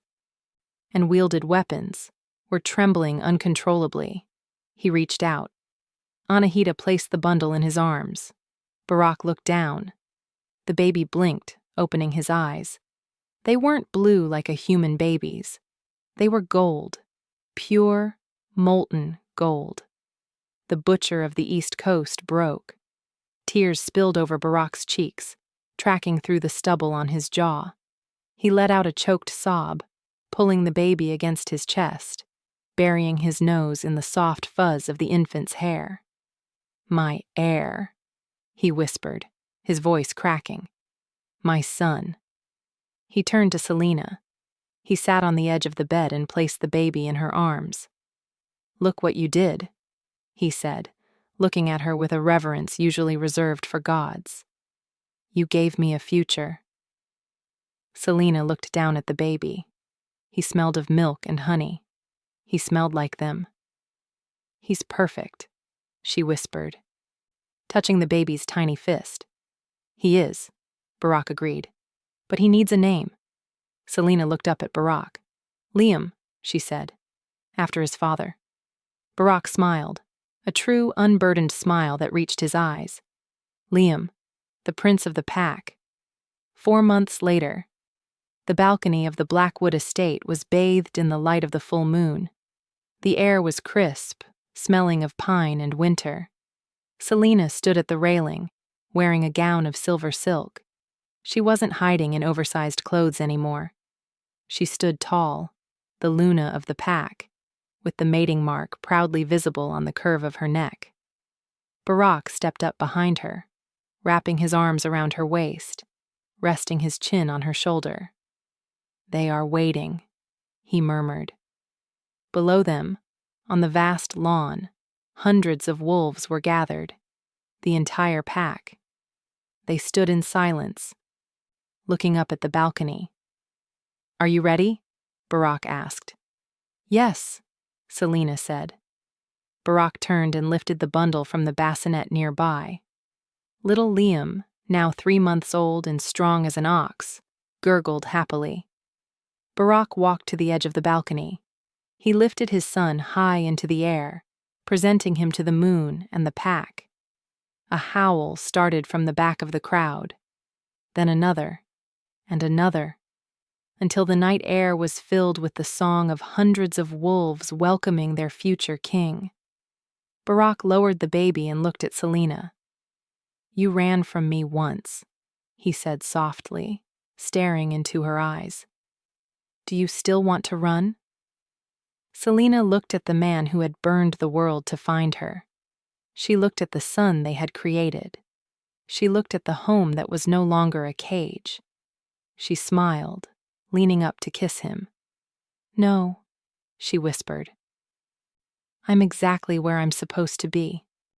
and wielded weapons, were trembling uncontrollably. He reached out. Anahita placed the bundle in his arms. Barack looked down. The baby blinked, opening his eyes. They weren't blue like a human baby's. They were gold, pure, molten gold. The butcher of the East Coast broke. Tears spilled over Barack's cheeks, tracking through the stubble on his jaw. He let out a choked sob, pulling the baby against his chest, burying his nose in the soft fuzz of the infant's hair. "My heir," he whispered, his voice cracking. "My son." He turned to Selena. He sat on the edge of the bed and placed the baby in her arms. "Look what you did," he said, looking at her with a reverence usually reserved for gods. "You gave me a future." Selena looked down at the baby. He smelled of milk and honey. He smelled like them. "He's perfect," she whispered, touching the baby's tiny fist. "He is," Barack agreed. "But he needs a name." Selena looked up at Barack. "Liam," she said, "after his father." Barack smiled, a true, unburdened smile that reached his eyes. "Liam, the prince of the pack." 4 months later, the balcony of the Blackwood estate was bathed in the light of the full moon. The air was crisp, smelling of pine and winter. Selena stood at the railing, wearing a gown of silver silk. She wasn't hiding in oversized clothes anymore. She stood tall, the Luna of the pack, with the mating mark proudly visible on the curve of her neck. Barack stepped up behind her, wrapping his arms around her waist, resting his chin on her shoulder. "They are waiting," he murmured. Below them, on the vast lawn, hundreds of wolves were gathered, the entire pack. They stood in silence, looking up at the balcony. "Are you ready?" Barack asked. "Yes," Selena said. Barack turned and lifted the bundle from the bassinet nearby. Little Liam, now 3 months old and strong as an ox, gurgled happily. Barack walked to the edge of the balcony. He lifted his son high into the air, presenting him to the moon and the pack. A howl started from the back of the crowd, then another, and another, until the night air was filled with the song of hundreds of wolves welcoming their future king. Barack lowered the baby and looked at Selena. "You ran from me once," he said softly, staring into her eyes. "Do you still want to run?" Selena looked at the man who had burned the world to find her. She looked at the son they had created. She looked at the home that was no longer a cage. She smiled, leaning up to kiss him. "No," she whispered. "I'm exactly where I'm supposed to be."